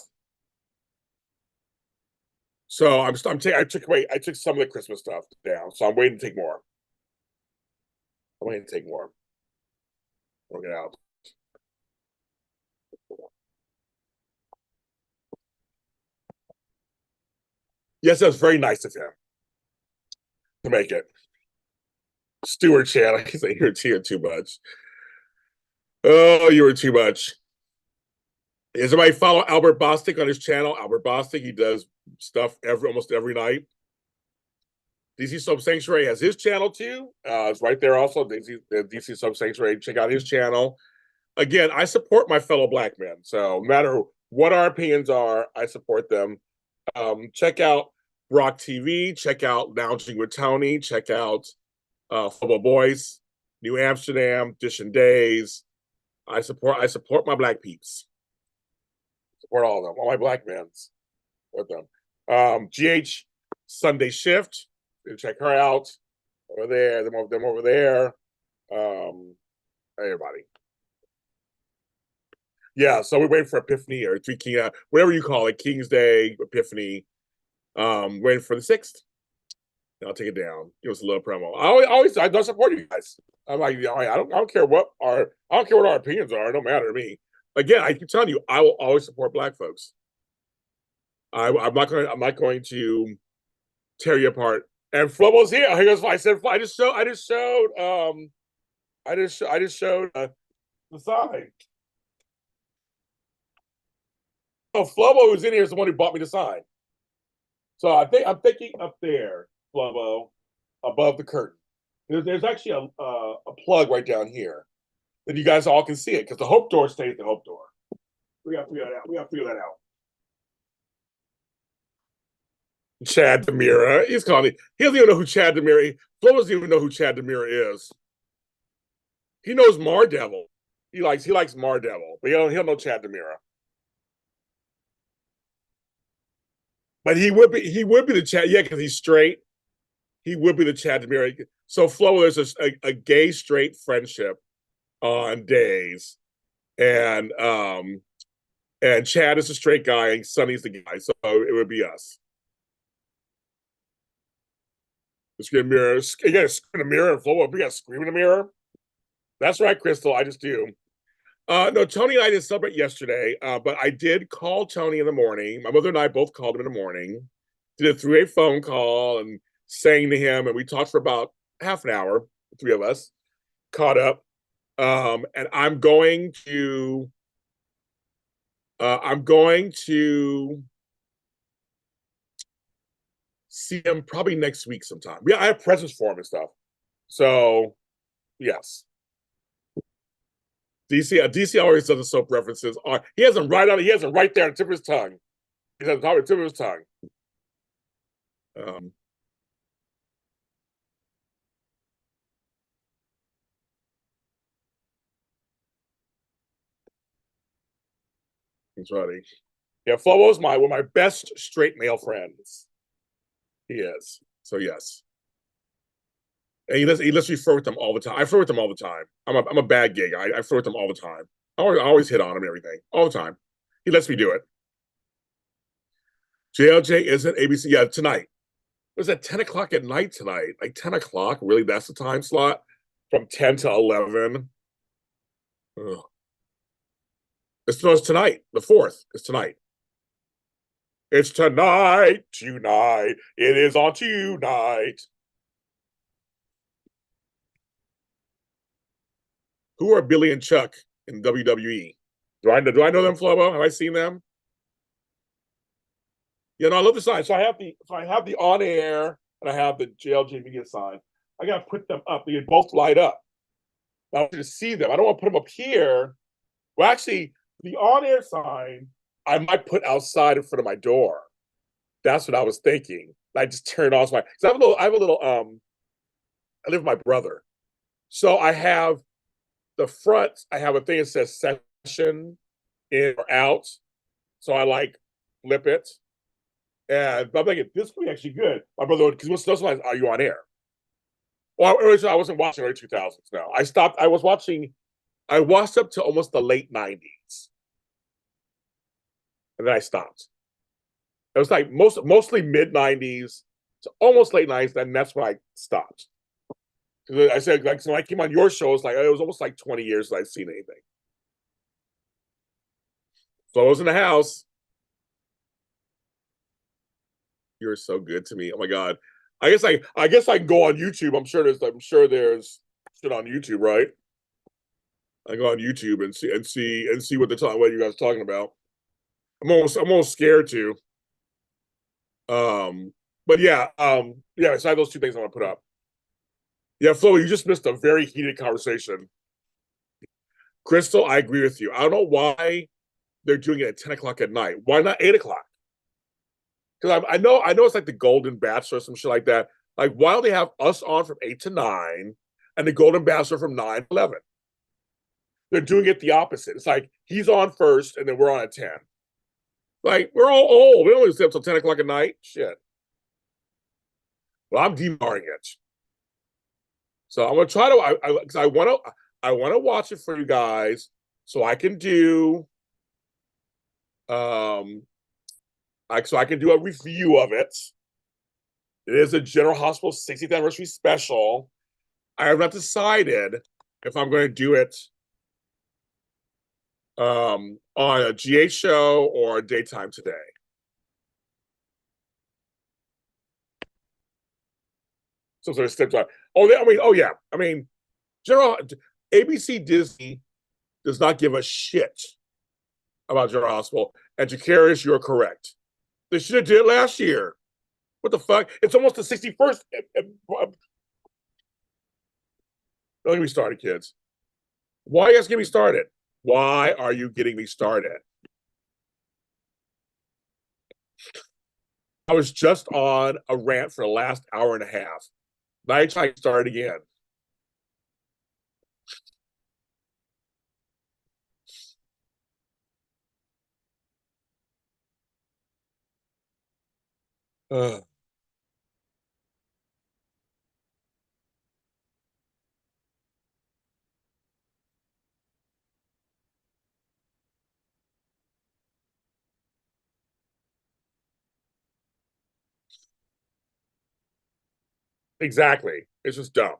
S1: So I took some of the Christmas stuff down. So I'm waiting to take more. I'm waiting to take more. Work it out. Yes, that's very nice of him to make it. Stewart channel. He's like, you're too much. Oh, you were too much. Does anybody follow Albert Bostic on his channel? Albert Bostic, he does stuff almost every night. DC Soap Sanctuary has his channel too. It's right there also. DC Soap Sanctuary. Check out his channel. Again, I support my fellow black men. So no matter what our opinions are, I support them. Check out Brock TV. Check out Lounging with Tony. Check out Football Boys, New Amsterdam, Dish and Days. I support my black peeps. Support all of them, all my black men. With them. GH Sunday Shift. Check her out over there. Them over there. Everybody. Yeah, so we're waiting for Epiphany or Three King, whatever you call it, King's Day, Epiphany. Waiting for the 6th. I'll take it down. Give us a little promo. I don't support you guys. I'm like, I don't care what our opinions are. It don't matter to me. Again, I keep telling you, I will always support black folks. I'm not going to tear you apart. And Flobo's here. He goes. I said. I just showed. I just showed the sign. So Flobo who's in here is the one who bought me the sign. So I'm thinking up there, Flobo, above the curtain. There's actually a plug right down here that you guys all can see it because the Hope Door stays the Hope Door. We got to figure that out. We got to figure that out. Chad Demira. He's calling me. He doesn't even know who Chad Demira is. Flo doesn't even know who Chad Demira is. He knows Mardevil. He likes Mardevil, but he'll know Chad Demira. But he would be the Chad, yeah, because he's straight. He would be the Chad Demira. So Flo is a gay straight friendship on days, and Chad is a straight guy, and Sonny's the guy. So it would be us. Scream mirror. You got to scream in the mirror and Flo. We got to scream in the mirror. That's right, Crystal. I just do. No, Tony and I didn't celebrate yesterday, but I did call Tony in the morning. My mother and I both called him in the morning, did a three-way phone call and sang to him, and we talked for about half an hour, the three of us, caught up. And I'm going to see him probably next week sometime. Yeah, I have presents for him and stuff. So, yes. DC always does the soap references. He has them right on. He has them right there on the tip of his tongue. He has them on the tip of his tongue. He's funny. Yeah, Flobo's one of my best straight male friends. He is. So yes. And he lets me flirt with them all the time. I flirt with them all the time. I'm a bad gay guy. I flirt with them all the time. I always hit on him and everything. All the time. He lets me do it. JLJ isn't ABC. Yeah, tonight. It was at 10 o'clock at night tonight. Like 10 o'clock. Really? That's the time slot? From 10 to 11. Ugh. It's tonight. The 4th. It's tonight. It's tonight. It is on tonight. Who are Billy and Chuck in WWE? Do I know them, Flobo? Have I seen them? Yeah, no, I love the sign. So I have the on air and I have the JLJ media sign. I gotta put them up. They both light up. I want you to see them. I don't want to put them up here. Well, actually, the on air sign I might put outside in front of my door. That's what I was thinking. I just turn off my. I have a little. I live with my brother, so I have the front. I have a thing that says session in or out. So I like flip it, And I'm thinking, this could be actually good. My brother, because what's sometimes, are you on air? Well, I wasn't watching early 2000s. No, I stopped. I watched up to almost the late 90s. And then I stopped. It was like mostly mid 90s to almost late 90s. And that's when I stopped. I said, like, so when I came on your show, it was almost like 20 years that I've seen anything. So I was in the house. You're so good to me. Oh my God. I guess I can go on YouTube. I'm sure there's shit on YouTube, right? I go on YouTube and see what you guys are talking about. I'm almost scared to. But yeah, besides those two things I want to put up. Yeah, Flo, you just missed a very heated conversation. Crystal, I agree with you. I don't know why they're doing it at 10 o'clock at night. Why not 8 o'clock? Because I know it's like the Golden Bachelor or some shit like that. Like, why don't they have us on from 8 to 9 and the Golden Bachelor from 9 to 11? They're doing it the opposite. It's like he's on first and then we're on at 10. Like, we're all old. We don't even stay up till 10 o'clock at night. Shit. Well, I'm demarring it. So I'm gonna try to because I want to watch it for you guys so I can do so I can do a review of it. It is a General Hospital 60th anniversary special. I have not decided if I'm going to do it on a GH show or a daytime today. Some sort of step time. Yeah. I mean, General ABC Disney does not give a shit about General Hospital. And Jacarius, you're correct. They should have did it last year. What the fuck? It's almost the 61st. Don't get me started, kids. Why are you guys getting me started? Why are you getting me started? I was just on a rant for the last hour and a half. Now you're trying to start again. Ugh. Exactly. It's just dumb.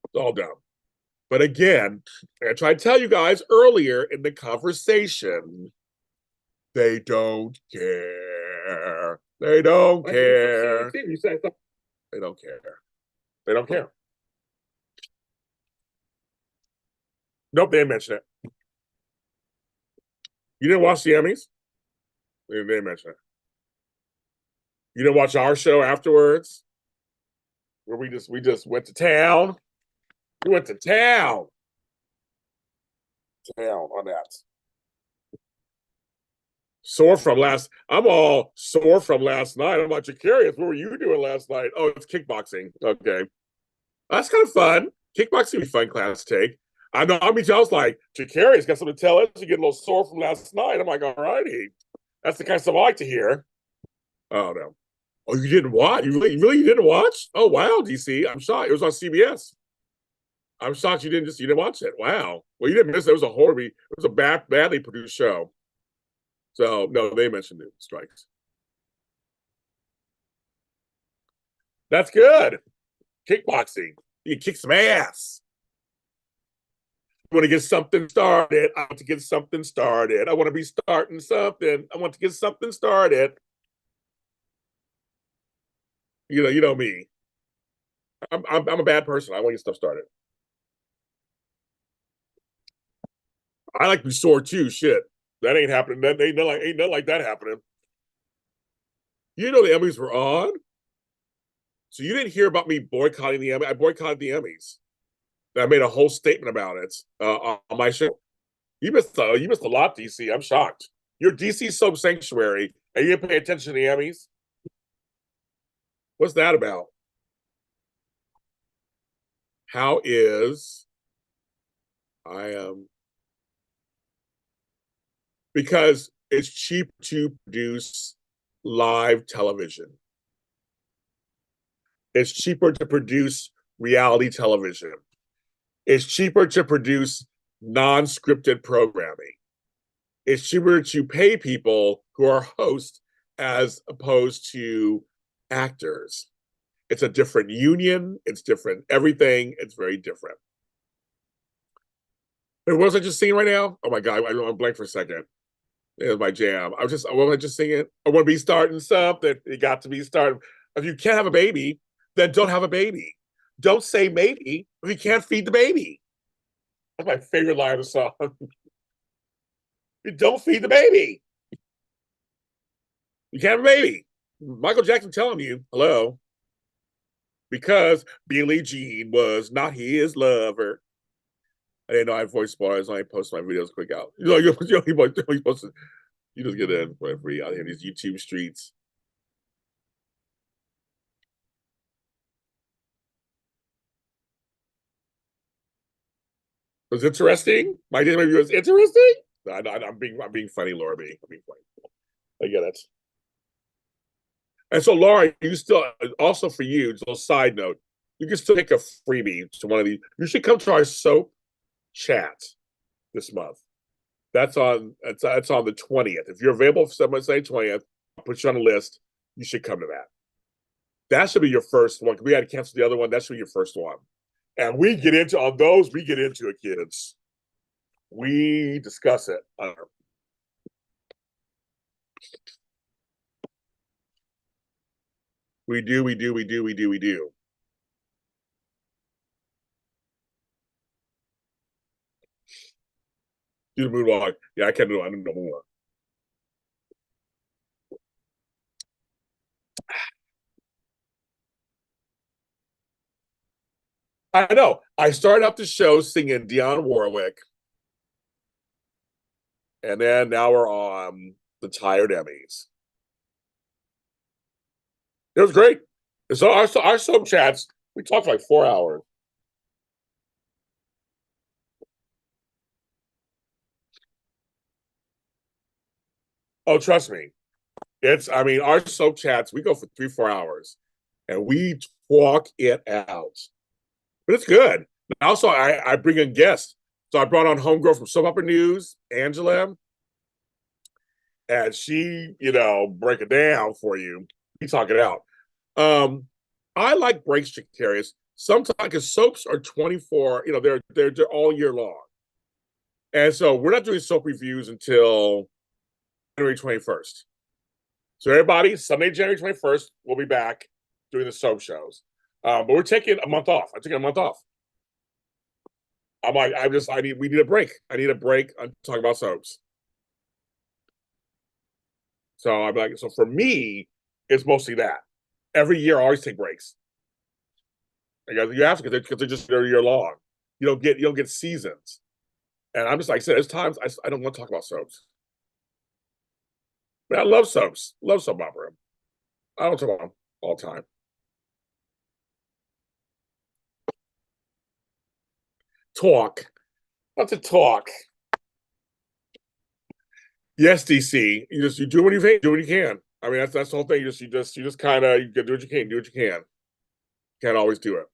S1: It's all dumb. But again, I tried to tell you guys earlier in the conversation, they don't care. They don't care. They don't care. They don't care. Nope, they didn't mention it. You didn't watch the Emmys? They didn't mention it. You didn't watch our show afterwards, where we just went to town. We went to town on that. Sore from last. I'm all sore from last night. I'm like, curious. What were you doing last night? Oh, it's kickboxing. Okay, that's kind of fun. Kickboxing would be fun class to take. I know. I mean, I was like, Jacarius got something to tell us. You get a little sore from last night. I'm like, all righty. That's the kind of stuff I like to hear. Oh no. Oh, you didn't watch? You really didn't watch? Oh wow, DC. I'm shocked. It was on CBS. I'm shocked you didn't watch it. Wow. Well, you didn't miss it. It was a horribly, it was a badly produced show. So no, they mentioned it strikes. That's good. Kickboxing. You kick some ass. I want to get something started. I want to get something started. I want to be starting something. I want to get something started. You know me. I'm a bad person. I want to get stuff started. I like to be sore too. Shit, that ain't happening. That ain't nothing like that happening. You know the Emmys were on, so you didn't hear about me boycotting the Emmys. I boycotted the Emmys. I made a whole statement about it on my show. You missed a lot, DC. I'm shocked. Your DC sub sanctuary, and you didn't pay attention to the Emmys. What's that about? How is I because it's cheap to produce live television. It's cheaper to produce reality television. It's cheaper to produce non-scripted programming. It's cheaper to pay people who are hosts as opposed to actors. It's a different union. It's different everything. It's very different. But what was I just singing right now? Oh my God, I'm blank for a second. It was my jam. What was I just singing? I want to be starting something. It got to be starting. If you can't have a baby, then don't have a baby. Don't say maybe if you can't feed the baby. That's my favorite line of the song. Don't feed the baby. You can't have a baby. Michael Jackson telling you, hello, because Billie Jean was not his lover. I didn't know I had voice spoilers. I post my videos quick out. You're supposed to, you just get in for free out here in these YouTube streets. It was interesting. My day review was interesting. I'm being funny, Laura B. I'm being funny. I get it. And so, Laura, you still also for you, just a little side note, you can still take a freebie to one of these. You should come to our soap chat this month. That's on the 20th. If you're available for Say 20th, I'll put you on the list. You should come to that. That should be your first one. We had to cancel the other one. That should be your first one. And we get into on those, we get into it, kids. We discuss it. We do. Do the moonwalk. Yeah, I can't do it. I don't know moonwalk. I know. I started off the show singing Dionne Warwick, and then now we're on the Tired Emmys. It was great. So our soap chats, we talked for like 4 hours. Oh, trust me. I mean, our soap chats, we go for 3, 4 hours and we talk it out. But it's good. And also, I bring in guests. So I brought on Homegirl from Soap Opera News, Angela, and she, break it down for you. We talk it out. Um, I like breaks, Jacarius. Sometimes because soaps are 24, they're all year long. And so we're not doing soap reviews until January 21st. So everybody, Sunday, January 21st, we'll be back doing the soap shows. But we're taking a month off. I'm taking a month off. I'm like, we need a break. I need a break. I'm talking about soaps. So I'm like, so for me, it's mostly that. Every year, I always take breaks. You have to because they're year long. You don't get seasons. And I'm just like I said, there's times I don't want to talk about soaps. But I love soaps. Love soap opera. I don't talk about them all the time. Talk. Not to talk. Yes, DC. You do what you can. I mean that's the whole thing. You just kind of you do what you can. Do what you can. Can't always do it.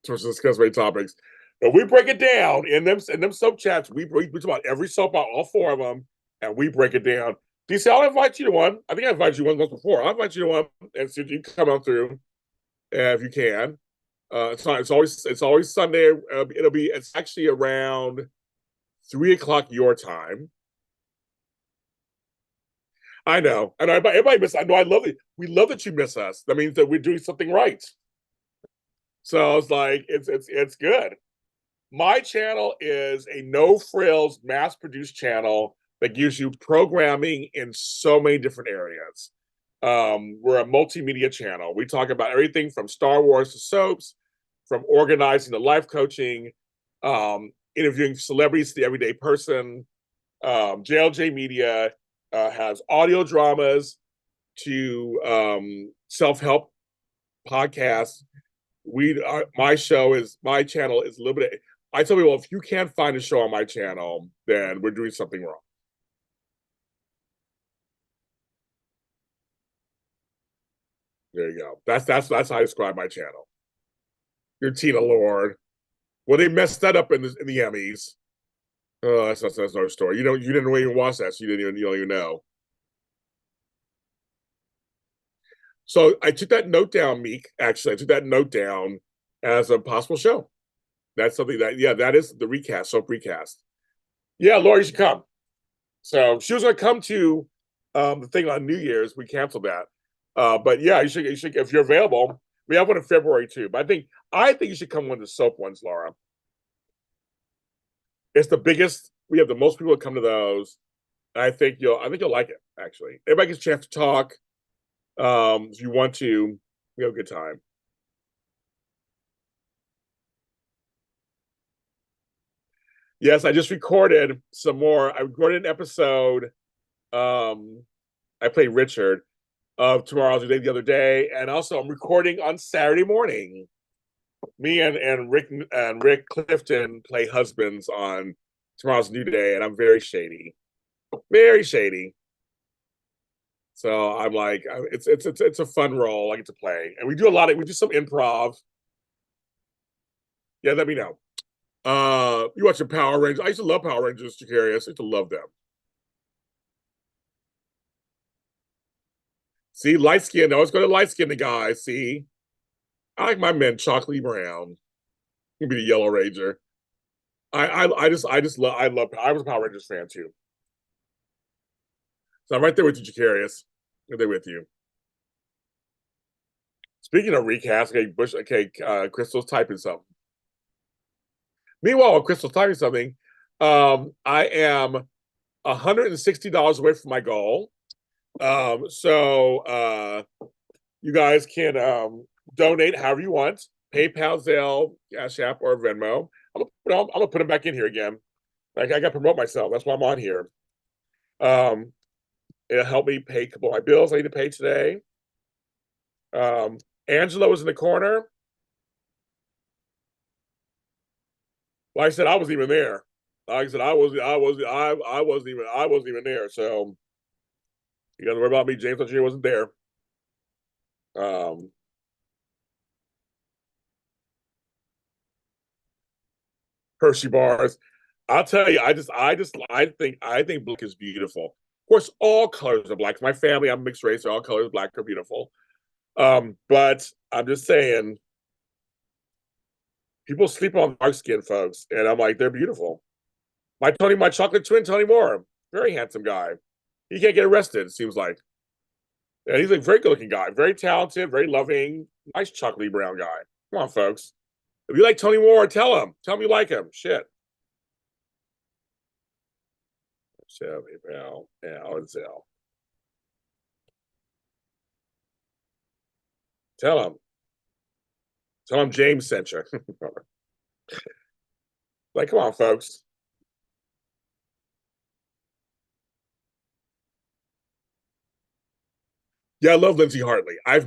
S1: So to discuss many topics. But we break it down in them soap chats. We talk about every soap out, all 4 of them, and we break it down. DC, I'll invite you to one. I think I invited you once before. I'll invite you to one and see if you can come on through if you can. It's always Sunday. It's actually around 3 o'clock your time. I know, and everybody miss. I know. I love it. We love that you miss us. That means that we're doing something right. So I was like, it's good. My channel is a no frills, mass produced channel that gives you programming in so many different areas. We're a multimedia channel. We talk about everything from Star Wars to soaps, from organizing to life coaching, interviewing celebrities to the everyday person. JLJ Media has audio dramas to self-help podcasts. My channel is a little bit. I tell people if you can't find a show on my channel, then we're doing something wrong. There you go. That's how I describe my channel. Your Tina Lord. Well, they messed that up in the Emmys. Oh, that's another story. You didn't even watch that, so you don't even know. So I took that note down, Meek. Actually, I took that note down as a possible show. That's something that that is the recast, soap recast. Yeah, Laura, you should come. So she was going to come to the thing on New Year's. We canceled that. But yeah, you should if you're available. We have one in February too. But I think you should come one of the soap ones, Laura. It's the biggest. We have the most people that come to those. I think you'll like it. Actually, everybody gets a chance to talk. If you want to, we have a good time. Yes, I just recorded some more. I recorded an episode. Um, I played Richard of Tomorrow's New Day the other day, and also I'm recording on Saturday morning. Me and Rick Clifton play husbands on Tomorrow's New Day, and I'm very shady, very shady. So I'm like, it's a fun role I get to play, and we do some improv. Yeah, let me know. You watching Power Rangers? I used to love Power Rangers. Jacarius, I used to love them. See, light skin. Always go to light skinned guys. See, I like my men chocolatey brown. You can be the Yellow Ranger. I just love I was a Power Rangers fan too. So I'm right there with you, Jacarius. Right there with you. Speaking of recast, Crystal's typing something. Meanwhile, while Crystal's typing something, I am $160 away from my goal. You guys can donate however you want. PayPal, Zelle, CashAPP, or Venmo. I'm gonna put them back in here again. Like I got to promote myself. That's why I'm on here. Um, it'll help me pay a couple of my bills I need to pay today. Angela was in the corner. Like I said, I wasn't even there. Like I said, I wasn't even there. So you got to worry about me. James Jr. wasn't there. Um, Hershey bars. I'll tell you, I think black is beautiful. Of course, all colors are black. My family, I'm mixed race, so all colors black are beautiful. But I'm just saying, people sleep on dark skin folks, and I'm like, they're beautiful. My chocolate twin, Tony Moore, very handsome guy. He can't get arrested, it seems like. And he's a very good looking guy, very talented, very loving, nice chocolatey brown guy. Come on, folks. If you like Tony Moore, tell him. Tell him you like him. Shit. So, PayPal, and Zelle. Tell him. Tell him James sent you. Like, come on, folks. Yeah, I love Lindsay Hartley. I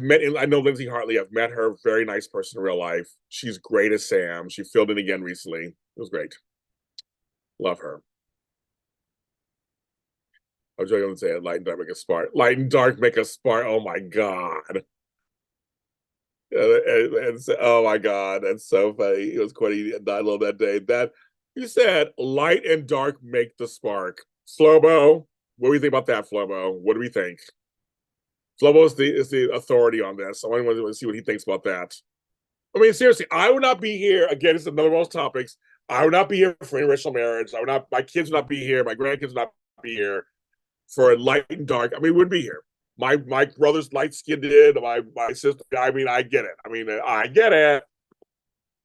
S1: know Lindsay Hartley. I've met her. Very nice person in real life. She's great as Sam. She filled in again recently. It was great. Love her. I was going to say light and dark make a spark. Light and dark make a spark. Oh my god. Oh my god, that's so funny. It was quite. I love that day. That you said light and dark make the spark. Flobo, what do we think about that, Flobo? What do we think? Flobo is the authority on this. I want to see what he thinks about that. I mean, seriously, I would not be here. Again, it's another one of those topics. I would not be here for interracial marriage. I would not. My kids would not be here. My grandkids would not be here for light and dark. I mean, we would be here. My brother's light skinned. My sister. I mean, I get it. I mean, I get it.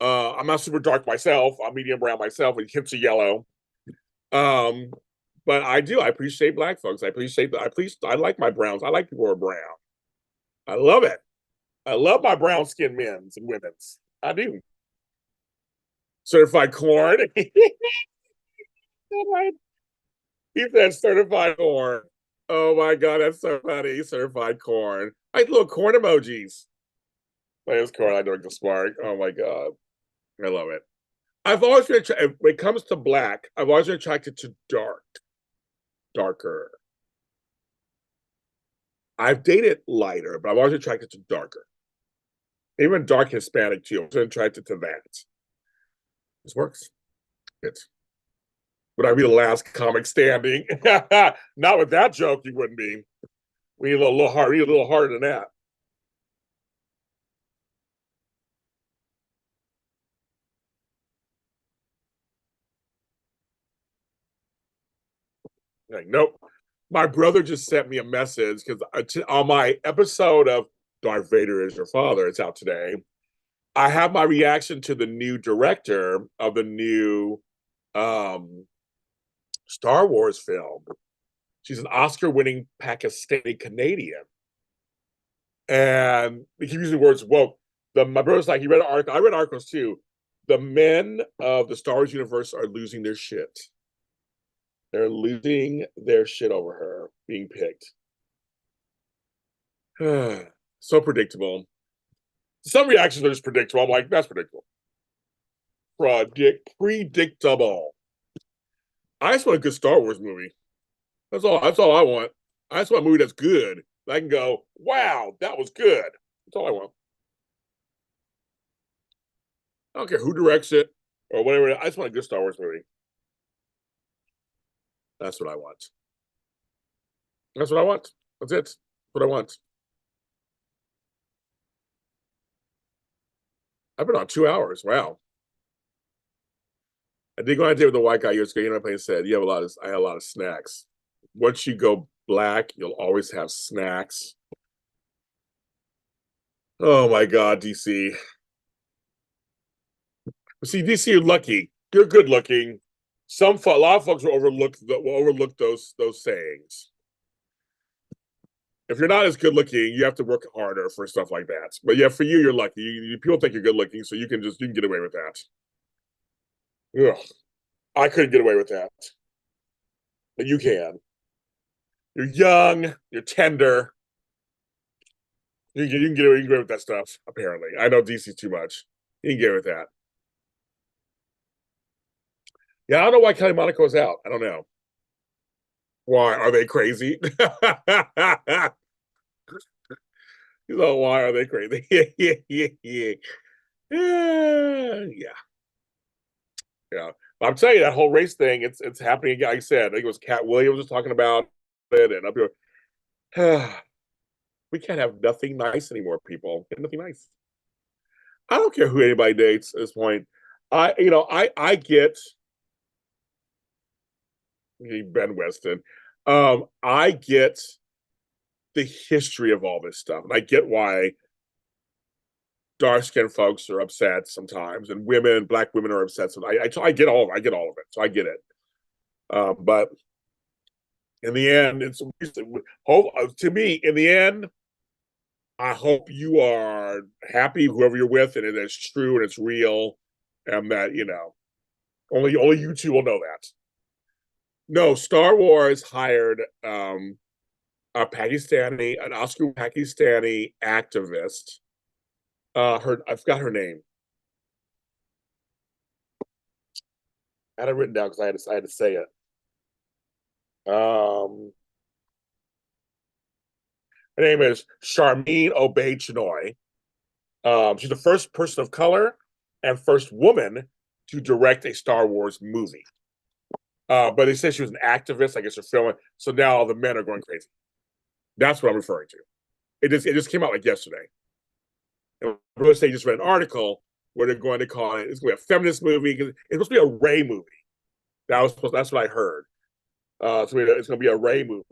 S1: I'm not super dark myself. I'm medium brown myself with hints of yellow. Um, but I do. I appreciate black folks. I appreciate that. I like my browns. I like people who are brown. I love it. I love my brown skinned men's and women's. I do. Certified corn. He said certified corn. Oh my god, that's so funny. Certified corn. Like little corn emojis. There's corn. I drink the spark. Oh my god, I love it. I've always been when it comes to black. I've always been attracted to darker. I've dated lighter, but I'm always attracted to darker. Even dark Hispanic too. I'm attracted to that. This works. It's Would I be the last comic standing? Not with that joke, you wouldn't be. We need a little hard. We need a little harder than that. Like, nope. My brother just sent me a message because on my episode of Darth Vader is Your Father, it's out today. I have my reaction to the new director of the new um, Star Wars film. She's an Oscar-winning Pakistani Canadian, and he keep using the words woke. My brother's like, he read an article. I read articles too. The men of the Star Wars universe are losing their shit. They're losing their shit over her being picked. So predictable. Some reactions are just predictable. I'm like, that's predictable. Predictable. I just want a good Star Wars movie. That's all. That's all I want. I just want a movie that's good. I can go, wow, that was good. That's all I want. I don't care who directs it or whatever. I just want a good Star Wars movie. That's what I want. That's what I want. That's it. That's what I want. I've been on 2 hours. Wow. I did go on a date with a white guy years ago. You know, I said, you have a lot of, I had a lot of snacks. Once you go black, you'll always have snacks. Oh my God, DC. See, DC, you're lucky. You're good looking. A lot of folks will overlook those sayings. If you're not as good looking, you have to work harder for stuff like that. But yeah, for you, you're lucky. People think you're good looking, so you can get away with that. Ugh, I couldn't get away with that, but you can. You're young. You're tender. You can get away with that stuff. Apparently, I know DC too much. You can get away with that. Yeah, I don't know why Kelly Monaco's out. I don't know. Why are they crazy? You know, why are they crazy? Yeah. Yeah. Yeah. I'm telling you, that whole race thing, it's happening again. Like I said, I think it was Cat Williams was talking about it, and up here, we can't have nothing nice anymore, people. Nothing nice. I don't care who anybody dates at this point. I get Ben Weston. I get the history of all this stuff, and I get why dark skinned folks are upset sometimes, and black women are upset. So I get all of it. I get all of it. So I get it. But in the end, to me, in the end, I hope you are happy, whoever you're with, and it's true and it's real, and that only you two will know that. No, Star Wars hired an Oscar Pakistani activist. I forgot her name. I had it written down because I had to say it. Um, Her name is Charmine Obey Chinoy. She's the first person of color and first woman to direct a Star Wars movie. But they said she was an activist. I guess they're filming. So now all the men are going crazy. That's what I'm referring to. It just came out like yesterday. And Bruce they just read an article where they're going to call it. It's going to be a feminist movie. It's supposed to be a Ray movie. That's what I heard. So it's going to be a Ray movie.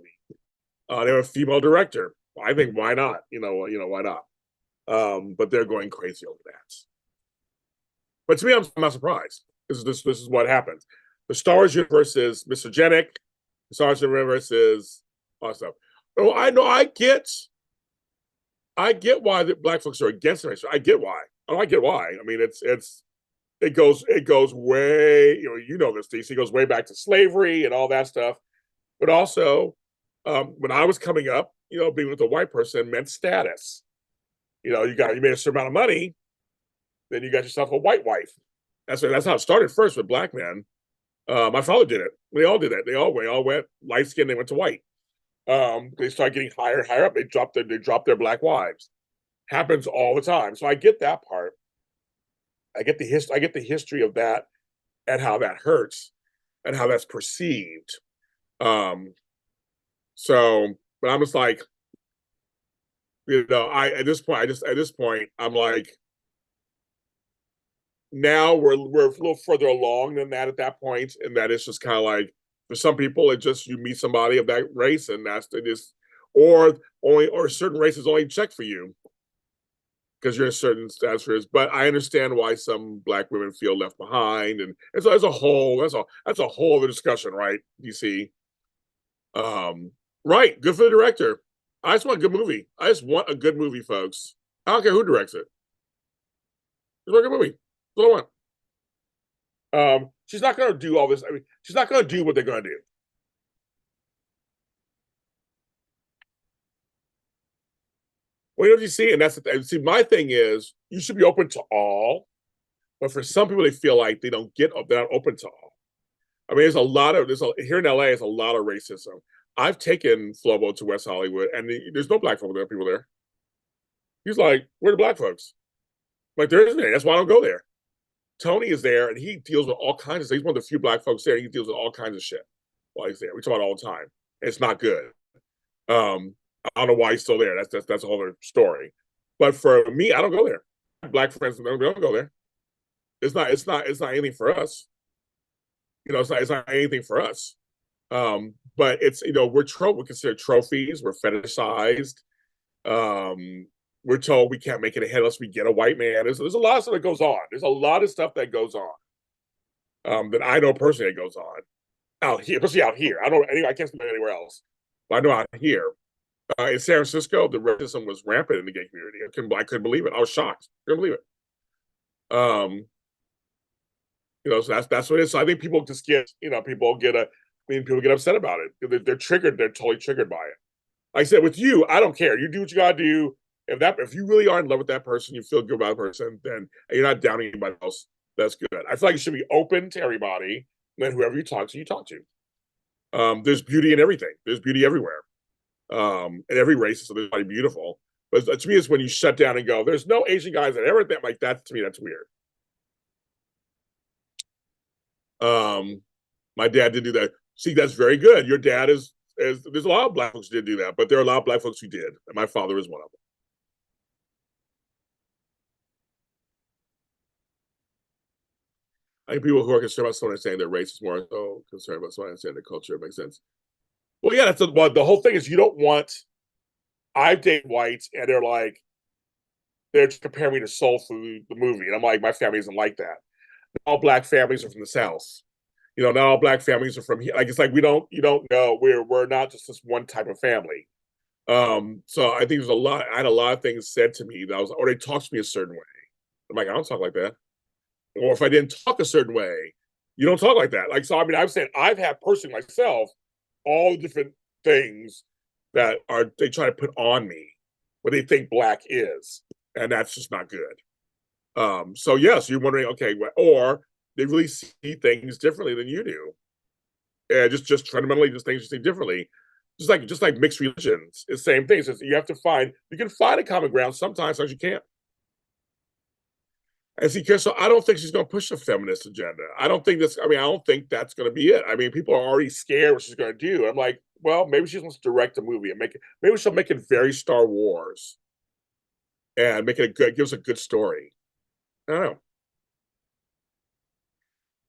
S1: They have a female director. I think why not? Why not? But they're going crazy over that. But to me, I'm not surprised. This is what happens. The Star Wars universe is misogynic. The Star Wars universe is all stuff. Oh, I know. I get why the black folks are against it. I get why. I get why. I mean, it goes way. This, DC goes way back to slavery and all that stuff. But also, when I was coming up, being with a white person meant status. You made a certain amount of money, then you got yourself a white wife. That's how it started first with black men. My father did it. They all did it. They all went light skinned. They went to white. They start getting higher and higher up. They drop their black wives. Happens all the time. So I get that part. I get the history of that and how that hurts and how that's perceived. Um, so, but I'm just like, I at this point, I'm like, now we're a little further along than that at that point, and that it's just kind of like for some people, it just you meet somebody of that race, and that's it is, or certain races only check for you because you're in certain statuses. But I understand why some black women feel left behind, and as a whole, that's a whole other discussion, right? You see, um, right? Good for the director. I just want a good movie. I just want a good movie, folks. I don't care who directs it. Just want a good movie. That's what I want. She's not going to do all this. I mean, she's not going to do what they're going to do. Well, you see, and that's the thing. See, my thing is, you should be open to all, but for some people, they feel like they're not open to all. I mean, here in LA, there's a lot of racism. I've taken Flobo to West Hollywood, and there's no black people there. He's like, where are the black folks? I'm like, there isn't any. That's why I don't go there. Tony is there, and he deals with all kinds of things. He's one of the few black folks there. And he deals with all kinds of shit while he's there. We talk about it all the time. It's not good. Um, I don't know why he's still there. That's a whole other story. But for me, I don't go there. Black friends, we don't go there. It's not anything for us. It's not anything for us. But it's we're considered trophies. We're fetishized. Um, we're told we can't make it ahead unless we get a white man. There's a lot of stuff that goes on. There's a lot of stuff that goes on. That I know personally that goes on out here, especially out here. I can't speak anywhere else. But I know out here. In San Francisco, the racism was rampant in the gay community. I couldn't believe it. I was shocked. Couldn't believe it. So that's what it is. So I think people just people get upset about it. They're triggered. They're totally triggered by it. Like I said, with you, I don't care. You do what you gotta do. If you really are in love with that person, you feel good about the person, then you're not downing anybody else. That's good. I feel like you should be open to everybody. And then whoever you talk to, you talk to. There's beauty in everything. There's beauty everywhere. And every race is something beautiful. But to me, it's when you shut down and go, "There's no Asian guys that ever think like that." To me, that's weird. My dad did do that. See, that's very good. Your dad is. There's a lot of black folks who did do that, but there are a lot of black folks who did, and my father is one of them. I think people who are concerned about someone saying their race is more so concerned about someone saying their culture. It makes sense. Well, yeah, the whole thing is you don't want. I've dated whites, and they're comparing me to Soul Food, the movie, and I'm like, my family isn't like that. All black families are from the South. Not all black families are from here. Like it's like you don't know we're not just this one type of family. So I think there's a lot. I had a lot of things said to me or they talked to me a certain way. I'm like, I don't talk like that. Or if I didn't talk a certain way, you don't talk like that. Like so, I mean, I'm saying I've had personally myself all the different things that they try to put on me what they think black is, and that's just not good. So yes, you're wondering, okay, or they really see things differently than you do, and just fundamentally, just things you see differently. Just like mixed religions, it's the same thing. So you can find a common ground sometimes you can't. And see, so I don't think she's going to push a feminist agenda. I don't think that's. I mean, I don't think that's going to be it. I mean, people are already scared what she's going to do. I'm like, well, maybe she wants to direct a movie and make it. Maybe she'll make it very Star Wars and make it give us a good story. I don't know.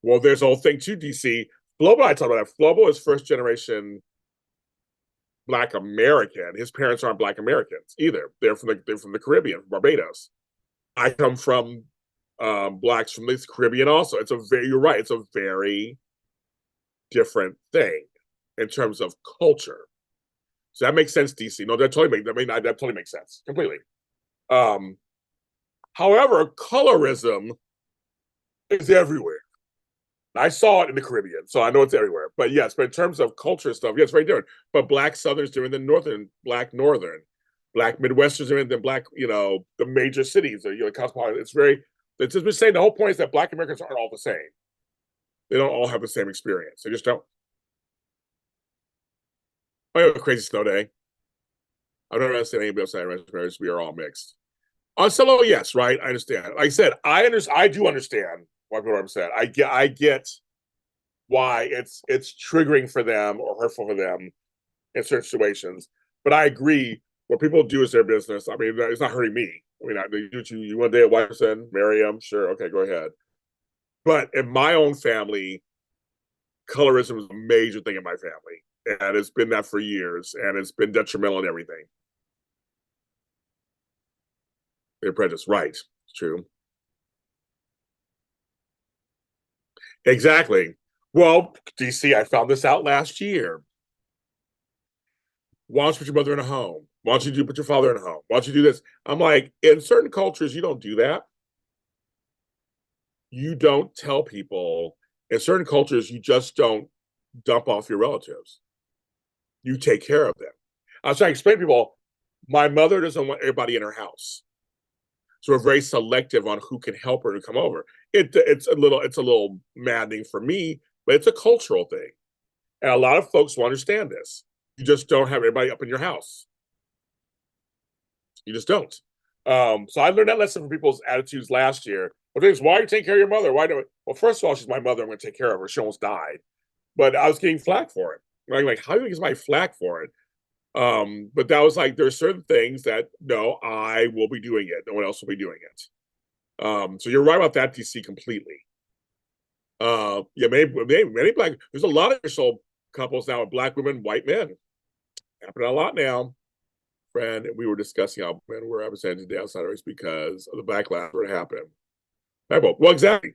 S1: Well, there's a whole thing too, DC. Flobo, I talked about that. Flobo is first generation Black American. His parents aren't Black Americans either. They're from the Caribbean, Barbados. I come from blacks from the Caribbean also. You're right. It's a very different thing in terms of culture. So that makes sense, DC. No, that totally makes sense completely. Um, However, colorism is everywhere. I saw it in the Caribbean, so I know it's everywhere. But yes, but in terms of culture stuff, yes, very different. But black Southerners different than black Northern, black Midwesterners different than black, the major cities, cosmopolitan. It's just saying the whole point is that black Americans aren't all the same. They don't all have the same experience. They just don't. I have a crazy snow day. I've never understand anybody else saying marriage. We are all mixed. On solo, yes, right. I understand. Like I said, I do understand why people are upset. I get why it's triggering for them or hurtful for them in certain situations. But I agree. What people do is their business. I mean, it's not hurting me. I mean, you want to date a white person, marry him, sure, okay, go ahead. But in my own family, colorism is a major thing in my family, and it's been that for years, and it's been detrimental in everything. They're prejudiced, right? It's true. Exactly. Well, DC, I found this out last year. Why don't you put your mother in a home? Why don't you put your father in a home? Why don't you do this? I'm like, in certain cultures, you don't do that. You don't tell people. In certain cultures, you just don't dump off your relatives. You take care of them. I was trying to explain to people, my mother doesn't want everybody in her house. So we're very selective on who can help her to come over. It's a little maddening for me, but it's a cultural thing. And a lot of folks will understand this. You just don't have everybody up in your house. You just don't. So I learned that lesson from people's attitudes last year. Well, things, why are you taking care of your mother? Why do it? Well, first of all, she's my mother. I'm going to take care of her. She almost died, but I was getting flack for it. Like, how do you get my flack for it? But that was like, there's certain things that no, I will be doing it. No one else will be doing it. So you're right about that, DC, completely. Yeah, many black. There's a lot of racial couples now with black women, white men. Happening a lot now. Friend, we were discussing how men were represented today outside race because of the backlash that happened. Well, exactly.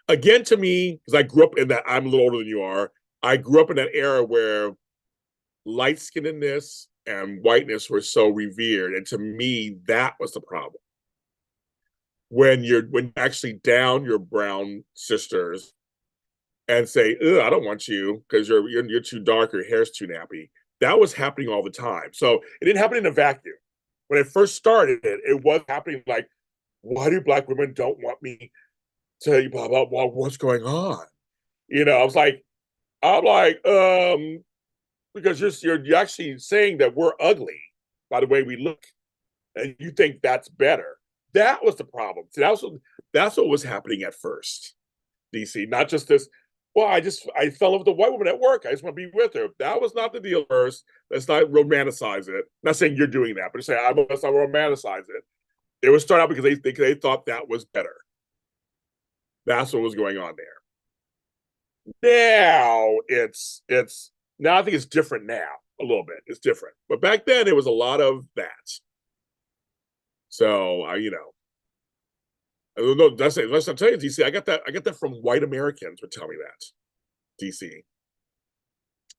S1: Again, to me, because I grew up in that, I'm a little older than you are. I grew up in that era where light skinnedness and whiteness were so revered, and to me, that was the problem. When you actually down your brown sisters and say, I don't want you because you're too dark, your hair's too nappy. That was happening all the time. So it didn't happen in a vacuum. When it first started, it was happening like, why do black women don't want me to tell you about what's going on? I was like, because you're actually saying that we're ugly by the way we look, and you think that's better. That was the problem. See, that's what was happening at first. DC, not just this. Well, I fell in love with a white woman at work. I just want to be with her. That was not the deal first. Let's not romanticize it. I'm not saying you're doing that, but just say let's not romanticize it. It was start out because they thought that was better. That's what was going on there. Now I think it's different now a little bit. It's different, but back then it was a lot of that. So I don't know. That's it. Unless I'm telling you, DC, I got that from white Americans would tell me that. DC,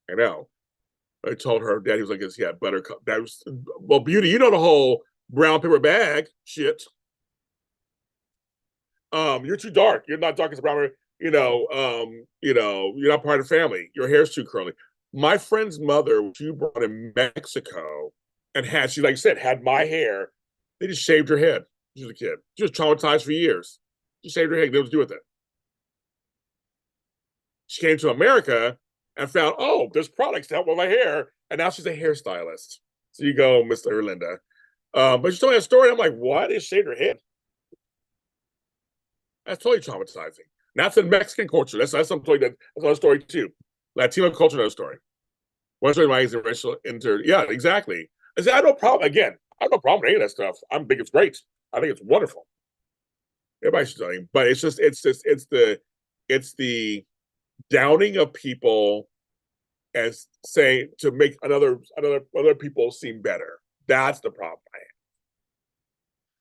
S1: I know. I told her dad, he was like, yeah, buttercup. That was, well, beauty, the whole brown paper bag shit. You're too dark. You're not dark as brown. You're not part of the family. Your hair's too curly. My friend's mother, she brought in Mexico and she, like I said, had my hair. They just shaved her head. She was a kid. She was traumatized for years. She shaved her head. They was do with it. She came to America and found, oh, there's products to help with my hair. And now she's a hairstylist. So you go, Mr. Linda. But she told me a story. I'm like, what? They shaved her head. That's totally traumatizing. That's in Mexican culture. That's something that's another story too. Latino culture, another story. One story is racial yeah, exactly. I said, I have no problem. Again, I have no problem with any of that stuff. I think it's great. I think it's wonderful. Everybody should study, but it's the downing of people as saying to make other people seem better. That's the problem I have.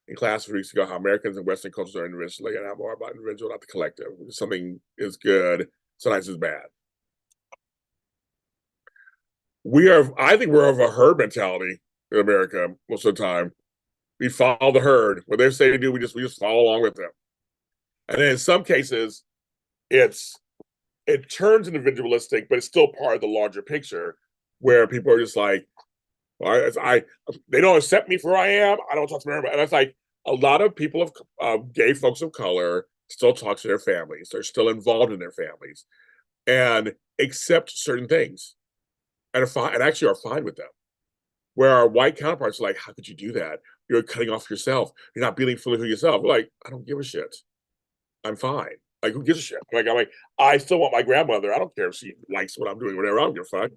S1: In class 2 weeks ago, how Americans and Western cultures are individual, and how more about individual, not the collective. Something is good, sometimes it's bad. I think we're of a herd mentality in America most of the time. We follow the herd. What they say to do, we just follow along with them. And then in some cases, it turns individualistic, but it's still part of the larger picture where people are just like, they don't accept me for who I am. I don't talk to them. And it's like a lot of people gay folks of color still talk to their families. They're still involved in their families. And accept certain things and actually are fine with them. Where our white counterparts are like, how could you do that? You're cutting off yourself. You're not being fully who yourself. We're like, I don't give a shit. I'm fine. Like, who gives a shit? I still want my grandmother. I don't care if she likes what I'm doing, whatever. I don't give a fuck.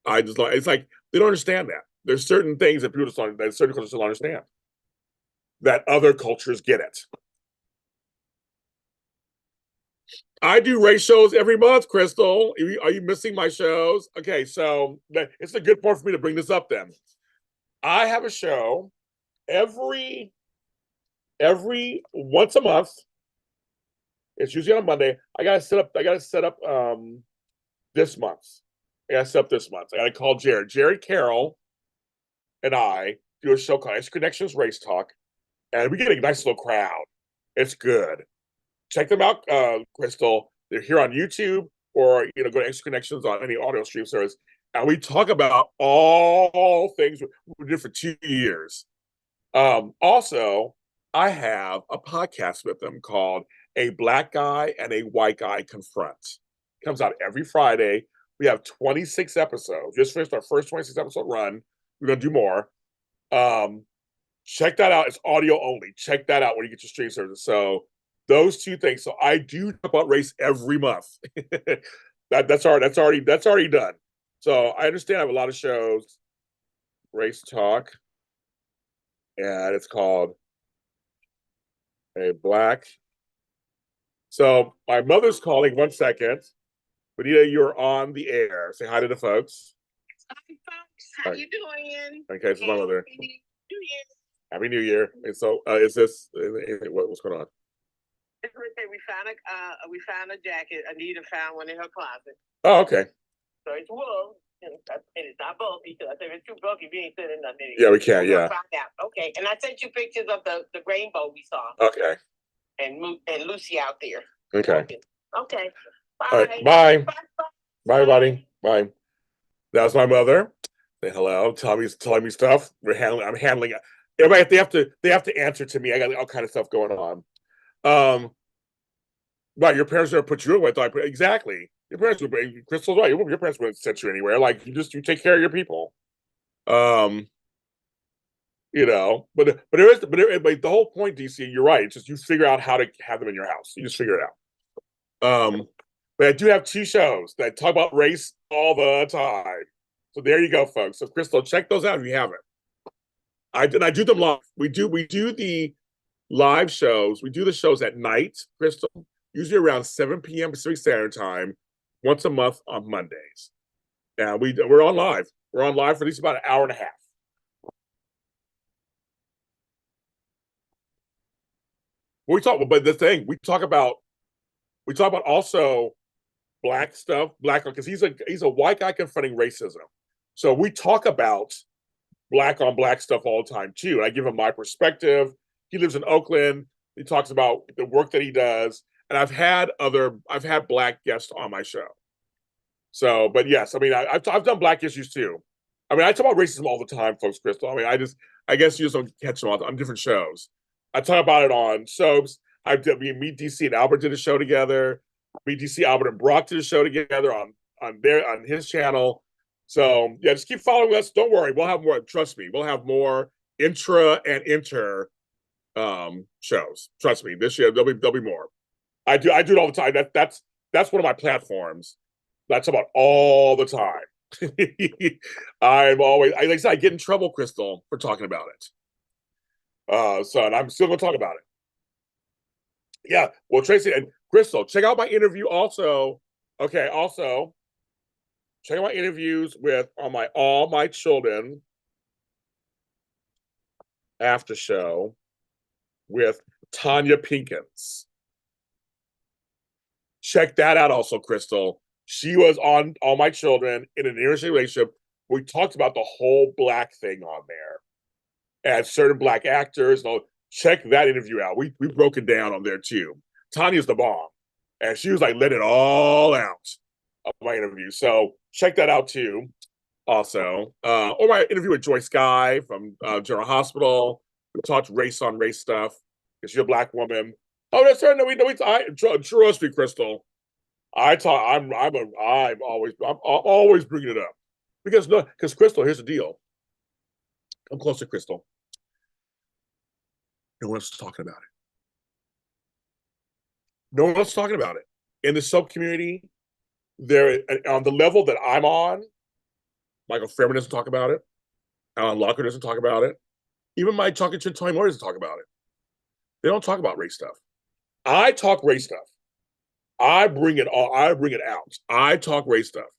S1: I just like, it's like, they don't understand that. There's certain things that people just don't, that certain cultures don't understand. That other cultures get it. I do race shows every month, Crystal. Are you missing my shows? Okay, so it's a good point for me to bring this up then. I have a show every once a month. It's usually on a Monday. I gotta set up this month. I gotta set up this month. I gotta call Jared. Jared Carroll and I do a show called Ice Connections Race Talk, and we get a nice little crowd. It's good. Check them out, Crystal. They're here on YouTube, or go to Extra Connections on any audio stream service, and we talk about all things we did for 2 years. Also, I have a podcast with them called A Black Guy and a White Guy Confront. It comes out every Friday. We have 26 episodes. Just finished our first 26 episode run. We're gonna do more. Check that out. It's audio only. Check that out when you get your stream service. So those two things. So I do talk about race every month. that's already done. So I understand I have a lot of shows. Race Talk. And it's called A Black. So my mother's calling. 1 second. Benita, you're on the air. Say hi to the folks.
S2: Hi, folks. How you doing?
S1: Okay, this is my mother.
S2: Happy New Year.
S1: Happy New Year. And so, is this what's going on?
S2: We found a jacket. Anita found one in her closet.
S1: Oh, okay.
S2: So it's wool. And it's not bulky, because I said it's too bulky. We ain't sending nothing anymore.
S1: Yeah, we can. Yeah.
S2: Find out. Okay. And I sent you pictures of the rainbow we saw.
S1: Okay.
S2: And Lucy out there.
S1: Okay.
S2: Okay. Bye.
S1: All right. Bye.
S2: Bye.
S1: Bye, buddy. Bye. That's my mother. Say hello. Telling me stuff. I'm handling it. Everybody, they have to answer to me. I got all kind of stuff going on. Right, your parents never put you away. Exactly. Your parents would. Crystal's right. Your parents wouldn't send you anywhere. Like, you take care of your people. But the whole point, DC, you're right. It's just you figure out how to have them in your house. You just figure it out. But I do have 2 shows that talk about race all the time. So there you go, folks. So Crystal, check those out if you haven't. I do them live. We do the live shows. We do the shows at night, Crystal, usually around 7 p.m. Pacific Standard Time, once a month on Mondays. And we're on live. We're on live for at least about an hour and a half. We talk about also black stuff, because he's a white guy confronting racism. So we talk about black on black stuff all the time too. And I give him my perspective. He lives in Oakland. He talks about the work that he does. And I've had black guests on my show. So, but yes, I mean, I've done black issues too. I mean, I talk about racism all the time, folks, Crystal. I mean, I guess you just don't catch them on different shows. I talk about it on soaps. Me, DC, and Albert did a show together. Me, DC, Albert, and Brock did a show together on his channel. So yeah, just keep following us. Don't worry, we'll have more. Trust me, we'll have more intra and inter shows. Trust me, this year there'll be more. I do it all the time. That's one of my platforms. That's about all the time. I'm always, like I said, I get in trouble, Crystal, for talking about it. So and I'm still gonna talk about it. Yeah, well, Tracy and Crystal, check out my interview also. Okay, also check out my interviews with all my children after show with Tanya Pinkins. Check that out also, Crystal. She was on All My Children in an interracial relationship. We talked about the whole black thing on there and certain black actors. Check that interview out. We broke it down on there too. Tanya's the bomb. And she was like, let it all out of my interview. So check that out too. Also, or my interview with Joyce Guy from General Hospital. We talked race on race stuff. Because she's a black woman. Oh, that's her. No, trust me, Crystal. I'm always bringing it up because no, because Crystal, here's the deal. Come closer, Crystal. No one else is talking about it. No one else is talking about it in the soap community. There on the level that I'm on, Michael Fairman doesn't talk about it. Alan Locker doesn't talk about it. Even my talking to Tony Moore doesn't talk about it. They don't talk about race stuff. I talk race stuff. I bring it all. I bring it out. I talk race stuff.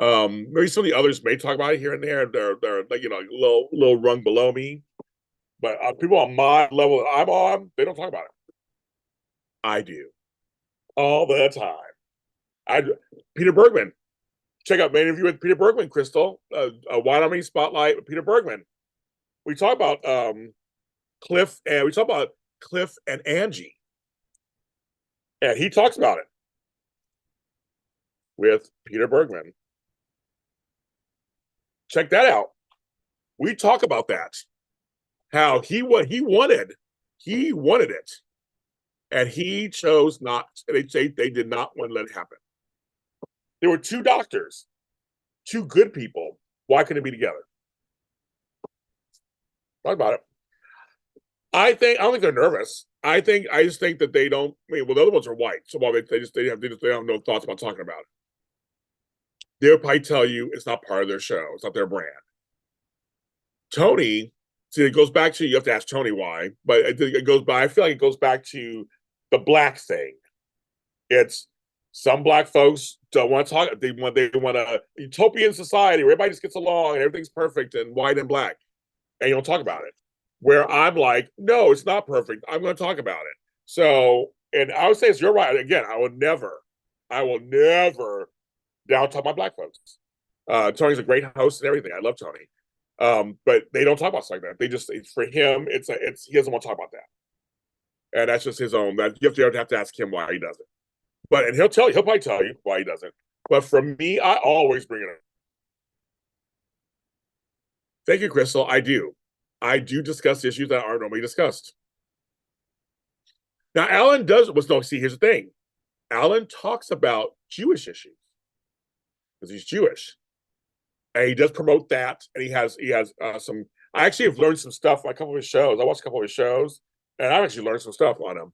S1: Maybe some of the others may talk about it here and there. They're like little rung below me, but people on my level that I'm on, they don't talk about it. I do all the time. I Peter Bergman. Check out my interview with Peter Bergman, Crystal. A Wine on Me Spotlight with Peter Bergman. We talk about Cliff and Angie, and he talks about it with Peter Bergman. Check that out. We talk about that. How he wanted it, and he chose not. They did not want to let it happen. There were two doctors, two good people. Why couldn't it be together? Talk about it. I don't think they're nervous. I just think that they don't. I mean, well, the other ones are white, so while they have no thoughts about talking about it. They'll probably tell you it's not part of their show. It's not their brand. Tony, see, it goes back to you have to ask Tony why, but it goes by. I feel like it goes back to the black thing. It's some black folks don't want to talk. They want a utopian society where everybody just gets along and everything's perfect and white and black, and you don't talk about it. Where I'm like, no, it's not perfect. I'm going to talk about it. So, and I would say you're right. Again, I will never down talk my black folks. Tony's a great host and everything. I love Tony. But they don't talk about stuff like that. They just for him, he doesn't want to talk about that, and that's just his own. That you have to ask him why he doesn't. But and he'll probably tell you why he doesn't. But for me, I always bring it up. Thank you, Crystal. I do discuss issues that aren't normally discussed. Now, Alan does was no. See, here's the thing. Alan talks about Jewish issues because he's Jewish, and he does promote that. And he has some. I actually have learned some stuff on a couple of his shows. I watched a couple of his shows, and I've actually learned some stuff on him.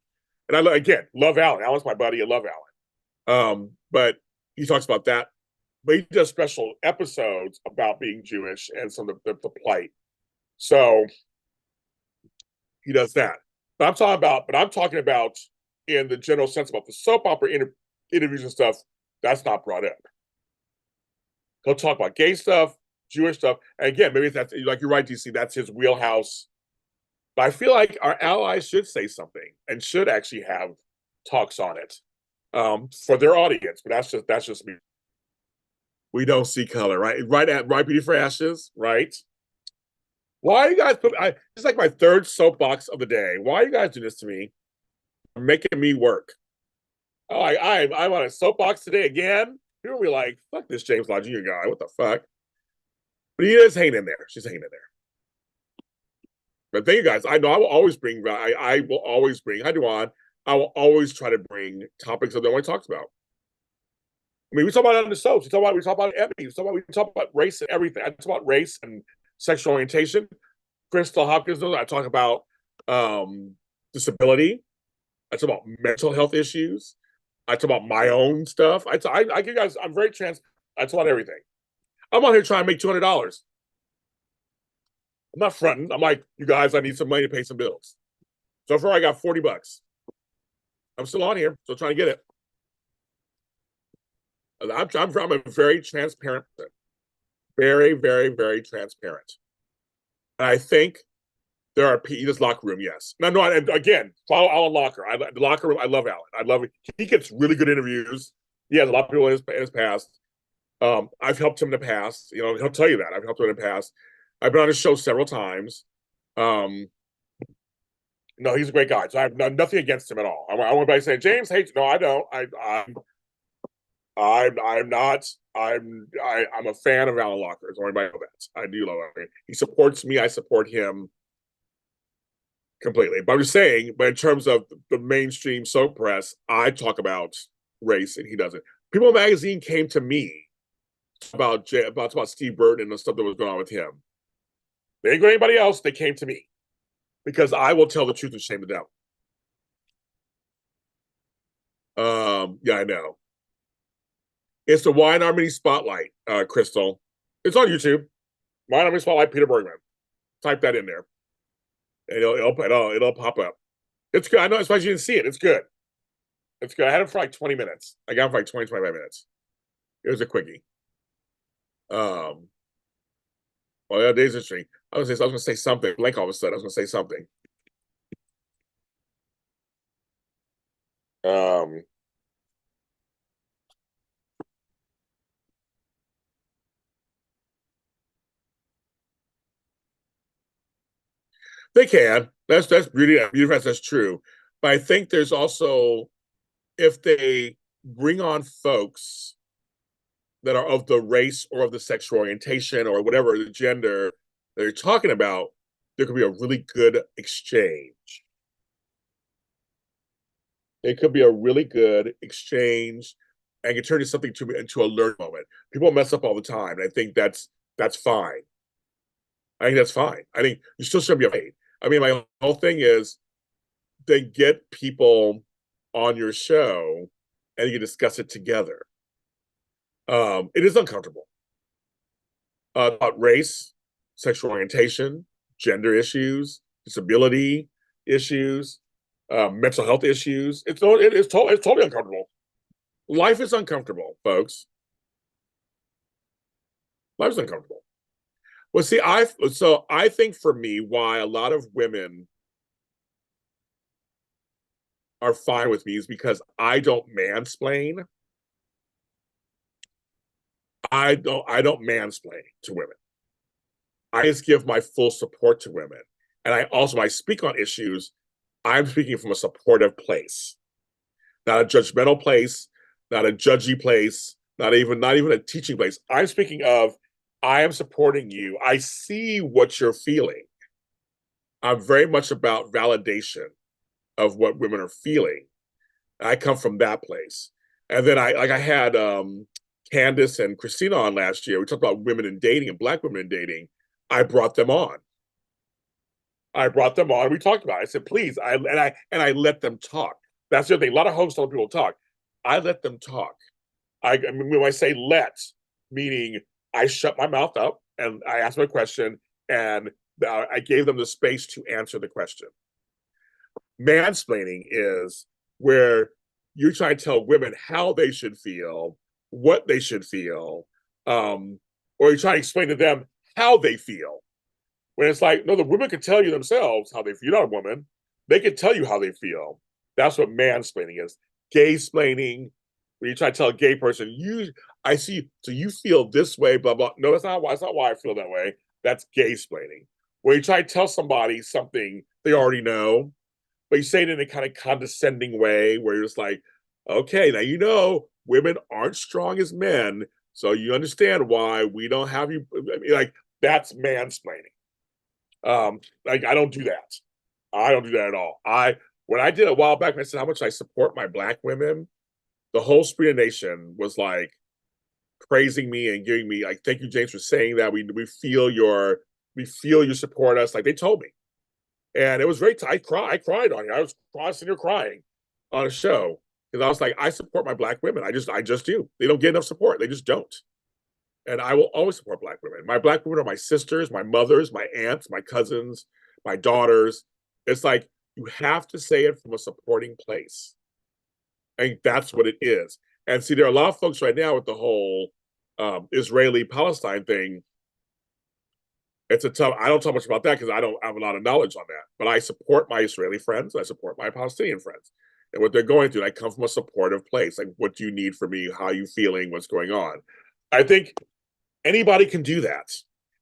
S1: And I again love Alan. Alan's my buddy. I love Alan. But he talks about that. But he does special episodes about being Jewish and some of the plight. So he does that. But I'm talking about in the general sense about the soap opera interviews and stuff. That's not brought up. He'll talk about gay stuff, Jewish stuff, and again, maybe that's like you're right, DC. That's his wheelhouse. But I feel like our allies should say something and should actually have talks on it for their audience. But that's just me. We don't see color, right? Right beauty for ashes, right? Why are you guys it's like my third soapbox of the day. Why are you guys doing this to me? Making me work. Oh, I'm on a soapbox today again. People will be like, fuck this James Law Jr. guy. What the fuck? But he is hanging in there. She's hanging in there. But thank you guys. I know I will always bring I will always bring I will always try to bring topics that no one talks about. I mean, we talk about it on the soaps. We talk about Emmy. We talk about race and everything. I talk about race and sexual orientation. Crystal Hopkins knows I talk about disability. I talk about mental health issues. I talk about my own stuff. I give you guys. I'm very transparent. I talk about everything. I'm on here trying to make $200. I'm not fronting. I'm like, you guys, I need some money to pay some bills. So far, I got $40. I'm still on here, still trying to get it. I'm a very transparent person. Very, very, very transparent. And I think there are this locker room, yes. No, and again, follow Alan Locker. The locker room, I love Alan. I love it. He gets really good interviews. He has a lot of people in his past. I've helped him in the past. You know, he'll tell you that. I've helped him in the past. I've been on his show several times. No, he's a great guy. So I have nothing against him at all. I want everybody to say, James hates. No, I don't. I'm not. I'm a fan of Alan Locker. So everybody know that. I do love him. He supports me. I support him completely. But I'm just saying, but in terms of the mainstream soap press, I talk about race and he doesn't. People Magazine came to me about Steve Burton and the stuff that was going on with him. They didn't go to anybody else. They came to me because I will tell the truth and shame the devil. Yeah, I know. It's the Wine Harmony Spotlight, Crystal. It's on YouTube. Wine Harmony Spotlight, Peter Bergman. Type that in there. And it'll pop up. It's good. I know, as you didn't see it. It's good. It's good. I had it for like 20 minutes. I got it for like 20, 25 minutes. It was a quickie. Well, yeah, Days interesting. I was gonna say something. Blank all of a sudden. I was gonna say something. Um, they can. That's beauty. That's true. But I think there's also if they bring on folks that are of the race or of the sexual orientation or whatever the gender they're talking about, there could be a really good exchange. It could be a really good exchange and can turn into something into a learn moment. People mess up all the time, and I think that's fine. I think that's fine. I think you still shouldn't be afraid. I mean, my whole thing is then get people on your show and you discuss it together. It is uncomfortable about race, sexual orientation, gender issues, disability issues, mental health issues. It's totally uncomfortable. Life is uncomfortable, folks. Life is uncomfortable. Well, see, I think for me, why a lot of women are fine with me is because I don't mansplain. I don't mansplain to women. I just give my full support to women. And I speak on issues, I'm speaking from a supportive place, not a judgmental place, not a judgy place, not even a teaching place. I'm speaking of I am supporting you. I see what you're feeling. I'm very much about validation of what women are feeling. I come from that place. And then I had Candace and Christina on last year. We talked about women in dating and Black women in dating. I brought them on. I brought them on. We talked about it. I said, please, I let them talk. That's the other thing. A lot of hosts tell people talk. I let them talk. I mean, when I say let, meaning I shut my mouth up and I asked my question and I gave them the space to answer the question. Mansplaining is where you're trying to tell women how they should feel, what they should feel, or you're trying to explain to them how they feel. When it's like, no, the women can tell you themselves how they feel. You're not a woman. They can tell you how they feel. That's what mansplaining is. Gay-splaining, when you try to tell a gay person, I see, so you feel this way, blah, blah. No, that's not why I feel that way. That's gay-splaining. When you try to tell somebody something they already know, but you say it in a kind of condescending way where you're just like, okay, now you know women aren't strong as men, so you understand why we don't have you. I mean, like, that's mansplaining. Like I don't do that. I don't do that at all. When I did a while back, I said how much I support my Black women. The whole Spree Nation was like praising me and giving me like, thank you, James, for saying that. We feel you support us. Like they told me, and it was very. I cried on you. I was sitting here crying on a show because I was like, I support my Black women. I just do. They don't get enough support. They just don't. And I will always support Black women. My Black women are my sisters, my mothers, my aunts, my cousins, my daughters. It's like you have to say it from a supporting place. I think that's what it is. And see, there are a lot of folks right now with the whole Israeli Palestine thing. It's a tough. I don't talk much about that because I don't have a lot of knowledge on that. But I support my Israeli friends. I support my Palestinian friends, and what they're going through. I come from a supportive place. Like, what do you need from me? How are you feeling? What's going on? I think anybody can do that.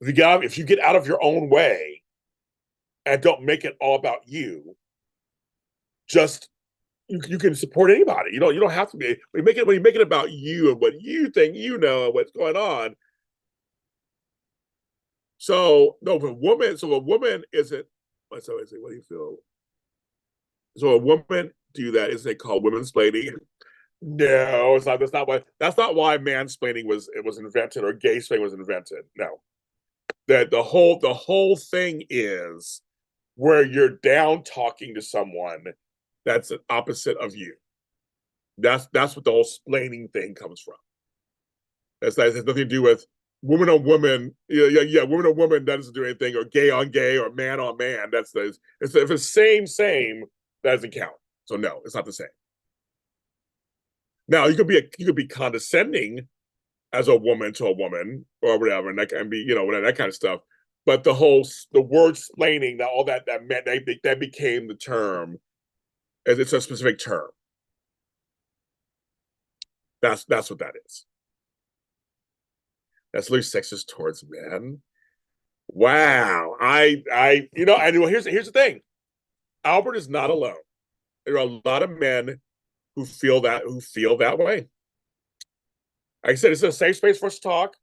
S1: If you get out of your own way and don't make it all about you, just you can support anybody. You don't have to be when you make it about you and what you think you know and what's going on. So no, if a woman isn't. So I say, what do you feel? So a woman do that is they call women's splaining. No, it's not. That's not why mansplaining was invented or gay splaining was invented. No, that the whole thing is where you're down talking to someone that's the opposite of you. That's what the whole splaining thing comes from. That has nothing to do with woman on woman. Yeah. Woman on woman doesn't do anything, or gay on gay, or man on man. That's the it's if it's same that doesn't count. So no, it's not the same. Now you could be condescending as a woman to a woman or whatever, and that can be whatever, that kind of stuff. But the word splaining, that all that meant that became the term. It's a specific term. That's what that is. That's literally sexist towards men. Wow. And here's the thing. Albert is not alone. There are a lot of men who feel that way. Like I said, it's a safe space for us to talk,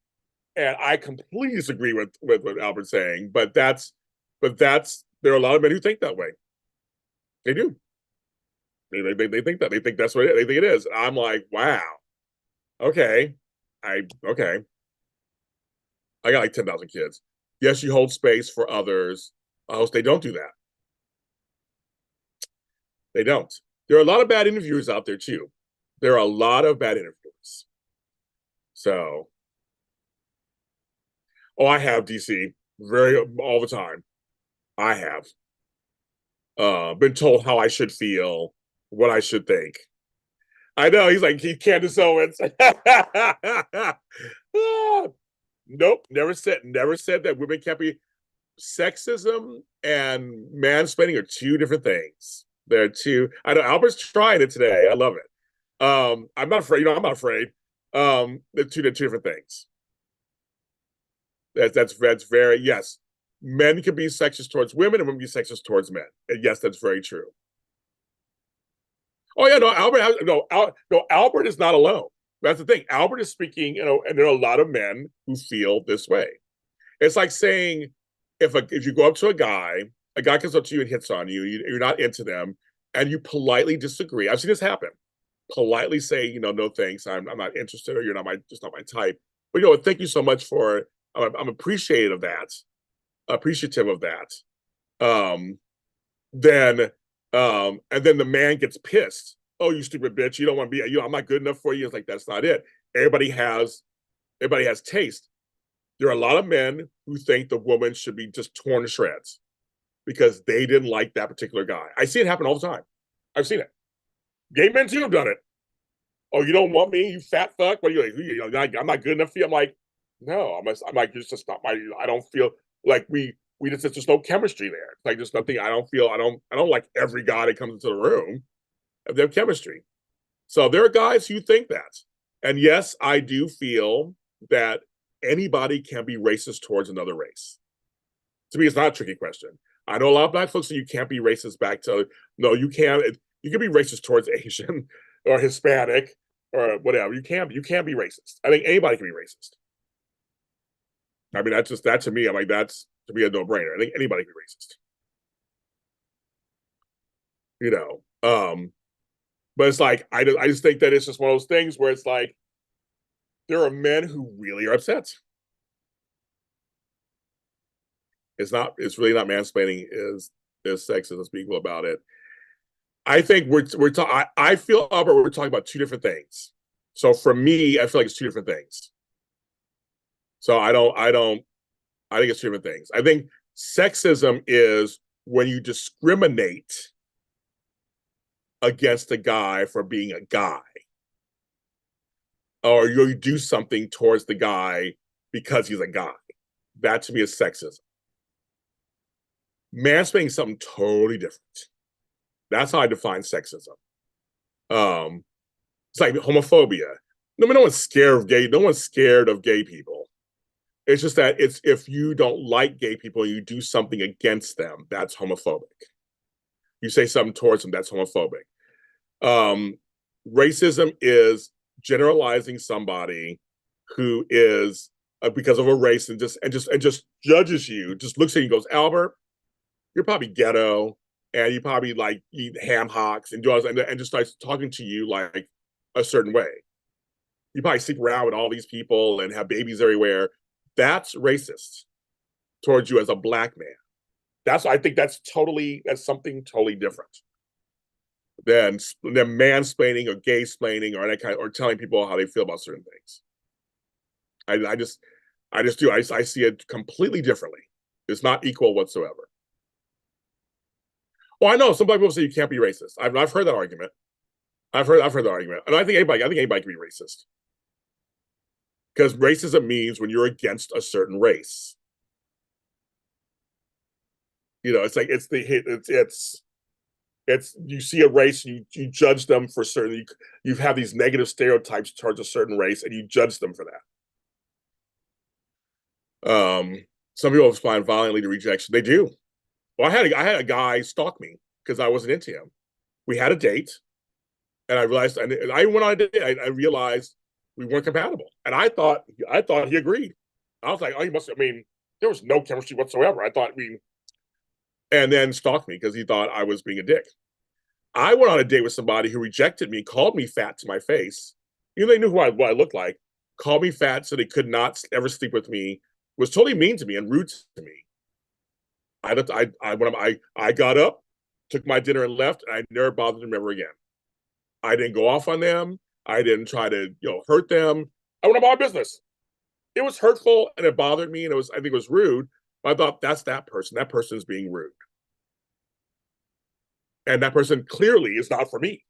S1: and I completely disagree with what Albert's saying. But that's there are a lot of men who think that way. They do. They think that. They think that's what they think it is. I'm like, wow. Okay. Okay. I got like 10,000 kids. Yes, you hold space for others. They don't do that. They don't. There are a lot of bad interviewers out there too. There are a lot of bad interviewers. So, oh, I have DC very all the time. I have been told how I should feel, what I should think. I know he's like he Candace Owens. Nope, never said that women can't be. Sexism and mansplaining are two different things. They're two. I know Albert's trying it today. I love it. I'm not afraid. I'm not afraid. They're two different things. That's very yes. Men can be sexist towards women, and women can be sexist towards men. And yes, that's very true. Oh yeah, no, Albert is not alone. That's the thing. Albert is speaking, and there are a lot of men who feel this way. It's like saying if you go up to a guy comes up to you and hits on you, you're not into them, and you politely disagree. I've seen this happen. Politely say, no thanks, I'm not interested, or you're not my type. But thank you so much for. I'm appreciative of that. Um, then and then the man gets pissed. Oh, you stupid bitch! You don't want to be. I'm not good enough for you. It's like that's not it. Everybody has everybody has taste. There are a lot of men who think the woman should be just torn to shreds because they didn't like that particular guy. I see it happen all the time. I've seen it. Gay men too have done it. Oh, you don't want me, you fat fuck? What are you like? I'm not good enough for you. I'm like, no, I'm like, it's just not my. I don't feel like we just there's just no chemistry there. It's like there's nothing. I don't like every guy that comes into the room. They have chemistry. So there are guys who think that, and yes, I do feel that anybody can be racist towards another race. To me, it's not a tricky question. I know a lot of black folks say you can't be racist back to no, you can't. You can be racist towards Asian or Hispanic or whatever. You can't be racist. I think anybody can be racist. I mean, that's just that to me. I'm like that's to me a no brainer. I think anybody can be racist. You know, but it's like I just think that it's just one of those things where it's like there are men who really are upset. It's really not mansplaining is sexist. Let's be equal about it. I think we're talking. I feel Albert, we're talking about two different things. So for me, I feel like it's two different things. So I think it's two different things. I think sexism is when you discriminate against a guy for being a guy, or you do something towards the guy because he's a guy. That to me is sexism. Mansplaining is something totally different. That's how I define sexism. Um, it's like homophobia. No one's scared of gay. No one's scared of gay people. It's just that it's if you don't like gay people, you do something against them. That's homophobic. You say something towards them. That's homophobic. Um, Racism is generalizing somebody who is because of a race and just judges you, just looks at you and goes, Albert, you're probably ghetto and you probably like eat ham hocks and do all this, and just starts talking to you like a certain way. You probably sleep around with all these people and have babies everywhere. That's racist towards you as a black man. I think that's something totally different than mansplaining or gay splaining or that kind of, or telling people how they feel about certain things. I just do. I see it completely differently. It's not equal whatsoever. Well, I know some black people say you can't be racist. I've heard that argument. I've heard that argument, and I think anybody can be racist because racism means when you're against a certain race. You know, it's like it's you see a race, you judge them for certain. You have these negative stereotypes towards a certain race, and you judge them for that. Some people respond violently to rejection. They do. Well, I had a guy stalk me because I wasn't into him. We had a date, and I realized, and I went on a date. I realized we weren't compatible, and I thought he agreed. I was like, oh, he must. I mean, there was no chemistry whatsoever. I thought we, and then stalked me because he thought I was being a dick. I went on a date with somebody who rejected me, called me fat to my face. Even though they knew what I looked like, called me fat so they could not ever sleep with me. Was totally mean to me and rude to me. I got up, took my dinner and left, and I never bothered them ever again. I didn't go off on them. I didn't try to, hurt them. I went about my business. It was hurtful and it bothered me, and I think it was rude. But I thought that's that person. That person is being rude, and that person clearly is not for me.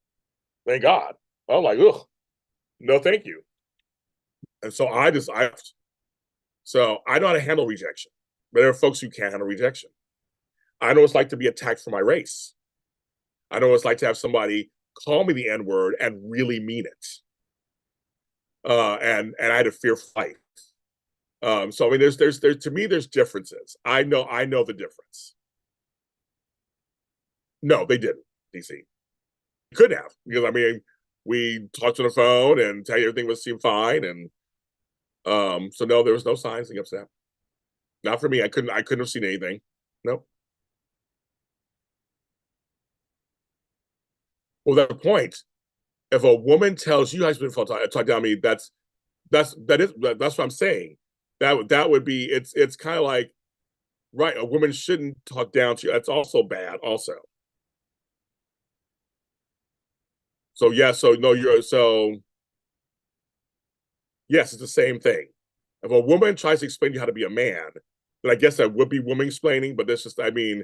S1: Thank God. I'm like, ugh, no, thank you. And so so I know how to handle rejection, but there are folks who can't handle rejection. I know what it's like to be attacked for my race. I know what it's like to have somebody call me the N word and really mean it. And I had to fear fight. So I mean, there's to me, there's differences. I know the difference. No, they didn't. DC could have, because I mean, we talked on the phone and tell you everything seemed fine, and so no, there was no signs of upset. Not for me. I couldn't have seen anything. No. Well, that point. If a woman tells you how she's been talk down me, that's what I'm saying. That would be, it's kind of like, right, a woman shouldn't talk down to you. That's also bad, also. So yeah, so no, yes, it's the same thing. If a woman tries to explain to you how to be a man, then I guess that would be woman explaining. But that's just, I mean,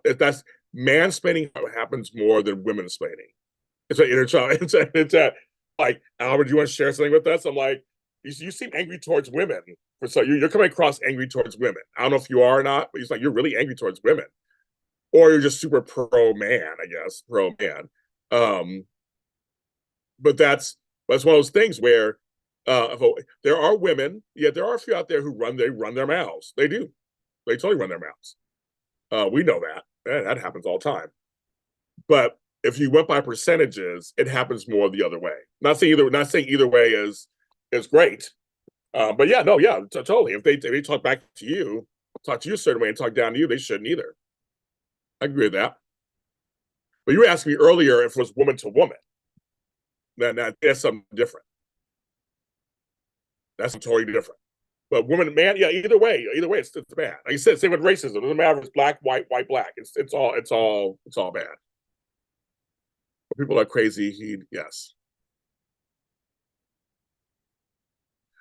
S1: if that's mansplaining happens more than women explaining. It's an inner child. Like, Albert, do you want to share something with us? I'm like, you seem angry towards women. So you're coming across angry towards women. I don't know if you are or not, but it's like you're really angry towards women, or you're just super pro man, I guess, pro man. Um, but that's one of those things where there are women, yeah, there are a few out there who run their mouths. They do. They totally run their mouths. We know that. That happens all the time. But if you went by percentages, it happens more the other way. Not saying either way is great. But yeah, no, yeah, totally. If they talk back to you, talk to you a certain way and talk down to you, they shouldn't either. I agree with that. But you were asking me earlier if it was woman to woman. Then that's something different. That's totally different. But woman to man, yeah, either way, it's bad. Like you said, same with racism. It doesn't matter if it's black, white, black. It's all bad. People are crazy. Yes.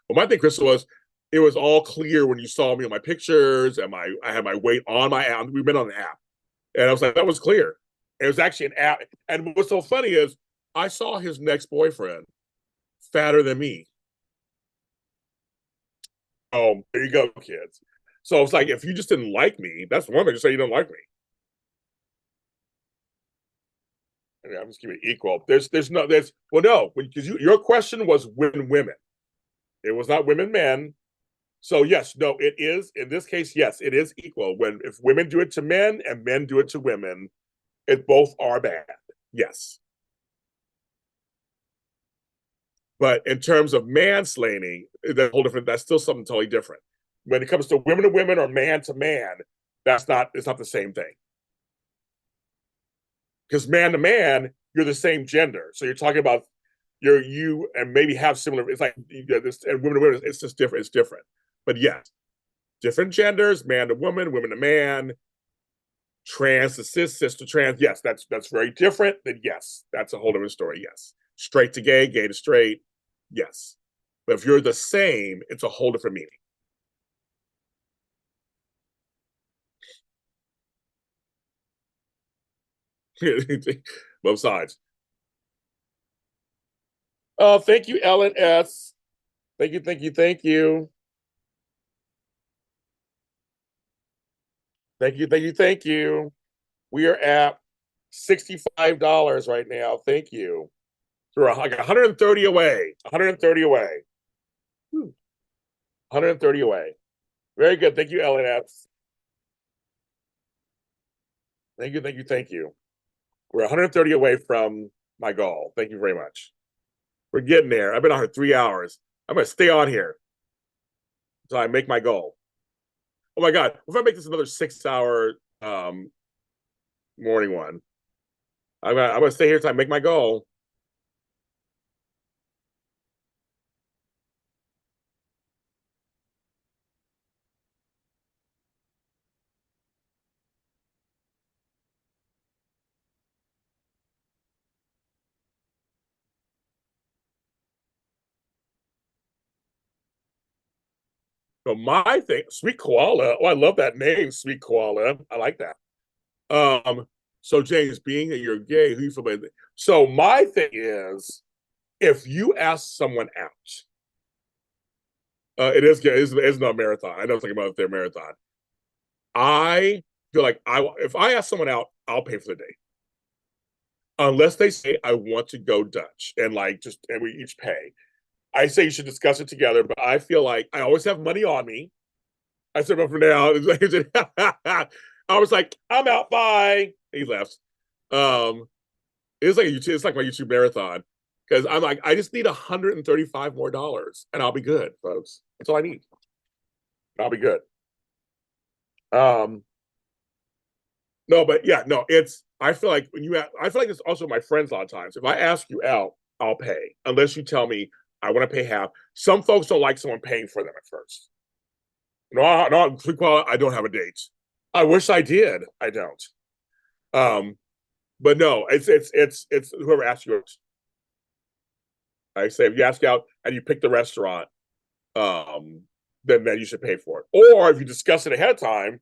S1: Well, my thing, Crystal, was it was all clear when you saw me on my pictures and I had my weight on my app. We've been on an app, and I was like, that was clear. It was actually an app. And what's so funny is I saw his next boyfriend fatter than me. There you go, kids. So it's like, if you just didn't like me, that's one thing to say you don't like me. I mean, I'm just giving it equal. No, because your question was women. It was not women, men. So yes, no, it is in this case. Yes, it is equal. If women do it to men and men do it to women, it both are bad. Yes, but in terms of mansplaining, that's whole different. That's still something totally different. When it comes to women or man to man, it's not the same thing. Because man to man, you're the same gender. So you're talking about you and maybe have similar. It's like you got this and women to women. It's just different. It's different. But yes, different genders, man to woman, women to man, trans to cis to trans. Yes, that's very different. Then yes, that's a whole different story. Yes, straight to gay, gay to straight. Yes, but if you're the same, it's a whole different meaning. Both sides. Oh, thank you, Ellen S. Thank you, thank you, thank you. Thank you, thank you, thank you. We are at $65 right now. Thank you. So we're like 130 away. 130 away. 130 away. Very good. Thank you, LNS. Thank you, thank you, thank you. We're 130 away from my goal. Thank you very much. We're getting there. I've been on here 3 hours. I'm gonna stay on here until I make my goal. Oh my God. If I make this another 6 hour morning one, I'm gonna stay here until I make my goal. So my thing, Sweet Koala. Oh, I love that name, Sweet Koala. I like that. So James, being that you're gay, who you feel about? So my thing is, if you ask someone out, it is gay. It's not a marathon. I know something about their marathon. I feel like if I ask someone out, I'll pay for the date, unless they say I want to go Dutch and like just and we each pay. I say you should discuss it together, but I feel like I always have money on me. I said, but for now, I was like, I'm out. Bye. He left. Um, it's like it's like my YouTube marathon because I'm like, I just need 135 more dollars and I'll be good, folks. That's all I need. I'll be good. Um, no, but yeah, no, it's. I feel like I feel like it's also my friends a lot of times. If I ask you out, I'll pay unless you tell me I want to pay half. Some folks don't like someone paying for them at first. No, no, I don't have a date. I wish I did. I don't. Um, but no, it's whoever asks you. I say if you ask out and you pick the restaurant, um, then you should pay for it. Or if you discuss it ahead of time,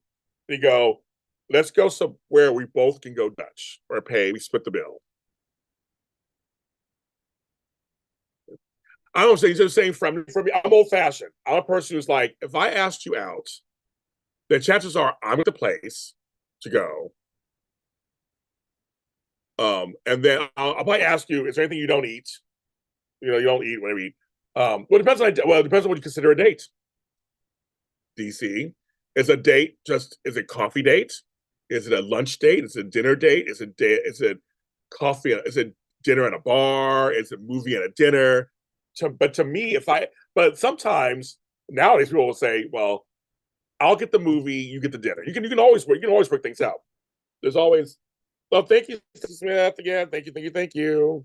S1: you go, let's go somewhere we both can go Dutch or pay. We split the bill. I don't say he's just saying from me. I'm old fashioned. I'm a person who's like, if I asked you out, then chances are I'm at the place to go. And then I'll probably ask you, is there anything you don't eat? You know, you don't eat whatever you eat. Well, it depends on what you consider a date. DC is a date just is it coffee date? Is it a lunch date? Is it a dinner date? Is it is it coffee? Is it dinner at a bar? Is it movie at a dinner? But to me, but sometimes nowadays people will say, well, I'll get the movie, you get the dinner. You can always work things out. There's always well, thank you, Smith again. Thank you, thank you, thank you.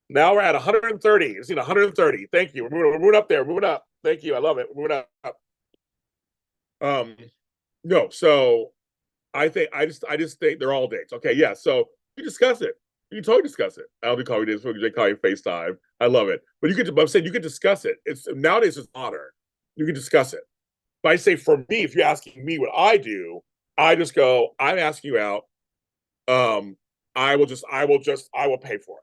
S1: Now we're at 130. It's 130. Thank you. We're moving up there. We're moving up. Thank you. I love it. We're moving up. Um, no, so I just think they're all dates. Okay, yeah. So you discuss it. You can totally discuss it. I don't be calling you this. They call you FaceTime. I love it. But you could. I'm saying you could discuss it. It's nowadays it's modern. You can discuss it. But I say for me, if you're asking me what I do, I just go. I'm asking you out. Um, I will pay for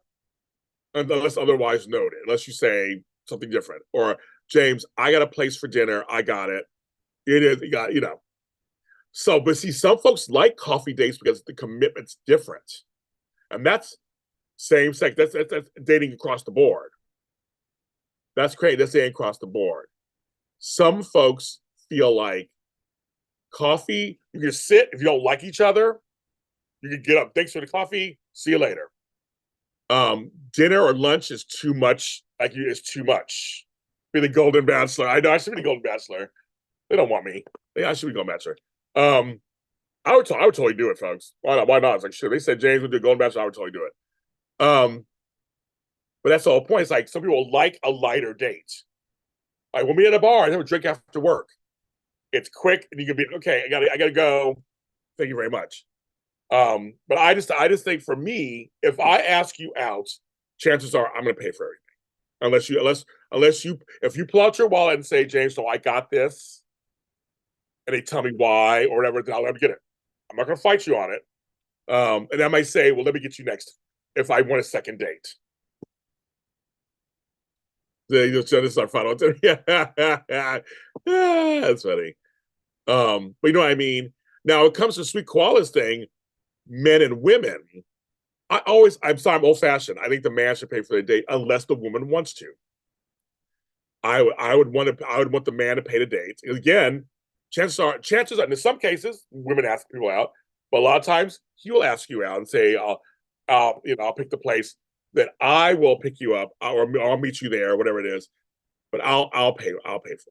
S1: it unless otherwise noted. Unless you say something different or James, I got a place for dinner. I got it. It is. You got. So, but see, some folks like coffee dates because the commitment's different, and that's same sex. That's dating across the board. That's great. That's dating across the board. Some folks feel like coffee. You can sit if you don't like each other. You can get up. Thanks for the coffee. See you later. Dinner or lunch is too much. Like you, it's too much. Be the Golden Bachelor. I know I should be the Golden Bachelor. They don't want me. Yeah, I should be Golden Bachelor. Um, I would totally do it, folks. Why not? Why not? It's like sure. They said James would do Golden Bachelor. I would totally do it. But that's the whole point. It's like some people like a lighter date. Like when we at a bar and have a drink after work. It's quick and you can be okay. I gotta go. Thank you very much. But I just think for me, if I ask you out, chances are I'm gonna pay for everything. Unless you if you pull out your wallet and say, James, so I got this, and they tell me why or whatever, then I'll let me get it. I'm not gonna fight you on it. And I might say, well, let me get you next if I want a second date. You'll show this our final. Yeah, that's funny. But you know what I mean. Now it comes to Sweet Koala's thing, men and women. I'm sorry, I'm old fashioned. I think the man should pay for the date unless the woman wants to. I would want the man to pay the date. Again, chances are in some cases women ask people out, but a lot of times he will ask you out and say, I'll pick the place that I will pick you up or I'll meet you there, whatever it is. But I'll pay for it.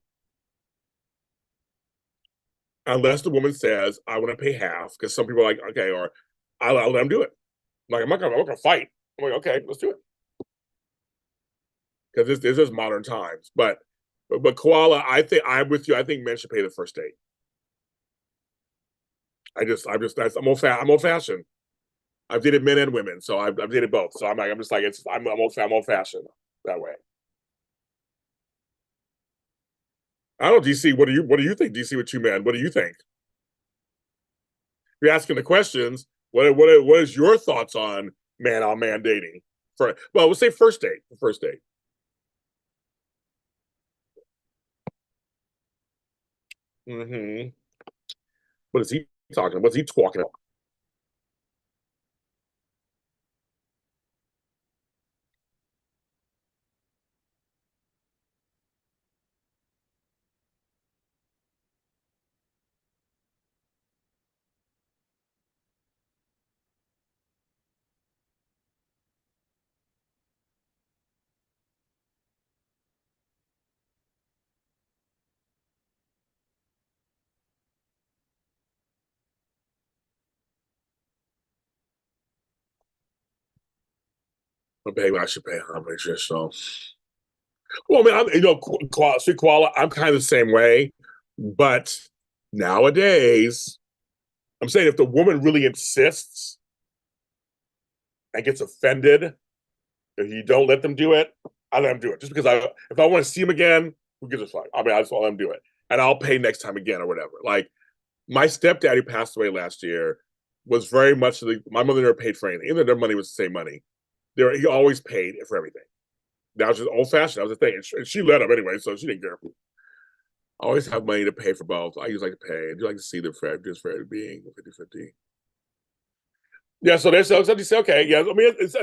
S1: Unless the woman says I want to pay half, because some people are like, okay, or I'll let them do it. Like I'm not gonna fight. I'm like, okay, let's do it. Because this is modern times. But Koala, I think I'm with you. I think men should pay the first date. I'm old fashioned. I've dated men and women, so I've dated both. So I'm just like I'm old fashioned that way. I don't know, DC. What do you think, DC? With two men, what do you think? You're asking the questions. What is your thoughts on man dating? For well, we'll say first date. First date. Mm-hmm. What is he talking? What's he talking about? Maybe I should pay homage or so. Well, I mean, Sweet Koala, I'm kind of the same way, but nowadays, I'm saying if the woman really insists and gets offended if you don't let them do it, I let them do it. Just because if I want to see them again, who gives a fuck? I mean, I just let them do it, and I'll pay next time again or whatever. Like my stepdaddy passed away last year, was very much my mother never paid for anything. Even though their money was the same money, he always paid for everything. That was just old fashioned. That was the thing. And she let him anyway, so she didn't care. I always have money to pay for both. I usually like to pay. I do like to see the fair, just for it being 50-50. Yeah, so there's so you say, okay, yeah. I mean, it's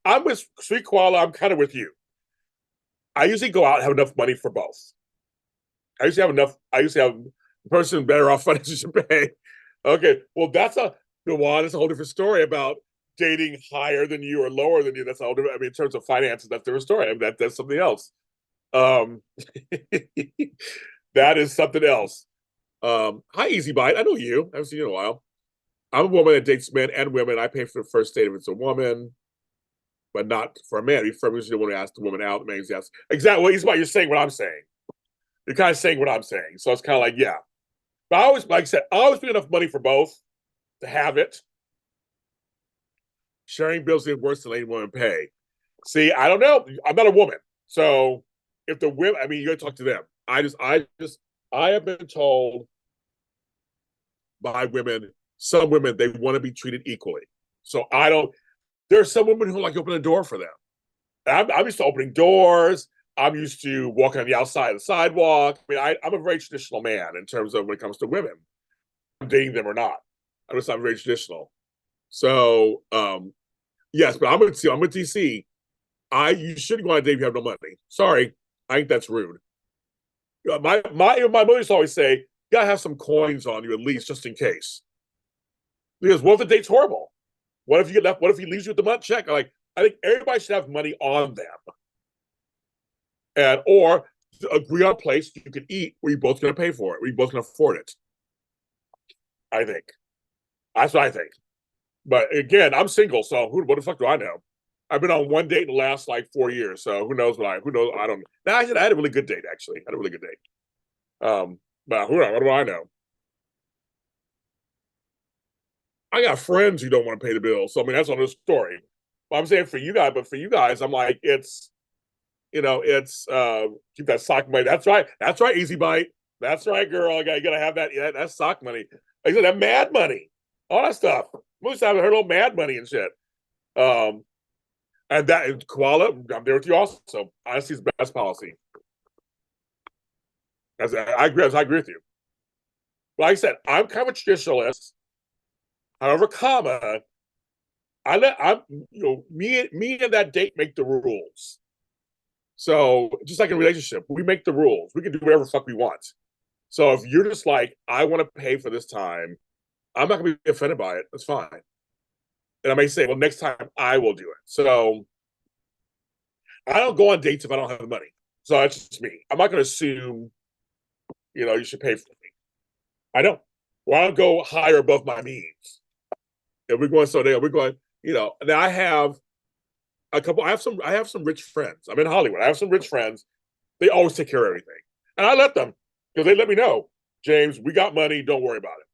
S1: I'm with Sweet Koala. I'm kind of with you. I usually go out and have enough money for both. I usually have enough. I usually have the person better off financially to pay. Okay, well, that's a whole different story about dating higher than you or lower than you. That's a whole different. I mean, in terms of finances, that's a different story. I mean, that's something else. Um, that is something else. Hi, Easy Bite. I know you. I haven't seen you in a while. I'm a woman that dates men and women. I pay for the first date if it's a woman, but not for a man. You usually want to ask the woman out. The man yes, exactly. Well, Easy Bite, you're saying what I'm saying. You're kind of saying what I'm saying. So it's kind of like, yeah. But I always, like I said, I always pay enough money for both to have it. Sharing bills is worse than letting women pay. See, I don't know. I'm not a woman. So if the women, I mean, you got to talk to them. I have been told by women, some women, they want to be treated equally. So I don't, there are some women who like to open a door for them. I'm used to opening doors. I'm used to walking on the outside of the sidewalk. I mean, I'm a very traditional man in terms of when it comes to women. I'm dating them or not. I'm very traditional. So, yes, but I'm with DC. You shouldn't go on a date if you have no money. Sorry, I think that's rude. My mother used to always say, you gotta have some coins on you at least, just in case. Because what if the date's horrible? What if you get left? What if he leaves you with the month check? I think everybody should have money on them, and or agree on a place you can eat where you're both gonna pay for it, where you both can afford it. I think that's what I think. But again, I'm single, so what the fuck do I know? I've been on one date in the last like 4 years, so who knows? I don't. No, I had a really good date actually. I had a really good date. But who knows? What do I know? I got friends who don't want to pay the bills, so I mean that's another story. But I'm saying for you guys, I'm like it's keep that sock money. That's right, easy bite. That's right, girl. You gotta have that. Yeah, that's sock money. Like I said, that mad money, all that stuff. Most times I heard little mad money and shit. Um, and that koala, I'm there with you also. Honesty is the best policy. As I agree with you. Like I said, I'm kind of a traditionalist. However, I'm me and that date make the rules. So just like in a relationship, we make the rules. We can do whatever the fuck we want. So if you're just like, I want to pay for this time, I'm not gonna be offended by it. That's fine. And I may say, well, next time I will do it. So I don't go on dates if I don't have the money. So that's just me. I'm not gonna assume, you should pay for me. I don't. Well, I don't go higher above my means. If we're going so there, we're going, now I have some rich friends. I'm in Hollywood. I have some rich friends. They always take care of everything. And I let them because they let me know, James, we got money, don't worry about it.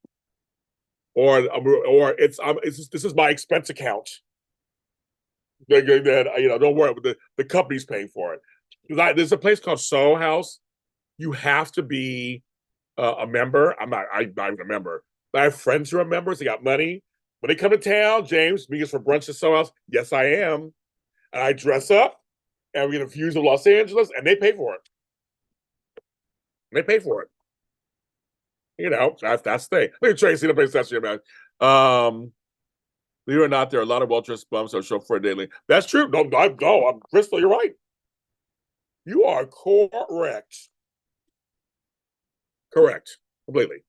S1: Or this is my expense account. Don't worry, the company's paying for it. There's a place called Soho House. You have to be a member. I'm not even a member. But I have friends who are members. They got money. When they come to town, James, meet us for brunch at Soho House. Yes, I am. And I dress up and we get a views of Los Angeles and they pay for it. They pay for it. That's the thing. Look at Tracy, the place that's your man. Believe it or not, there are a lot of well-dressed bums that show up for a daily. That's true. No, I'm Crystal, you're right. You are correct. Correct. Completely.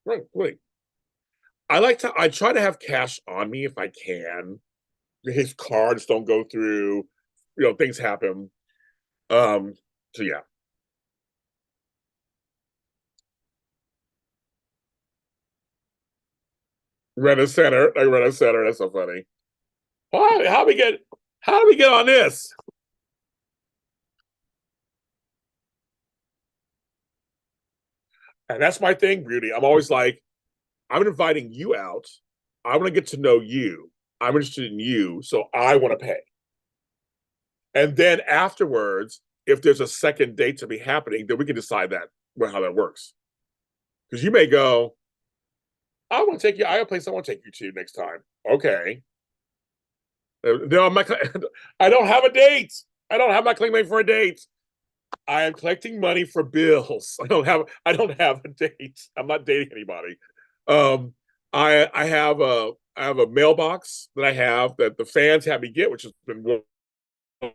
S1: Right, completely. I try to have cash on me if I can. His cards don't go through, things happen. Um, so yeah. Rent a center. I rent a center. That's so funny. Why? How do we get on this? And that's my thing, Beauty. I'm always like, I'm inviting you out. I want to get to know you. I'm interested in you, so I want to pay. And then afterwards, if there's a second date to be happening, then we can decide how that works. Because you may go, I want to take you. I have a place I want to take you to next time. Okay. No, I don't have a date. I don't have my claim for a date. I am collecting money for bills. I don't have a date. I'm not dating anybody. Um, I have a mailbox that I have that the fans have me get, which has been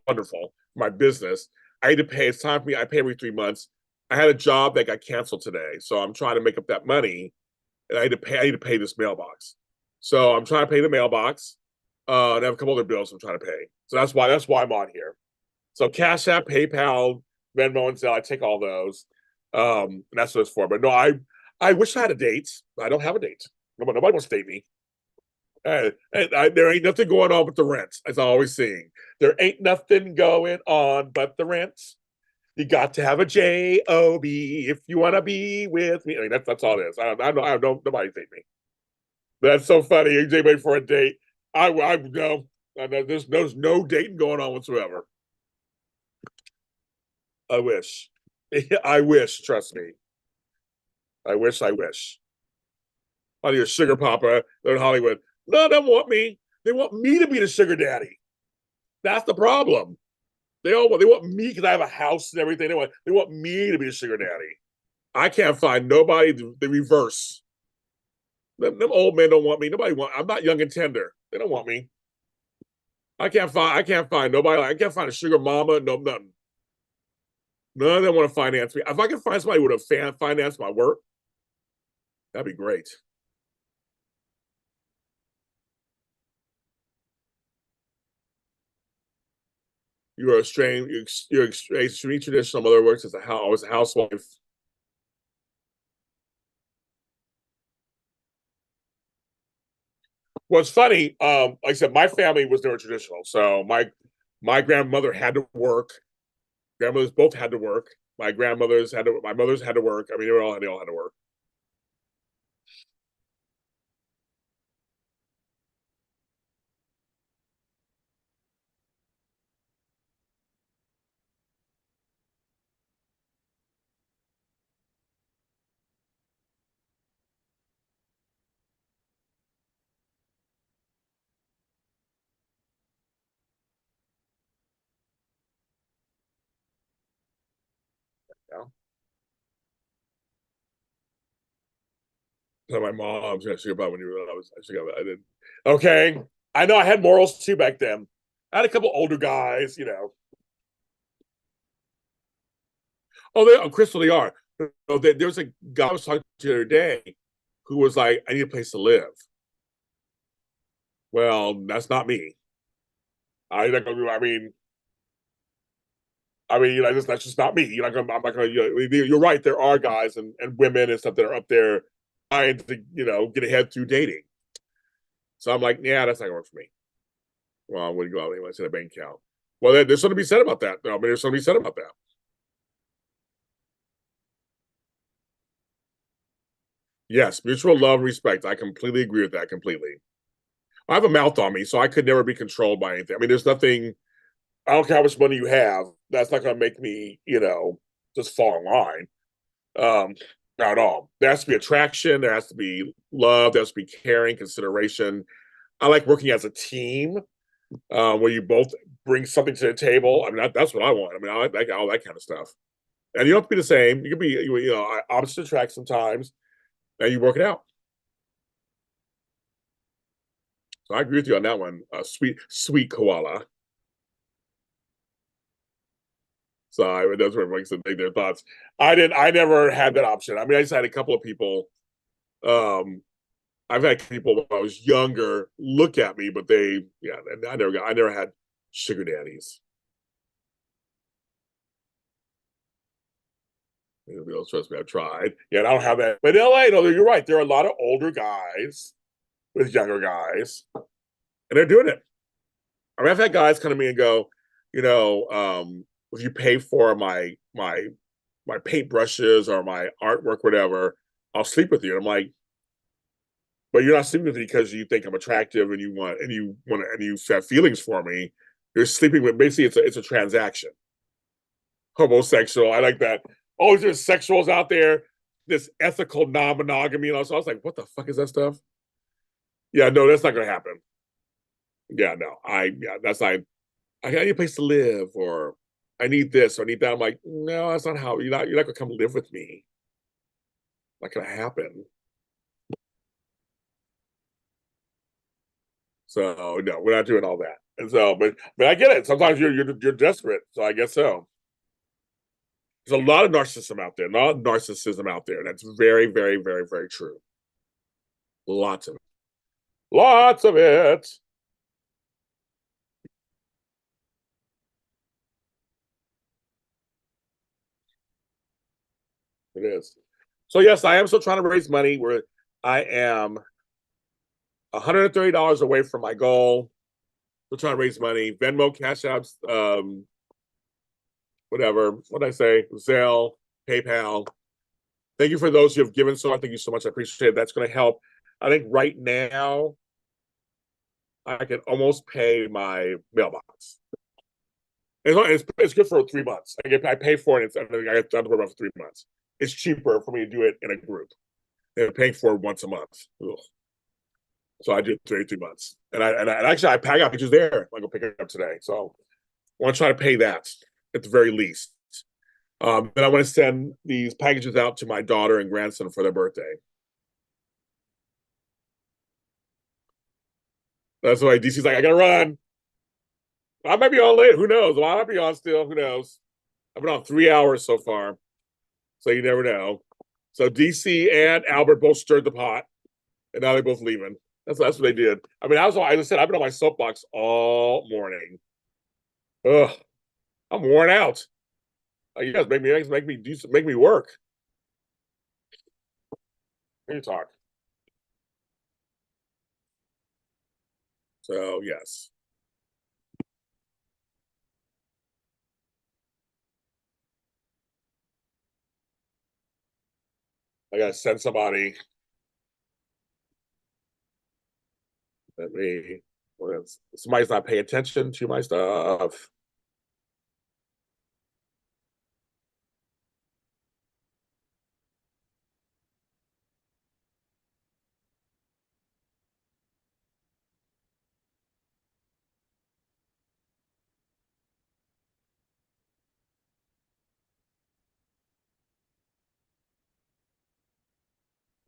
S1: wonderful for my business. I need to pay. It's time for me. I pay every 3 months. I had a job that got canceled today, so I'm trying to make up that money, and I need to pay this mailbox. So I'm trying to pay the mailbox. And I have a couple other bills I'm trying to pay. So that's why I'm on here. So Cash App, PayPal, Venmo, and Zelle, I take all those. And that's what it's for. But no, I wish I had a date. I don't have a date. Nobody wants to date me. There ain't nothing going on but the rent, as I always sing. There ain't nothing going on but the rent. You got to have a job if you want to be with me. I mean, that's all it is. I don't nobody date me. That's so funny. AJ wait for a date. I no. There's no dating going on whatsoever. I wish. I wish. Trust me. I wish. I wish. I need a sugar papa. They're in Hollywood. No, they want me. They want me to be the sugar daddy. That's the problem. They want me because I have a house and everything. They want me to be the sugar daddy. I can't find nobody the reverse. Them old men don't want me. Nobody want. I'm not young and tender. They don't want me. I can't find nobody. I can't find a sugar mama. No nothing. None of them want to finance me. If I can find somebody who would finance my work, that'd be great. You're a strange. You're extremely traditional. Mother works as I was a housewife. Well, it's funny. Like I said, my family was never traditional. So my grandmother had to work. Grandmothers both had to work. My mothers had to work. I mean, they all had to work. You know? So my mom's gonna think about when you were I think I did. Okay. I know I had morals too back then. I had a couple older guys, you know. Oh, Crystal, they are. So there was a guy I was talking to the other day who was like, I need a place to live. Well, that's not me. I mean, you know, that's just not me. I'm not gonna, you're right. There are guys and women and stuff that are up there trying to, get ahead through dating. So I'm like, yeah, that's not gonna work for me. Well, I'm gonna go out anyway, set a bank account. Well, there's something to be said about that. I mean, there's something to be said about that. Yes, mutual love and respect. I completely agree with that completely. I have a mouth on me, so I could never be controlled by anything. I mean, there's nothing, I don't care how much money you have, that's not gonna make me, just fall in line. Um, Not at all. There has to be attraction, there has to be love, there has to be caring, consideration. I like working as a team, where you both bring something to the table. I mean, that's what I want. I mean, I like all that kind of stuff. And you don't have to be the same. You can be, opposite attract sometimes, and you work it out. So I agree with you on that one. Sweet koala. So that's where everyone said their thoughts. I didn't. I never had that option. I mean, I just had a couple of people. Um, I've had people when I was younger look at me, but yeah, I never had sugar daddies. Trust me, I've tried. Yeah, and I don't have that. But in LA, no, you're right. There are a lot of older guys with younger guys, and they're doing it. I mean, I've had guys come to me and go, if you pay for my paintbrushes or my artwork, whatever, I'll sleep with you. And I'm like, but you're not sleeping with me because you think I'm attractive and you have feelings for me. You're sleeping with basically it's a transaction. Homosexual. I like that. Oh, there's sexuals out there, this ethical non-monogamy, and so I was like, what the fuck is that stuff? Yeah, no, that's not gonna happen. Yeah, no, that's not. I need a place to live, or I need this, or I need that. I'm like, no, that's not how you're not gonna come live with me. Not gonna happen. So no, we're not doing all that. And so, but I get it. Sometimes you're desperate. So I guess so. There's a lot of narcissism out there. A lot of narcissism out there. That's very, very, very, very true. Lots of it. Lots of it. It is. So yes, I am still trying to raise money. Where I am $130 away from my goal. Still trying to raise money. Venmo, Cash Apps, whatever. What did I say? Zelle, PayPal. Thank you for those who have given so much. Thank you so much. I appreciate it. That's going to help. I think right now I can almost pay my mailbox. It's good for 3 months. I pay for it. I get done for about 3 months. It's cheaper for me to do it in a group than paying for it once a month. Ugh. So I did 33 months, and actually I got pictures there. I go pick it up today. So I want to try to pay that at the very least. Then I want to send these packages out to my daughter and grandson for their birthday. That's why DC's like, I gotta run. I might be on late. Who knows? Well, I might be on still. Who knows? I've been on 3 hours so far, so you never know. So DC and Albert both stirred the pot, and now they're both leaving. That's what they did. I mean, as I said, I've been on my soapbox all morning. Ugh, I'm worn out. You guys make me work. Can you talk? So yes, I gotta send somebody. Let me. Somebody's not paying attention to my stuff.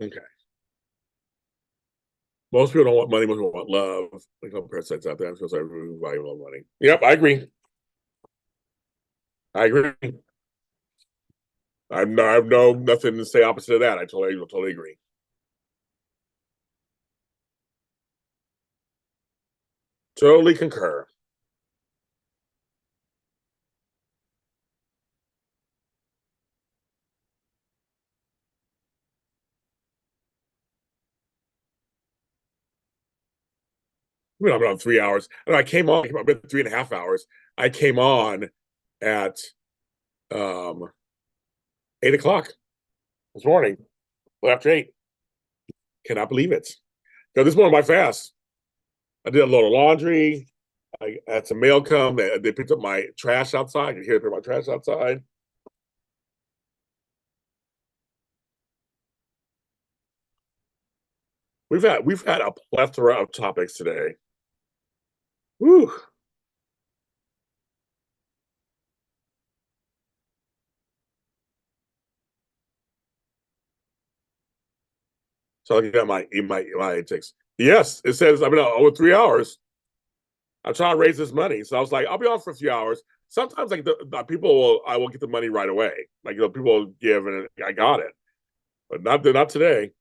S1: Okay. Most people don't want money, most people want love. Like no parasites out there. I'm supposed to value of money. Yep, I agree. I agree. I've no nothing to say opposite of that. I totally agree. Totally concur. I mean, I've been on 3 hours. And I came on, I've been 3.5 hours. I came on at 8 o'clock this morning, after 8. Cannot believe it. Because this morning my fast. I did a load of laundry. I had some mail come. They picked up my trash outside. You hear them pick my trash outside. We've had a plethora of topics today. Woo. So I got my text. Yes, it says I've been on over 3 hours. I'm trying to raise this money. So I was like, I'll be on for a few hours. Sometimes like the people I will get the money right away. Like people will give and I got it. But not today.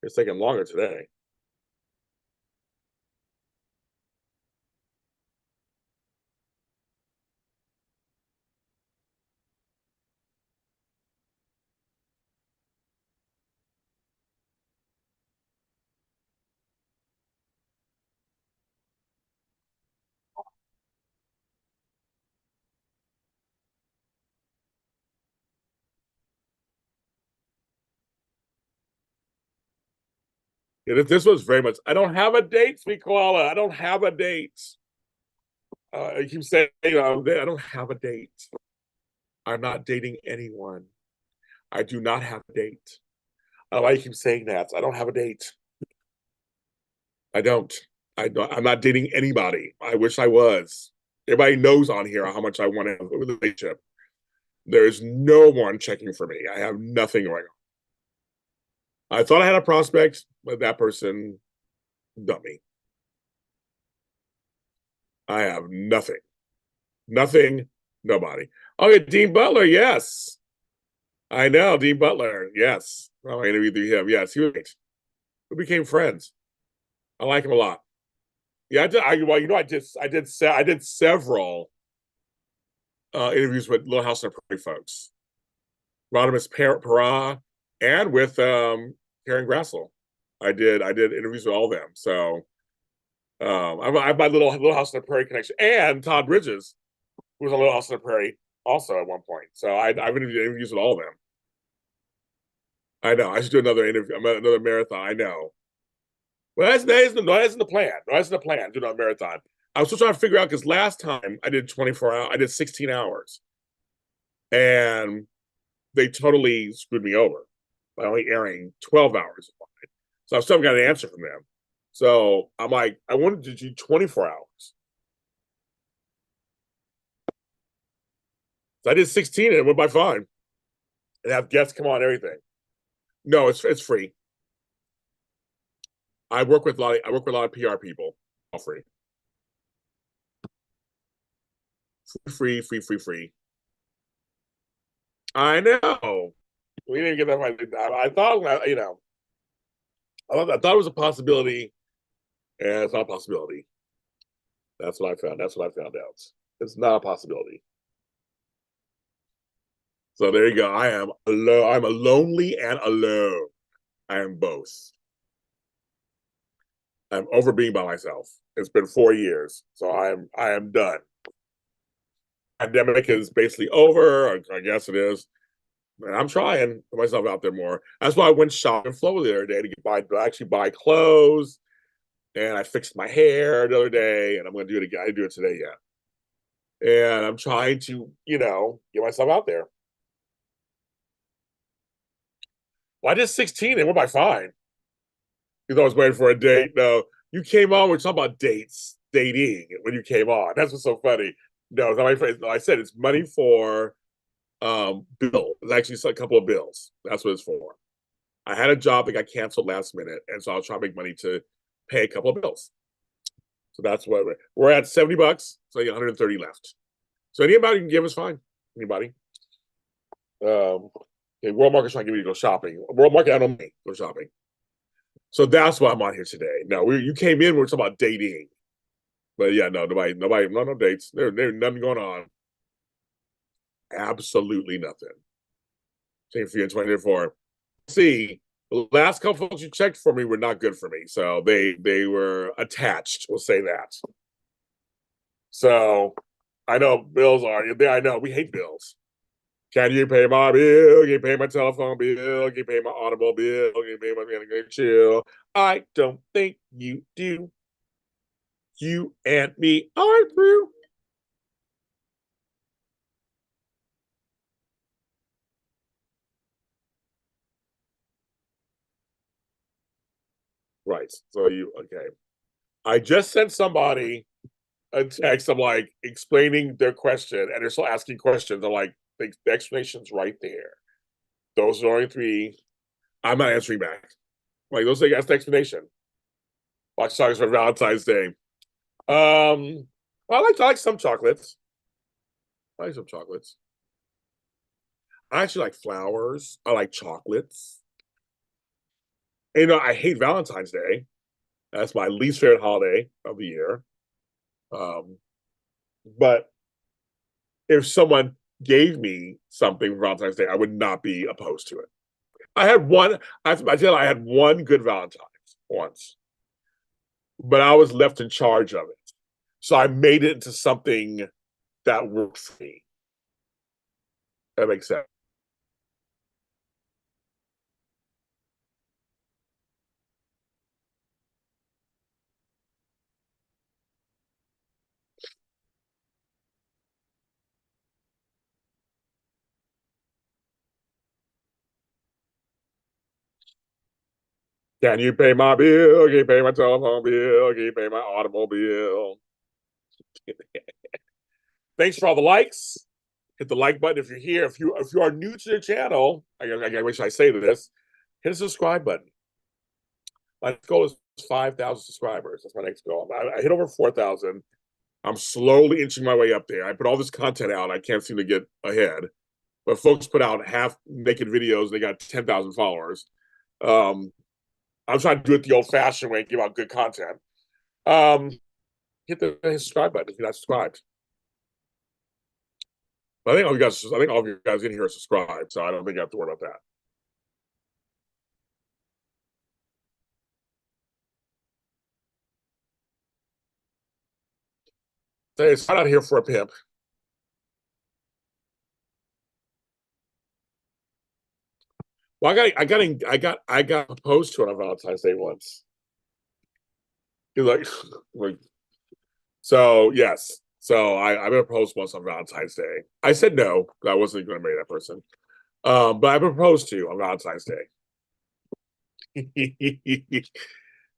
S1: It's taking longer today. Yeah, this was very much. I don't have a date, sweet koala. I don't have a date. I keep saying, I don't have a date. I'm not dating anyone. I do not have a date. I like keep saying that. I don't have a date. I don't. I'm not dating anybody. I wish I was. Everybody knows on here how much I want to have a relationship. There's no one checking for me. I have nothing going on. I thought I had a prospect, but that person dumped me. I have nothing. Nothing. Nobody. Oh, yeah, Dean Butler. Yes, I know Dean Butler. Yes, oh, I interviewed him. Yes, he was great. We became friends. I like him a lot. Yeah, I did. Well, I did several interviews with Little House on the Prairie folks, Rodimus Para, and with Karen Grassel. I did interviews with all of them. So I've my Little House on the Prairie connection, and Todd Bridges, who was on Little House on the Prairie also at one point. So I've interviewed interviews with all of them. I know. I should do another interview, another marathon. I know. Well, that isn't the plan. No, that's the plan. Do another marathon. I was still trying to figure out because last time I did 24 hours, I did 16 hours, and they totally screwed me over by only airing 12 hours. So I still got an answer from them. So I'm like, I wanted to do 24 hours. So I did 16 and it went by fine. And have guests come on, everything. No, it's free. I work with a lot of PR people. All free. Free. I know. We didn't get that right. I thought, I thought it was a possibility, and it's not a possibility. That's what I found. That's what I found out. It's not a possibility. So there you go. I am alone. I'm a lonely and alone. I am both. I'm over being by myself. It's been 4 years, so I am done. Pandemic is basically over. I guess it is. And I'm trying to put myself out there more. That's why I went shopping in Florida the other day to actually buy clothes. And I fixed my hair the other day, and I'm going to do it again. I didn't do it today yet. And I'm trying to, get myself out there. Well, I did 16 and went by fine. Because I was waiting for a date. No, you came on. We're talking about dating when you came on. That's what's so funny. No, it's not my friend. No, I said it's money for bill. It's actually a couple of bills. That's what it's for. I had a job that got canceled last minute, and so I was trying to make money to pay a couple of bills. So that's what we're at. $70. So 130 left. So anybody can give us fine. Anybody. World Market's trying to get me to go shopping. World Market, I don't make go shopping. So that's why I'm on here today. No, you came in. We're talking about dating, but yeah, no, nobody, no dates. There's nothing going on. Absolutely nothing. Same for you in 2024. See, the last couple folks you checked for me were not good for me, so they were attached. We'll say that. So I know bills are. I know we hate bills. Can you pay my bill? Can you pay my telephone bill? Can you pay my automobile? Can you pay my chill? I don't think you do. You and me are through. Right. So you okay. I just sent somebody a text. I'm like explaining their question, and they're still asking questions. I'm like, the explanation's right there. Those are only three. I'm not answering back. Like those are that's the explanation. Watch songs for Valentine's Day. I like some chocolates. I like some chocolates. I actually like flowers. I like chocolates. And, I hate Valentine's Day. That's my least favorite holiday of the year. Um, but if someone gave me something for Valentine's Day, I would not be opposed to it. I had one. I had one good Valentine's once, but I was left in charge of it, so I made it into something that worked for me. That makes sense. Can you pay my bill? Can you pay my telephone bill? Can you pay my automobile? Thanks for all the likes. Hit the like button if you're here. If you are new to the channel, I wish I say this. Hit the subscribe button. My goal is 5,000 subscribers. That's my next goal. I hit over 4,000. I'm slowly inching my way up there. I put all this content out. I can't seem to get ahead. But folks put out half naked videos. They got 10,000 followers. Um, I'm trying to do it the old fashioned way and give out good content. Um, hit the subscribe button if you're not subscribed. I think all of you guys in here are subscribed, so I don't think I have to worry about that. Hey, it's not out here for a pimp. Well, I got proposed to on Valentine's Day once. He's like, so yes. So I've been proposed once on Valentine's Day. I said no, I wasn't going to marry that person. But I proposed to on Valentine's Day.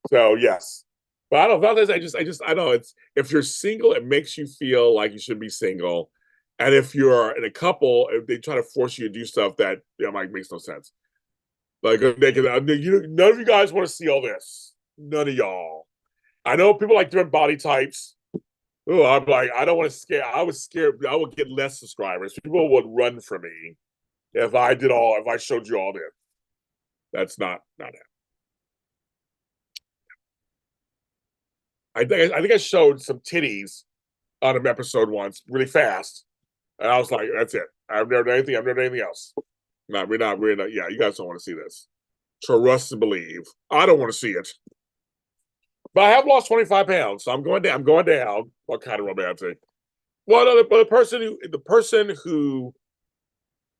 S1: So yes. But I don't know, Valentine's. I know it's if you're single, it makes you feel like you should be single. And if you're in a couple, if they try to force you to do stuff that like makes no sense. Like none of you guys want to see all this. None of y'all. I know people like different body types. Oh, I'm like, I don't want to scare. I was scared. I would get less subscribers. People would run from me if I showed you all this. That's not it. I think I showed some titties on an episode once, really fast, and I was like, that's it. I've never done anything. I've never done anything else. No, we're not. Yeah, you guys don't want to see this. Trust and believe. I don't want to see it. But I have lost 25 pounds, so I'm going down. I'm going down. What kind of romantic? Well, no, the person who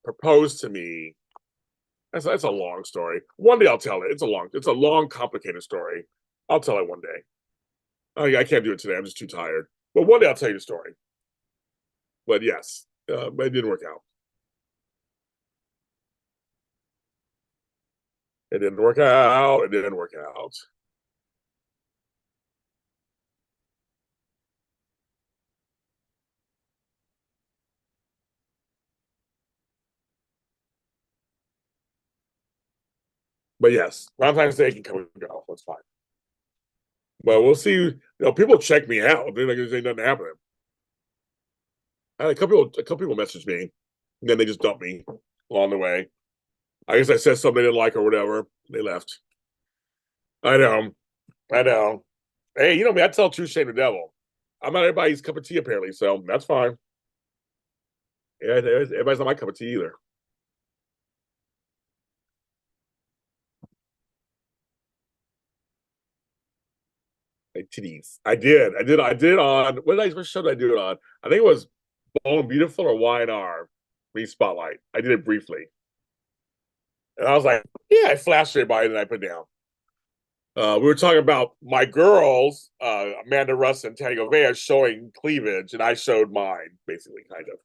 S1: proposed to me. That's a long story. One day I'll tell it. It's a long, complicated story. I'll tell it one day. Oh, yeah, I can't do it today. I'm just too tired. But one day I'll tell you the story. But yes, but it didn't work out. It didn't work out. It didn't work out. But yes, Valentine's Day can come and go. That's fine. But we'll see. You know, people check me out. They're like, "Ain't nothing happening." I had a couple people message me, and then they just dumped me along the way. I guess I said something they didn't like or whatever. They left. I know. I know. Hey, you know me. I tell truth, shame the devil. I'm not everybody's cup of tea apparently, so that's fine. Yeah, everybody's not my cup of tea either. Like titties. I did on what show did I do it on? I think it was Bold and Beautiful or Y&R. Me Spotlight. I did it briefly. And I was like, yeah, I flashed everybody and I put down. We were talking about my girls, Amanda Russ and Tanya Govea showing cleavage, and I showed mine, basically, kind of.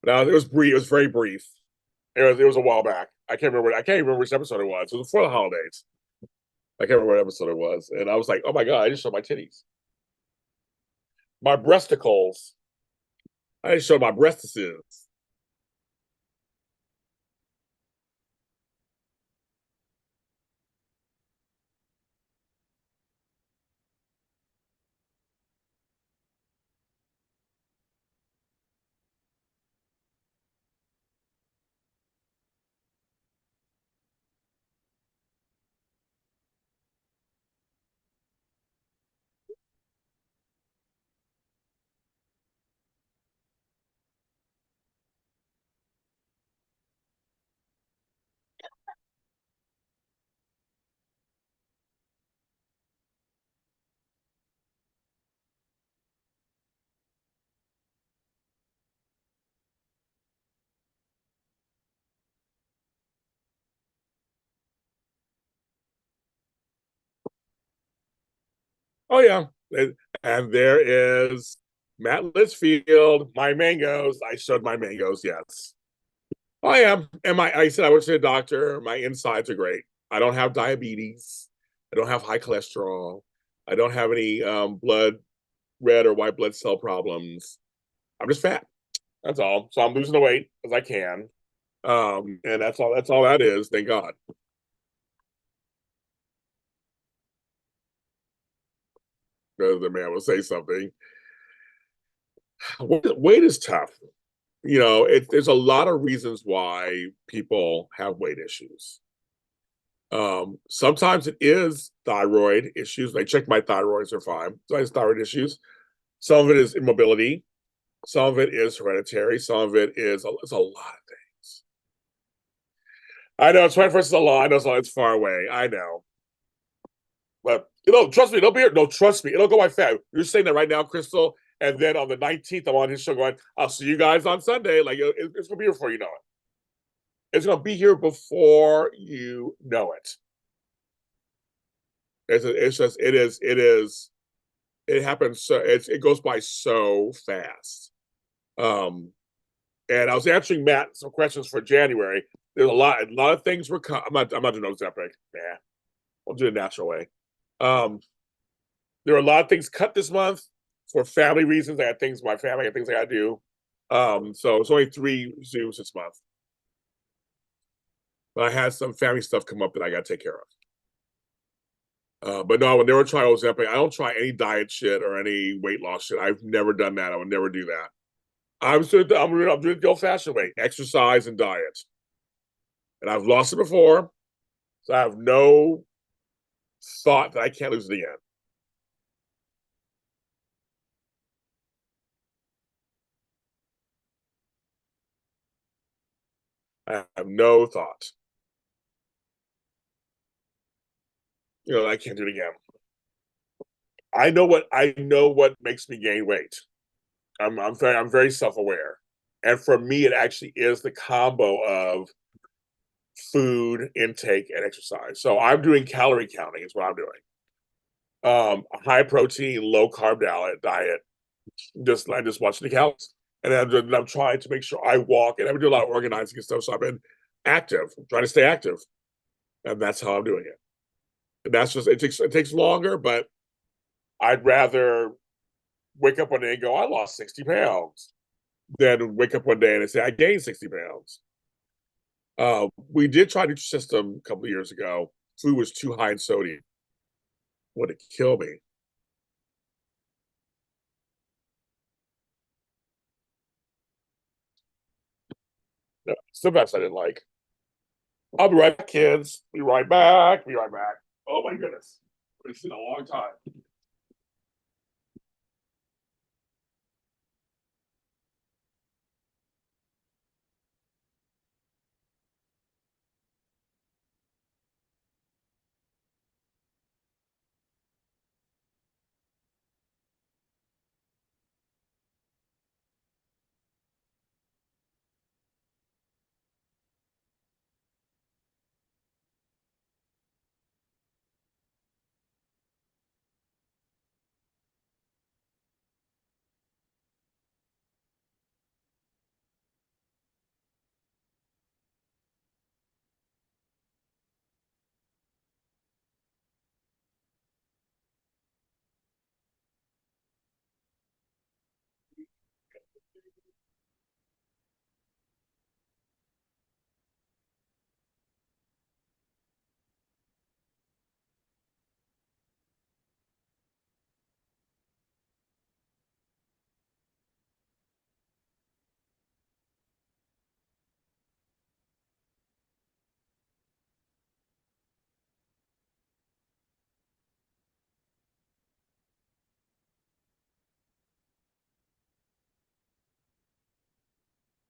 S1: Now it was brief. It was very brief. It was a while back. I can't remember which episode it was. It was before the holidays. I can't remember what episode it was, and I was like, "Oh my god, I just showed my titties, my breasticles. I just showed my breastises." Oh yeah, and there is Matt Litchfield. My mangoes. I showed my mangoes. Yes, I am. And I said I went to the doctor. My insides are great. I don't have diabetes. I don't have high cholesterol. I don't have any blood red or white blood cell problems. I'm just fat. That's all. So I'm losing the weight as I can. And that's all. That's all that is. Thank God. The man will say something. Weight is tough. You know, there's a lot of reasons why people have weight issues. Sometimes it is thyroid issues. I check my thyroids are fine. So it's thyroid issues. Some of it is immobility. Some of it is hereditary. Some of it is it's a lot of things. I know 21st is a lot. I know it's far away. I know. But trust me, it'll be here. No, trust me, it'll go by fast. You're saying that right now, Crystal. And then on the 19th, I'm on his show going, I'll see you guys on Sunday. Like it's gonna be here before you know it. It's gonna be here before you know it. It's just it happens so it goes by so fast. Um and I was answering Matt some questions for January. There's a lot of things were I'm not doing no epic. Nah, I'll do it the natural way. Um there are a lot of things cut this month for family reasons. I had things with my family, I had things I gotta do. So it's only 3 Zooms this month. But I had some family stuff come up that I gotta take care of. But no, I would never try Ozempic. I don't try any diet shit or any weight loss shit. I've never done that. I would never do that. I'm doing the old fashioned way: exercise and diet. And I've lost it before, so I have no thought that I can't lose it again. I have no thought. I can't do it again. I know what makes me gain weight. I'm very self-aware. And for me, it actually is the combo of food intake and exercise. So I'm doing calorie counting is what I'm doing. High protein, low carb diet. I'm just watching the calories. And I'm trying to make sure I walk and I do a lot of organizing and stuff. So I've been active, trying to stay active. And that's how I'm doing it. And that's just it takes longer, but I'd rather wake up one day and go, I lost 60 pounds, than wake up one day and say I gained 60 pounds. We did try the system a couple of years ago. Food was too high in sodium. Would it kill me? No, still best I didn't like. I'll be right back, kids. Be right back. Be right back. Oh my goodness. It's been a long time.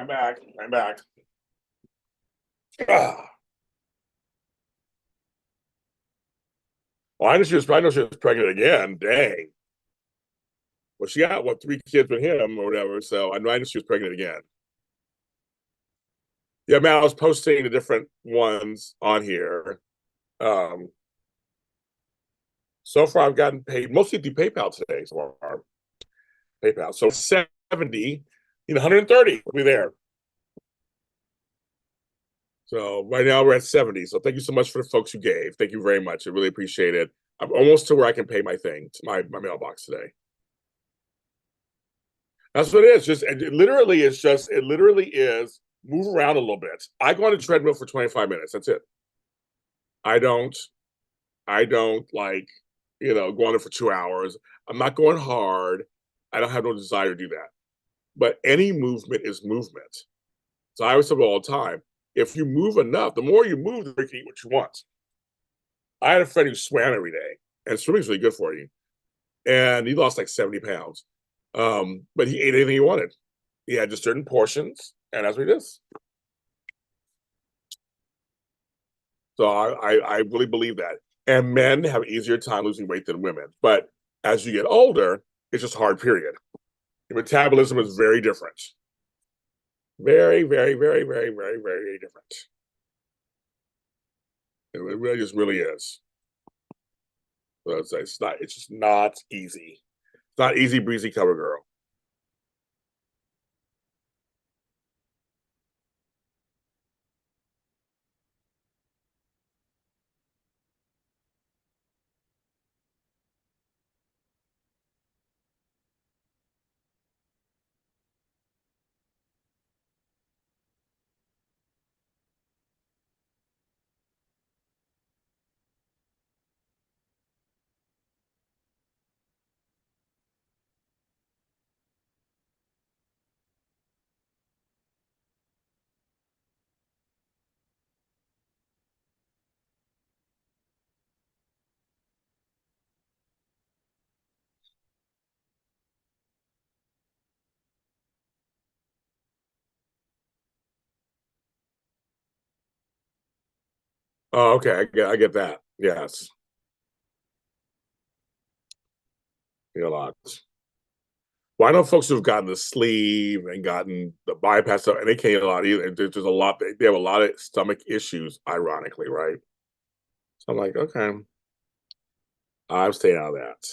S1: I'm back. I'm back. Ah. Well, I know she was pregnant again. Dang. Well, she got what 3 kids with him or whatever. So I know she was pregnant again. Yeah, man, I was posting the different ones on here. Um, so far I've gotten paid mostly through PayPal today. So far, PayPal. So 70, 130 will be there. So right now we're at 70. So thank you so much for the folks who gave. Thank you very much. I really appreciate it. I'm almost to where I can pay my thing to my mailbox today. That's what it is. It literally is move around a little bit. I go on a treadmill for 25 minutes. That's it. I don't I don't like, go on it for 2 hours. I'm not going hard. I don't have no desire to do that. But any movement is movement. So I always tell people all the time, if you move enough, the more you move, the more you can eat what you want. I had a friend who swam every day, and swimming's really good for you. And he lost like 70 pounds. But he ate anything he wanted. He had just certain portions, and that's what it is. So I really believe that. And men have an easier time losing weight than women. But as you get older, it's just hard, period. Your metabolism is very different. Very, very, very, very, very, very different. It really just really is. So it's just not easy. It's not easy breezy cover girl. Oh, okay. I get that. Yes. a lot. Well, I know folks who've gotten the sleeve and gotten the bypass stuff, and they can't eat a lot either. There's just a lot. They have a lot of stomach issues, ironically, right? So I'm like, okay, I'm staying out of that.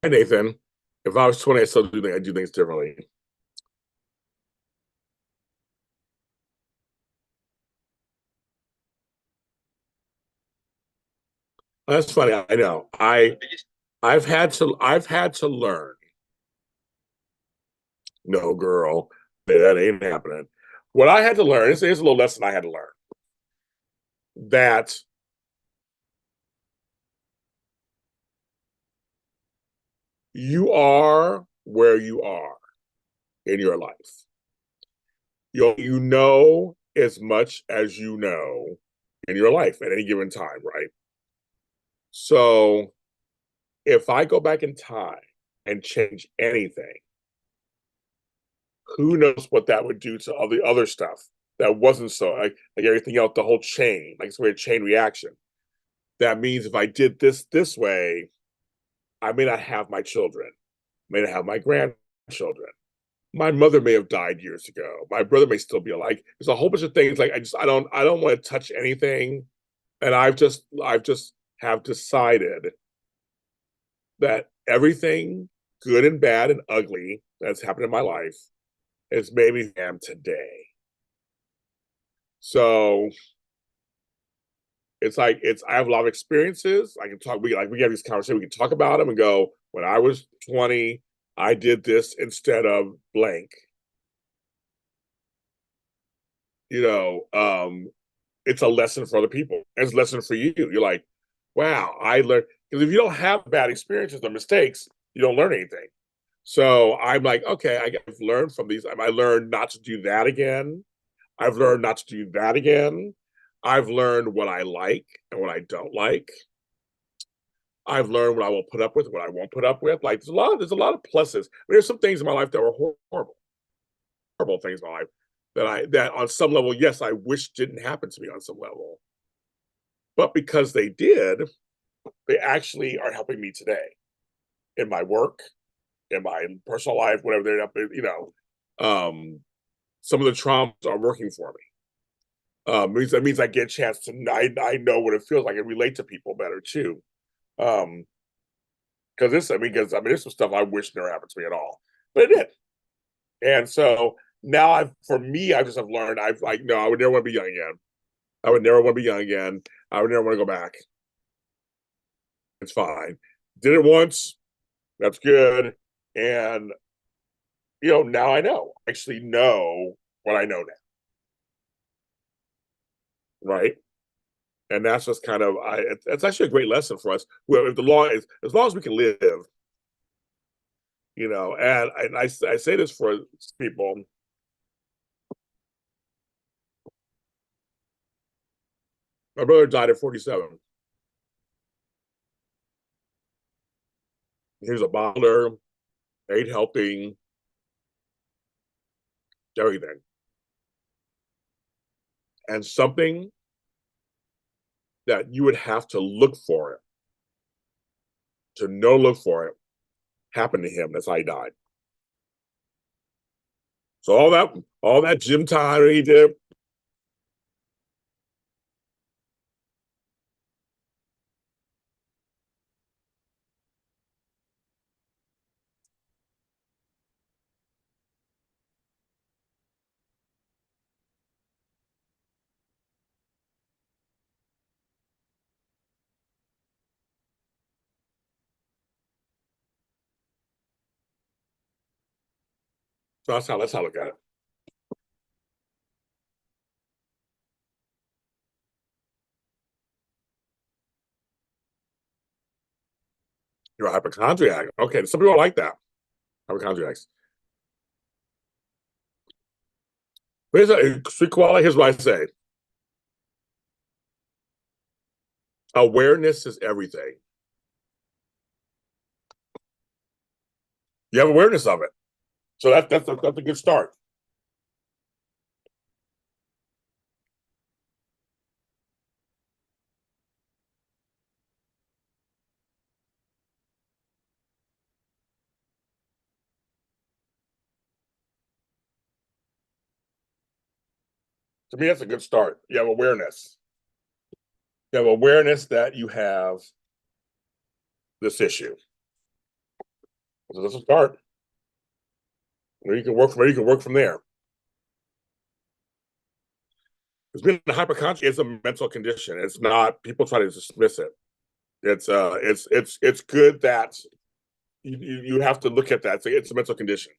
S1: Hey, Nathan, if I was 20, I do things differently. That's funny. I know. I've had to learn. No, girl, that ain't happening. What I had to learn, here's a little lesson I had to learn that you are where you are in your life. You know as much as you know in your life at any given time, right? So if I go back in time and change anything, who knows what that would do to all the other stuff that wasn't so like everything else, the whole chain, like it's a chain reaction. That means if I did this way, I may not have my children, may not have my grandchildren. My mother may have died years ago. My brother may still be alive. There's a whole bunch of things like I don't want to touch anything. And I've just have decided that everything good and bad and ugly that's happened in my life has made me who I am today. So it's I have a lot of experiences. I can talk we have these conversations, we can talk about them and go, when I was 20, I did this instead of blank. You know, it's a lesson for other people. It's a lesson for you. You're like, wow, I learned because if you don't have bad experiences or mistakes, you don't learn anything. So I'm like, okay, I've learned from these. I learned not to do that again. I've learned not to do that again. I've learned what I like and what I don't like. I've learned what I will put up with, what I won't put up with. Like there's a lot of pluses. There's some things in my life that were horrible, horrible things in my life that on some level, yes, I wish didn't happen to me on some level. But because they did, they actually are helping me today in my work, in my personal life, whatever they're up, you know. Some of the traumas are working for me. That means I get a chance to I know what it feels like and relate to people better too. Um, because I mean, there's some stuff I wish never happened to me at all, but it did. And so now for me, I just have learned, I've like, no, I would never want to be young again. I would never want to be young again. I would never want to go back. It's fine. Did it once. That's good. And now I know. I actually know what I know now, right? And that's just kind of it's actually a great lesson for us. Well, if the law is as long as we can live, and I say this for people. My brother died at 47. He was a bother, ate healthy, everything. And something that you would have to look for it, to no look for it, happened to him. That's how he died. So all that gym time he did. So that's how I look at it. you're a hypochondriac. Okay, some people like that. Hypochondriacs. But here's a sweet koala. Here's what I say: awareness is everything. You have awareness of it, so that's a good start. To me, that's a good start. You have awareness. You have awareness that you have this issue. So that's a start. You can work from there. You can work from there. Because being a hypochondriac is a mental condition. It's not. People try to dismiss it. It's good that you have to look at that. It's a mental condition.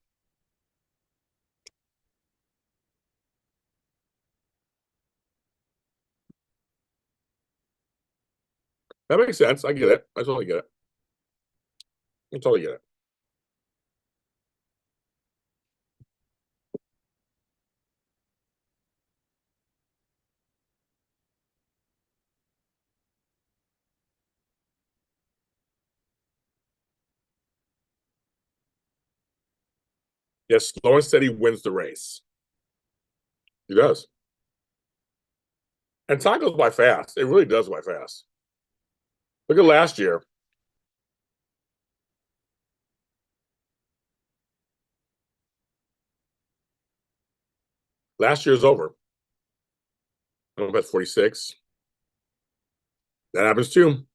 S1: That makes sense. I get it. I totally get it. I totally get it. Yes, slow and steady wins the race. He does. And time goes by fast. It really does by fast. Look at last year. Last year's over. I'm at 46. That happens too.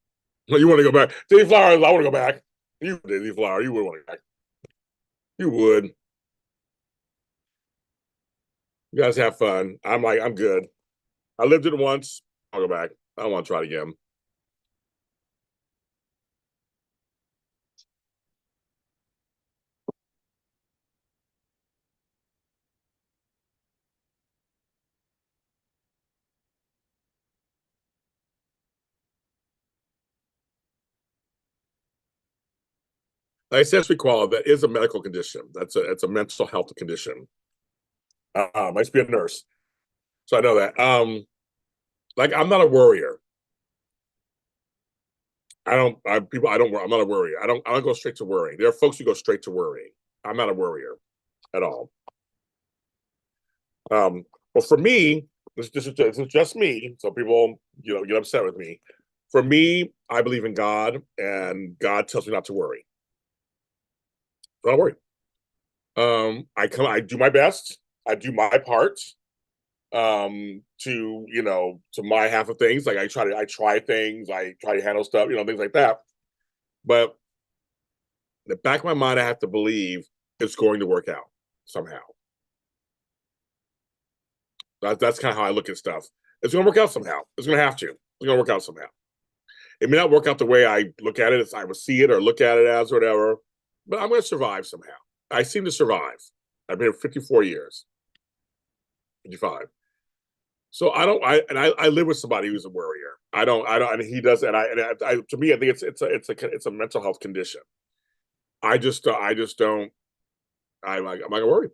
S1: You want to go back. Dave Flowers, I want to go back. You, Dave Flower, you would want to go back. You would. You guys have fun. I'm like, I'm good. I lived it once. I'll go back. I don't want to try it again. Accessory quality, that is a medical condition. It's a mental health condition. I used to be a nurse, so I know that. Like I'm not a worrier. I don't. I'm not a worrier. I don't go straight to worrying. There are folks who go straight to worrying. I'm not a worrier at all. Well, for me, this is just me. So people, get upset with me. For me, I believe in God, and God tells me not to worry. So I don't worry. I do my best. I do my part. To to my half of things. Like I try things. I try to handle stuff. Things like that. But in the back of my mind, I have to believe it's going to work out somehow. That's kind of how I look at stuff. It's going to work out somehow. It's going to have to. It's going to work out somehow. It may not work out the way I look at it, as I would see it or look at it as, or whatever, but I'm going to survive somehow. I seem to survive. I've been here 54 years, 55. So I live with somebody who's a worrier. And he does, to me, I think it's a mental health condition. I just don't, I'm not gonna worry.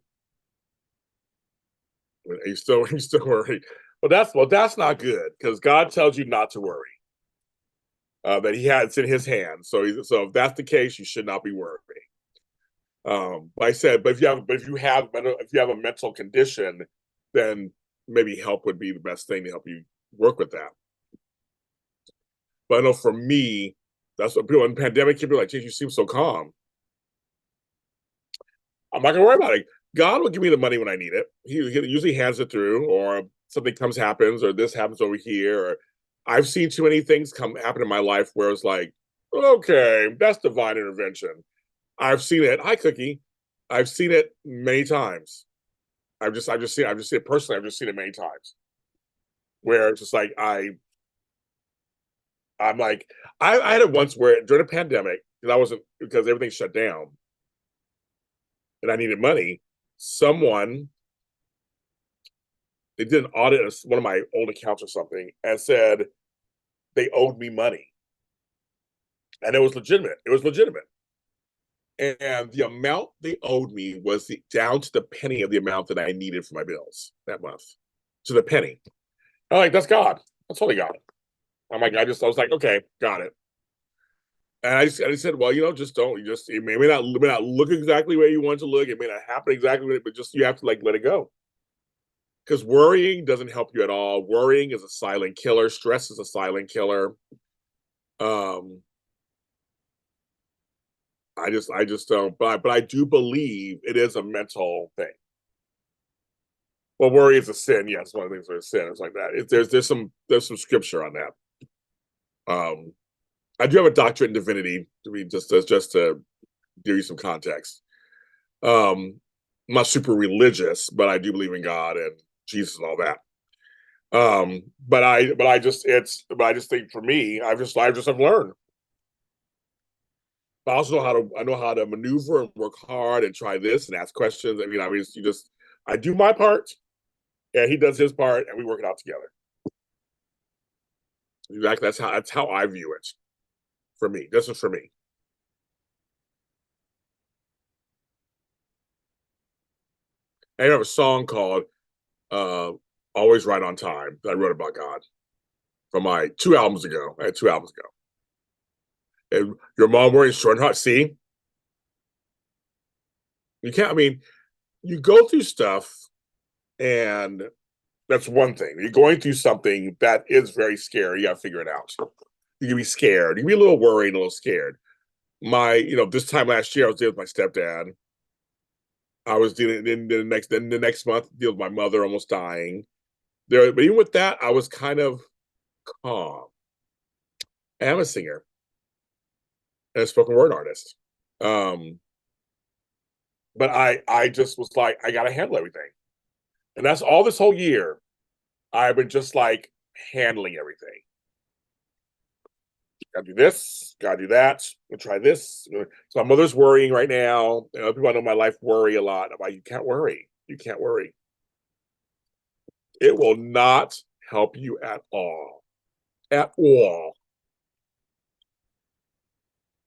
S1: He's still worried. That's not good because God tells you not to worry. That it's in His hands. So if that's the case, you should not be worrying. Like I said, if you have a mental condition, then maybe help would be the best thing to help you work with that. But I know for me, that's what people in the pandemic can be like, geez, you seem so calm. I'm not gonna worry about it. God will give me the money when I need it. He usually hands it through, or something happens, or this happens over here. Or I've seen too many things happen in my life where it's like, okay, that's divine intervention. I've seen it. Hi, Cookie. I've seen it many times. I've just seen it personally. I've just seen it many times where it's just like I'm like I had it once where during the pandemic because everything shut down and I needed money. Someone they did an audit of one of my old accounts or something and said they owed me money. and it was legitimate. It was legitimate. And the amount they owed me was down to the penny of the amount that I needed for my bills that month, to the penny. I'm like, that's God. That's totally God. I'm like, I was like, okay, got it. And I said, well, just don't. It may not look exactly where you want it to look. It may not happen exactly, but just you have to like let it go. Because worrying doesn't help you at all. Worrying is a silent killer. Stress is a silent killer. Um, I just don't. But I do believe it is a mental thing. Well, worry is a sin. Yes, one of the things is a sin. It's like that. There's some scripture on that. I do have a doctorate in divinity. I mean, just to give you some context. I'm not super religious, but I do believe in God and Jesus and all that. But I just think for me, I just have learned. But I also know how to maneuver and work hard and try this and ask questions. I do my part, and he does his part, and we work it out together. Exactly. That's how I view it. For me, this is for me. I have a song called uh, "Always Right on Time" that I wrote about God from my 2 albums ago. I had 2 albums ago. And your mom wearing short and hot. See, you can't. I mean, you go through stuff, and that's one thing. You're going through something that is very scary. You got to figure it out. You can be scared. You can be a little worried, a little scared. This time last year, I was dealing with my stepdad. I was dealing in the next month, dealing with my mother almost dying. But even with that, I was kind of calm. I am a singer and a spoken word artist. Um, but I just was like, I gotta handle everything. And that's all this whole year. I've been just like handling everything. Gotta do this, gotta do that, we'll try this. So my mother's worrying right now. People I know in my life worry a lot. I'm like, you can't worry. You can't worry. It will not help you at all. At all.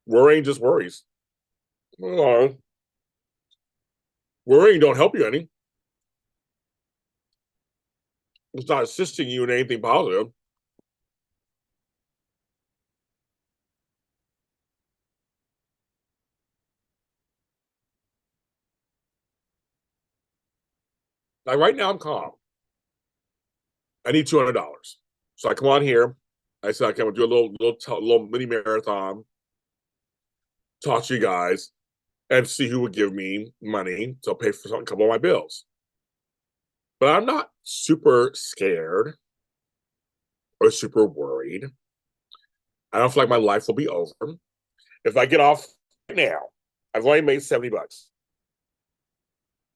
S1: Worrying just worries. Uh, Worrying don't help you any. It's not assisting you in anything positive. Like right now, I'm calm. I need $200, so I come on here. I said I can do a little mini marathon, talk to you guys, and see who would give me money to pay for a couple of my bills. But I'm not super scared or super worried. I don't feel like my life will be over. If I get off right now, I've only made $70.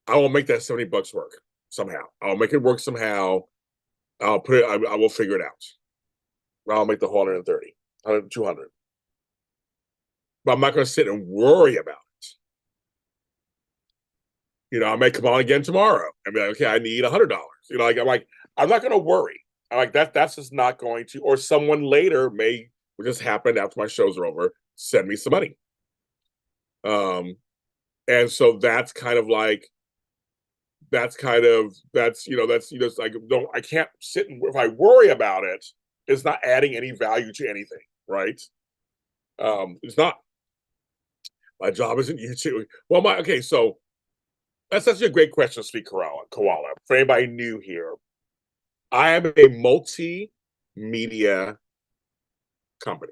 S1: I will make that $70 work somehow. I'll make it work somehow. I'll put it. I will figure it out. I'll make the whole 130, 200. But I'm not going to sit and worry about it. I may come on again tomorrow and be like, okay, I need $100. I'm not going to worry. I'm like that. That's just not going to. Or someone later may just happen after my shows are over, send me some money. And so that's kind of like it's like don't I can't sit and if I worry about it, it's not adding any value to anything, right? It's not. My job isn't YouTube. Well, so that's actually a great question, Sweet Koala. For anybody new here, I am a multimedia company.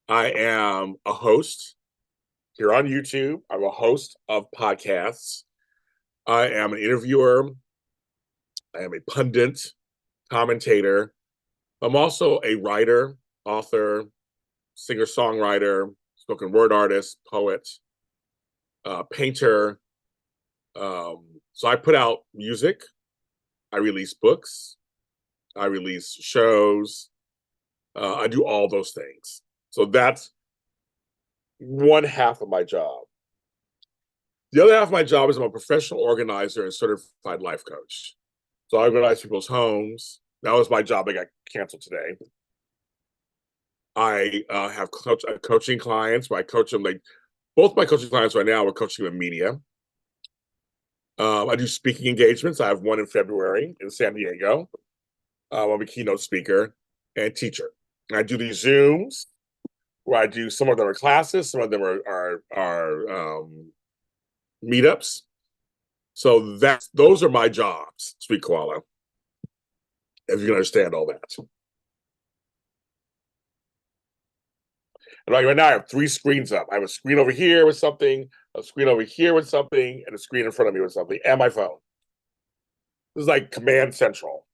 S1: I am a host here on YouTube. I'm a host of podcasts. I am an interviewer. I am a pundit, commentator. I'm also a writer, author, singer songwriter, spoken word artist, poet, painter. So I put out music. I release books. I release shows. I do all those things. So that's one half of my job. The other half of my job is I'm a professional organizer and certified life coach. So I organize people's homes. That was my job that got canceled today. I have coaching clients. Where I coach them like both my coaching clients right now. We're coaching them in media. I do speaking engagements. I have one in February in San Diego. I'm a keynote speaker and teacher. And I do these Zooms where I do some of them are classes, some of them are meetups. So those are my jobs, Sweet Koala. If you can understand all that. And right now I have three screens up. I have a screen over here with something, a screen over here with something, and a screen in front of me with something, and my phone. This is like command central.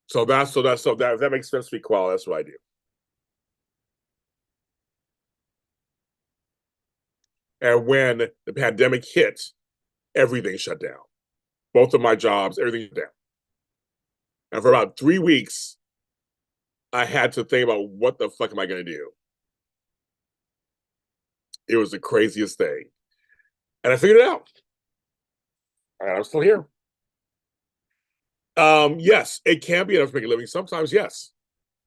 S1: So if that makes sense, Sweet Koala, that's what I do. And when the pandemic hit, everything shut down. Both of my jobs, everything shut down. And for about 3 weeks, I had to think about what the fuck am I going to do? It was the craziest thing. And I figured it out. And I'm still here. Yes, it can be enough to make a living. Sometimes, yes.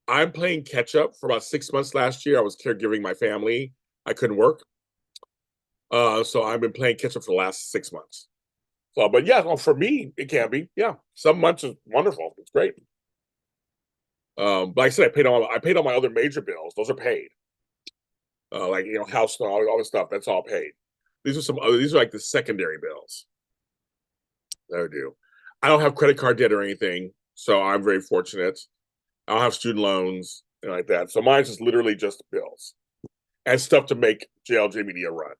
S1: I'm playing catch up for about 6 months last year. I was caregiving my family. I couldn't work. So I've been playing catch up for the last 6 months. So, but yeah, well, for me, it can be. Yeah. Some months is wonderful. It's great. But like I said, I paid all my other major bills. Those are paid. Like house and all this stuff. That's all paid. These are like the secondary bills that I do. I don't have credit card debt or anything, so I'm very fortunate. I don't have student loans and like that. So mine's just literally just bills and stuff to make JLJ Media run.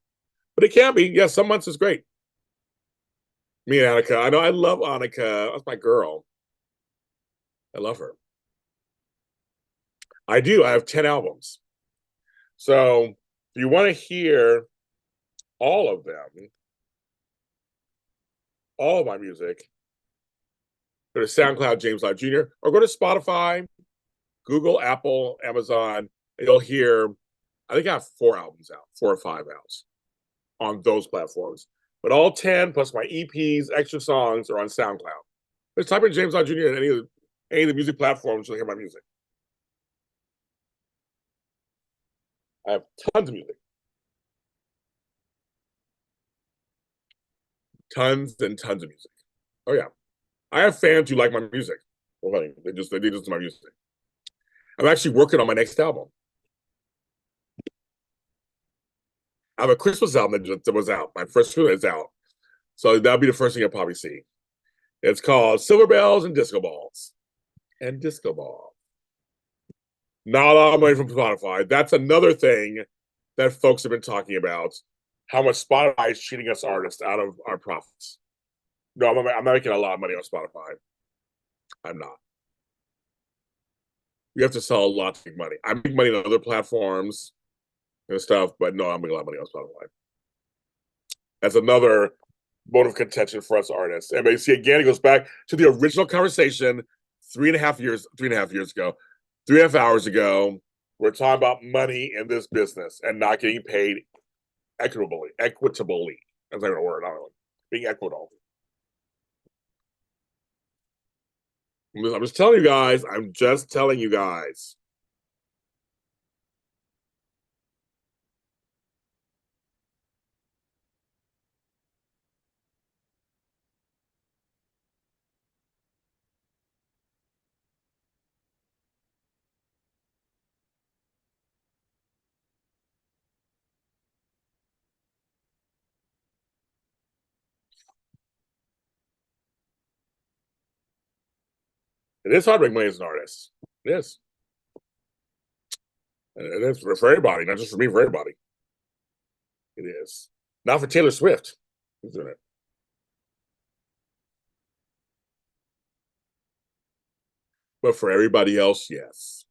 S1: But it can be. Yeah, some months is great. Me and Annika. I know I love Annika. That's my girl. I love her. I do. I have 10 albums. So if you want to hear all of them, all of my music, go to SoundCloud, James Lott Jr., or go to Spotify, Google, Apple, Amazon, and you'll hear, I think I have 4 albums out, 4 or 5 out on those platforms. But all 10 plus my EPs, extra songs are on SoundCloud. Just type in James Lott Jr. in any of the music platforms, you'll hear my music. I have tons of music. Tons and tons of music. Oh yeah. I have fans who like my music. Well, they just my music. I'm actually working on my next album. I have a Christmas album that was out. My first one is out. So that'll be the first thing you'll probably see. It's called Silver Bells and Disco Balls. And Disco Ball. Not a lot of money from Spotify. That's another thing that folks have been talking about. How much Spotify is cheating us artists out of our profits. No, I'm not making a lot of money on Spotify. I'm not. You have to sell a lot to make money. I make money on other platforms and stuff, but no, I'm making a lot of money on Spotify. That's another bone of contention for us artists. And you see, again, it goes back to the original conversation 3.5 years ago, 3.5 hours ago. We're talking about money in this business and not getting paid equitably. That's not even a word. I don't know. Being equitable. I'm just telling you guys. I'm just telling you guys. It is hard to make money as an artist. It is. It is for everybody, not just for me, for everybody. It is. Not for Taylor Swift. Who's doing it? But for everybody else, yes.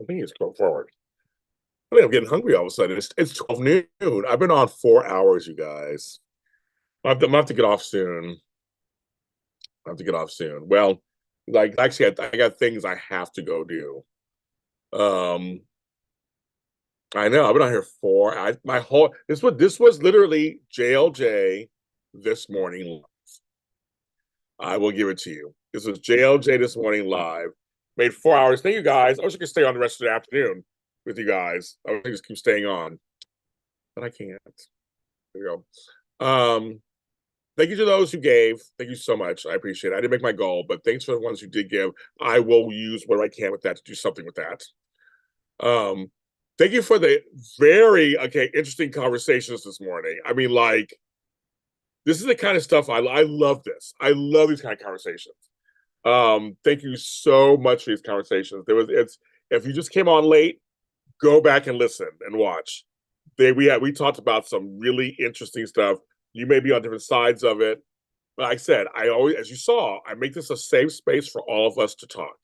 S1: I think it's going forward. I think I'm getting hungry all of a sudden. It's 12 noon. I've been on 4 hours, you guys. I'm gonna have to get off soon. I have to get off soon. Well, like actually, I got things I have to go do. Um, I know I've been on here my whole this was literally JLJ this morning. I will give it to you. This was JLJ this morning live. Made 4 hours. Thank you guys. I wish I could stay on the rest of the afternoon with you guys. I wish I could just keep staying on, but I can't. There you go. Thank you to those who gave. Thank you so much. I appreciate it. I didn't make my goal, but thanks for the ones who did give. I will use what I can with that to do something with that. Um, Thank you for the very interesting conversations this morning. I mean, like, this is the kind of stuff I love this. I love these kind of conversations. Thank you so much for these conversations. It's if you just came on late, go back and listen and watch. We talked about some really interesting stuff. You may be on different sides of it. But like I said, I always, as you saw, I make this a safe space for all of us to talk.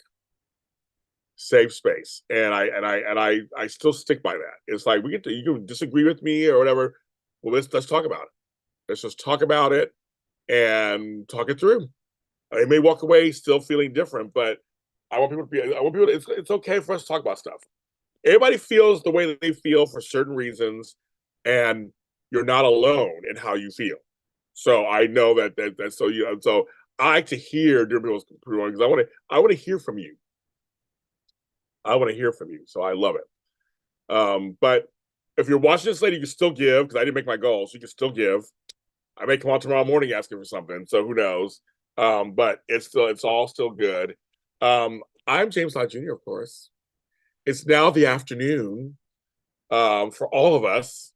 S1: Safe space, and I still stick by that. It's like you can disagree with me or whatever. Well, let's talk about it. Let's just talk about it and talk it through. I may walk away still feeling different, but I want people to be. I want people to. It's okay for us to talk about stuff. Everybody feels the way that they feel for certain reasons, and you're not alone in how you feel. So I know that so I like to hear different people's because I want to hear from you. I want to hear from you. So I love it. But if you're watching this later, you can still give because I didn't make my goals. So you can still give. I may come on tomorrow morning asking for something, so who knows? But it's all still good. I'm James Lott Jr., of course. It's now the afternoon for all of us.